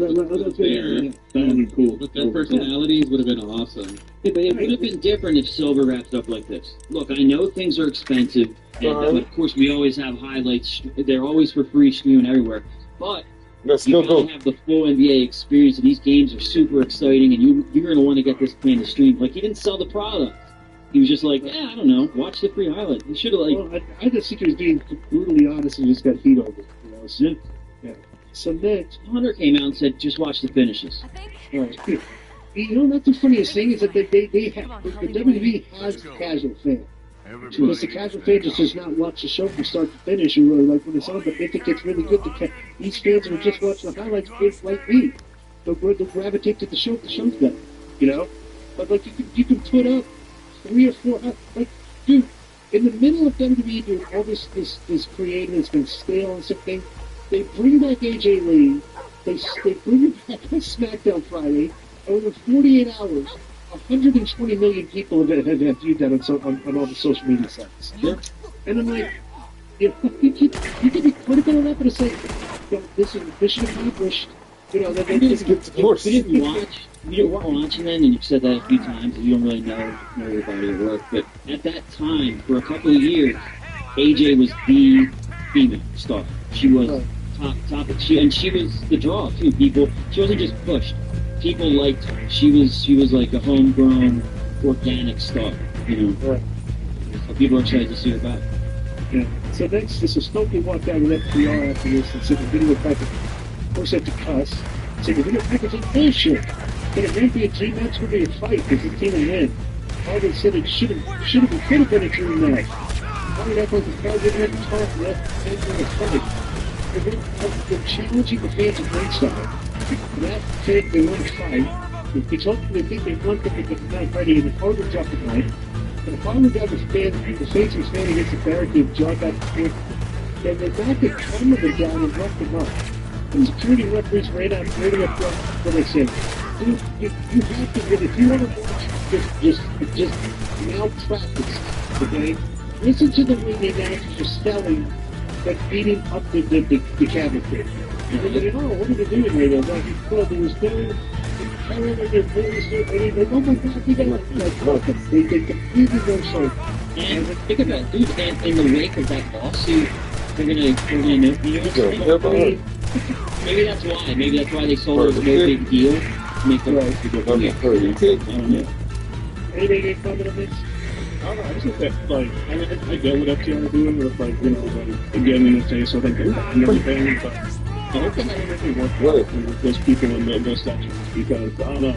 U: there.
R: That would be cool.
U: But their personalities would have been awesome.
S: Yeah, but it would have been different if Silver wrapped up like this. Look, I know things are expensive, but of course we always have highlights. They're always for free streaming everywhere. But you gotta have the full NBA experience, and these games are super exciting, and you're going to want to get this plan to stream. Like, he didn't sell the product. He was just like, I don't know, watch the free highlights. He should have, like...
R: I just think he was being brutally honest and just got heat over it. Yeah. So next...
S: Hunter came out and said, just watch the finishes.
R: Right. That's the funniest thing is that they have... The WWE has a casual fan. Because the casual fan just does not watch the show from start to finish and really like when it's on, but they think it's really good to these fans will just watch the highlights like me. They'll gravitate to the show if the show's better. But like you can put up 3 or 4 like dude, in the middle of WWE doing all this creative that's been stale and something, they bring back AJ Lee, they bring it back on SmackDown Friday, and within 48 hours 120 million people have viewed that on all the social media sites. Yeah. And I'm like, you can be critical of that, but it's like, this is mission accomplished.
S: You didn't watch it, and you've said that a few times, and you don't really know your body of work, but at that time, for a couple of years, AJ was the female star. She was top, and she was the draw, too. She wasn't just pushed. People liked her. She was like a homegrown, organic star, Right. So people are excited to see her back.
R: Yeah. So next, this is Stokely walked out with FDR after this and said the video package. Of course, had to cuss. Said the video package is bullshit. Said it won't be a dream match, it'll be a fight because the team will win. All they said it could have been a dream match. All that was the crowd didn't have to talk left and in the fight. They're challenging the fans of ringside. That said they want to fight. They think they want them to not fighting, and the harder job to fight. And the farmer job is the face was standing against the barricade, jog back and forth. Then they backed the camera down and left them up. These purity referees right up front what they say. You have to get, if you want to watch just malpractice, okay? Listen to the way the announcers are selling, but beating up the cavalcade. And they're like, oh, what are they doing right now? Well, there was no power in their voice, and like, oh my God, we got like, they completely go so.
S: And think about it, dude, and in the wake of that lawsuit, they're gonna know. Maybe that's why. Maybe that's why they sold it as no big deal. Make the right people come here. I don't know.
R: Anybody get comment on this?
T: I don't know. I just think that, like, I get what FTR are doing with, like, you know, like, getting in the face with, like, and everything, but I hope they have everything work with those people in those statues, because, I don't know,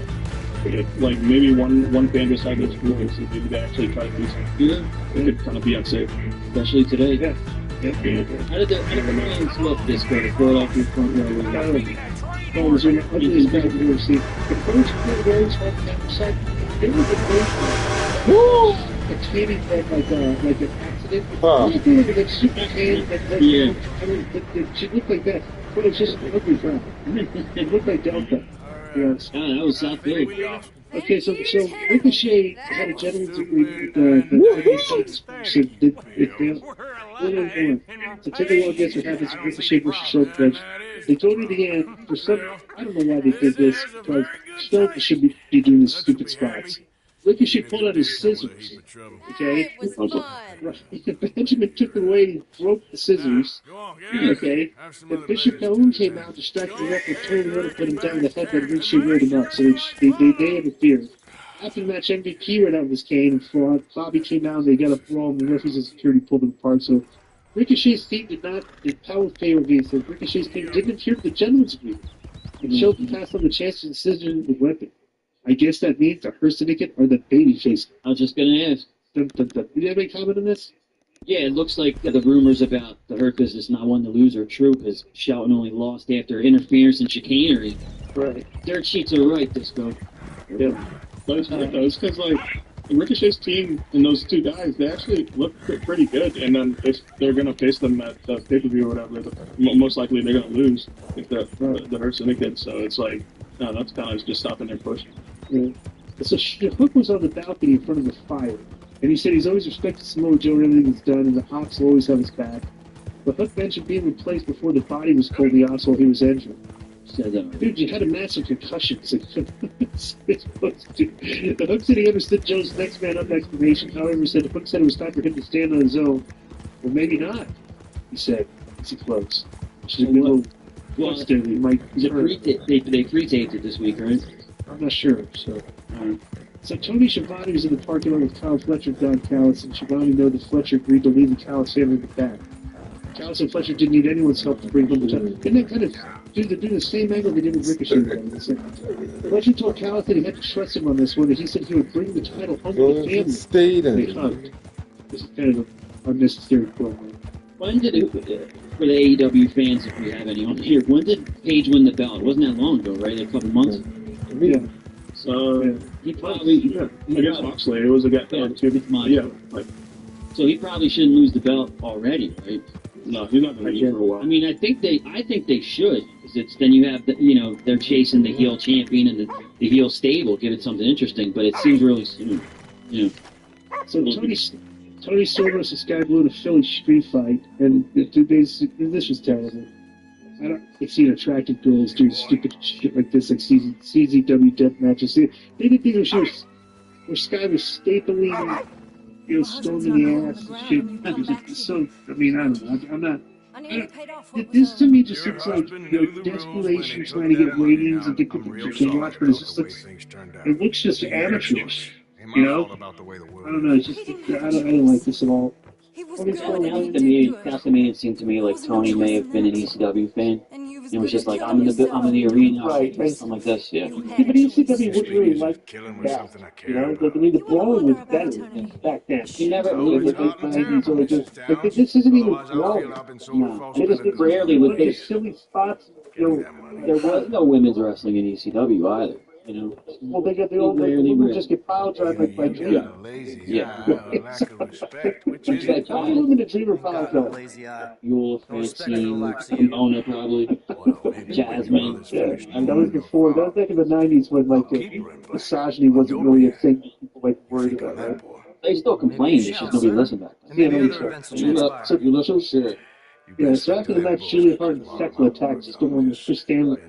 T: like, maybe one fan decided to do this, and maybe they actually try to do something. Yeah. It could kind of be unsafe.
S: Especially today.
T: Yeah.
S: How did the Lions look this go to Philadelphia front row?
R: That was an ugliest bad you've ever seen. The first two rows on the outside, they were the first one. A tanning bed like an accident. You feel like that super tan, she looked like that. But it's just an ugly crap. It looked like Delta. Yes.
S: Ah, that was South Philly.
R: Okay, so Ricochet had a gentleman's agreement with so take a look at what happens with Ricochet versus Shelton. They told me at the end, for some, I don't know why they did this, because Shelton should be doing these stupid spots. Ricochet pulled out his scissors, okay? Benjamin took away, broke the scissors, okay? And Bishop Calhoun came out, distracted the ref, and turned around and put him down the head, and Ricochet rolled him up, so they interfered. After the match, MVP ran out of his cane and fought. Bobby came out, they got a brawl, and the referees and security pulled them apart, so Ricochet's team did power favor against him. Ricochet's team didn't adhere to the gentleman's agreement. And Shelton passed on the chance to decision with weapon. I guess that means the Hurt Syndicate or the babyface.
S: I was just gonna ask.
R: Did you have any comment on this?
S: Yeah, it looks like the rumors about the Hurt Business not wanting to lose are true, because Shelton only lost after interference and chicanery.
R: Right.
S: Dirt sheets are right, Disco.
T: Yeah. But it's because, like, Ricochet's team and those two guys, they actually look pretty good, and then if they're going to face them at the pay-per-view or whatever, most likely they're going to lose if the Hurt Syndicate, so it's like, no, that's kind of just stopping their push.
R: Yeah. So Hook was on the balcony in front of the fire, and he said he's always respected Samoa Joe and everything he's done, and the Hawks will always have his back. But Hook mentioned being replaced before the body was cold in the asshole he was injured. Dude, you had a massive concussion. The Hook said he understood Joe's next man up explanation. However, said the Hook said it was time for him to stand on his own. Well, maybe not, he said, as he closed. Which is a little bluster. They
S: pre-taped it this week, right?
R: I'm not sure, so. So Tony Schiavone was in the parking lot with Kyle Fletcher and Don Callis, and Schiavone knew that Fletcher agreed to leave the Callis family in the back. Callis and Fletcher didn't need anyone's help to bring home the title. Didn't they kind of do the same angle they did with Ricochet? Fletcher told Callis that he had to trust him on this one, and he said he would bring the title home to the family. They hugged. This is kind of an unnecessary quote.
S: When did it, for the AEW fans, if we have any on here, when did Page win the belt? It wasn't that long ago, right? A couple months?
R: Yeah.
S: So, he probably...
T: I guess Moxley, it was a guy.
S: So he probably shouldn't lose the belt already, right?
T: No, he's not going to be for a while.
S: I mean, I think they should, because it's then you have they're chasing the heel champion and the heel stable, give it something interesting. But it seems really soon. Yeah.
R: So Tony Storm versus Sky Blue in a Philly street fight, and this was terrible. I don't see attractive girls doing stupid shit like this, like CZW death matches. They did things where Sky was stapling. Storm in the ass and shit. So, I mean, I don't know. I'm not. This to me just looks like desperation trying to get ratings and get people to watch, but it looks just amateurish. You know? I don't know. It's just I don't like this at all.
S: That's to me, it seemed to me like Tony may have been an ECW fan. It was just like, I'm in the arena, right? I'm like this, yeah.
R: But ECW wouldn't really like that, you know? The brawling was better back then.
S: He never really
R: but this isn't even brawling.
S: No, it was rarely with
R: these silly spots.
S: There was no women's wrestling in ECW either. you know.
R: Well, they get the old like,
S: Rarely,
R: women
S: rarely.
R: just get pile drive like by
D: You
R: Dreamer.
D: got a lazy
S: Yeah.
D: eye or a lack of respect. Which is it?
R: How many women did Dreamer pile
J: Got no
R: drive?
J: lazy eye.
S: Yul,
J: No respect for
S: Francine,
J: Alexia.
S: Pomona probably, Jasmine.
R: Yeah, and that was before. That was back in the '90s when like misogyny wasn't really a thing people like worried about, right?
S: They still complain, it's just nobody listened back then.
R: Yeah,
J: Maybe
R: no,
J: other events will
S: You look,
J: transpire.
S: you look so sure.
R: Yeah, so after the match, Julia Hart and Tekla attacked Storm with Chris Stanley.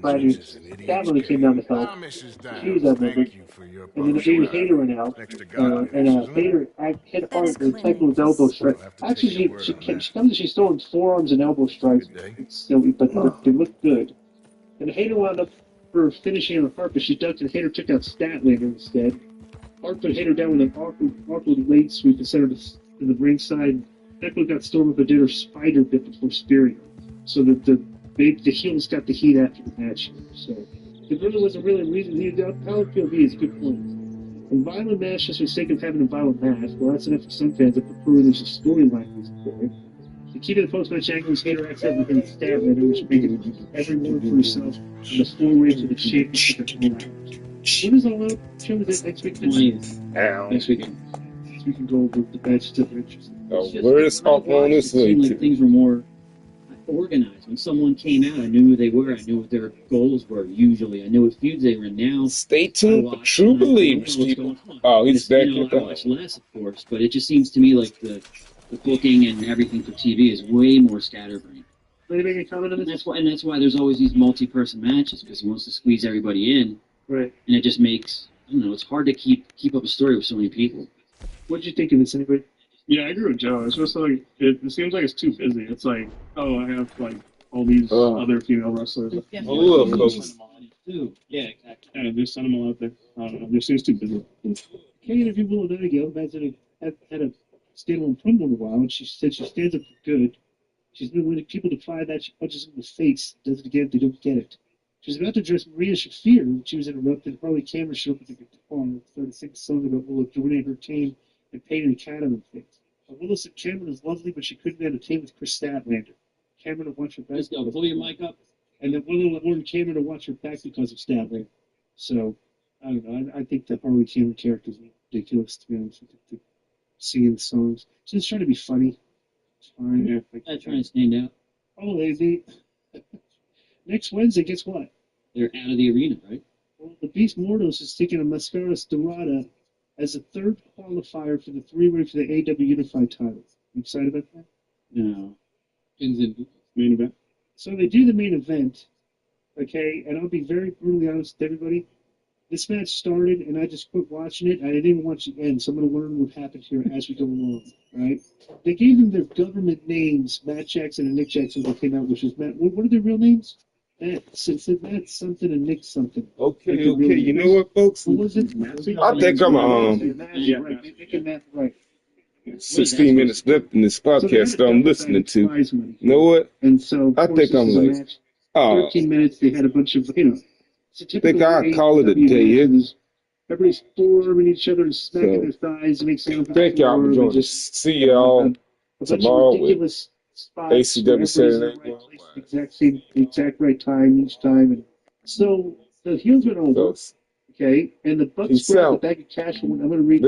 R: Stanley came down to help. She was outnumbered. And then Jamie Hayter went out. And Hayter hit Hart with Tekla's elbow strike. Actually, she's throwing forearms and elbow strikes. But they look good. And Hayter wound up for finishing on Hart, but she ducked and Hayter took out Statlander instead. Hart put Hayter down with an awkward late sweep instead of the ringside. Tekla got Storm up and did her spider bit before spearing her. So the heels got the heat after the match. So it really wasn't really a reason. Power POV is a good point. A violent match just for the sake of having a violent match. Well, that's enough for some fans that prefer there's a storyline reason for it. The key to the post-match angle is Hayter accidentally hitting Statlander, which made it every move for herself on the 4 ways of the championship. What is all that? Show me this next week.
S: 20th. Next weekend.
R: We can go over the matches that are interesting.
A: Where's off on this
S: It seemed like
A: way?
S: things were more organized. When someone came out, I knew who they were. I knew what their goals were. Usually, I knew what feuds they were in. Now,
A: Stay tuned for True Believers, people. Oh, he's back
S: I
A: in.
S: watch less, of course, but it just seems to me like the booking and everything for TV is way more scatterbrained.
R: Let me make a comment on this.
S: That's why there's always these multi-person matches, because he wants to squeeze everybody in.
R: Right.
S: And it just makes, I don't know, it's hard to keep up a story with so many people.
R: What did you think of this, anybody?
T: Yeah, I agree with Joe. It's just like it seems like it's too busy. It's like, oh, I have like all these other female wrestlers.
S: Yeah, exactly.
T: And just send them all out there. I don't know. It just seems too busy.
R: Kay interviewed Willow guys that had a standalone promo in a while, and she said she stands up for good. She's been winning people to fire that. She punches them in the face. Does it again if they don't get it. She was about to address Maria Shafir when she was interrupted. Harley Cameron showed up with the guitar and started singing songs about Willow joining her team and painting the cat and things. Willow said Cameron is lovely, but she couldn't be on a team with Chris Statlander. Cameron to watch her back.
S: Let's go. Pull your mic up.
R: And then Willow wanted Cameron to watch her back because of Statlander. So, I don't know. I think the Harley Cameron character is ridiculous, to be honest with you. Singing the songs. She's trying to be funny. It's fine.
S: Yeah. I'm trying to stand out.
R: Oh, they next Wednesday, guess what?
S: They're out of the arena, right?
R: Well, the Beast Mortos is taking a Mascaras Dorada as a third qualifier for the 3-way for the AW Unified title. You excited about that?
S: No. In
T: main event.
R: So they do the main event, okay, and I'll be very brutally honest with everybody. This match started, and I just quit watching it. I didn't even watch the end, so I'm going to learn what happened here as we go along, right? They gave them their government names, Matt Jackson and Nick Jackson, when they came out, which is Matt. What are their real names? Matt something and Nick something.
A: Okay. You know what, folks?
R: What was it?
A: I think I'm
R: right. Nick and Matt, right.
A: 16 minutes left in this podcast that I'm listening to. You know what?
R: And so,
A: I think I'm like,
R: 13 minutes. They had a bunch of,
A: I think I'll call it a day.
R: Everybody's forming each other and smacking their thighs and making sound.
A: Thank y'all for joining. See y'all tomorrow with ACW Saturday.
R: The exact right time each time. And so the heels went over. Okay, and the Bucks grabbed a bag of cash. I'm going to read.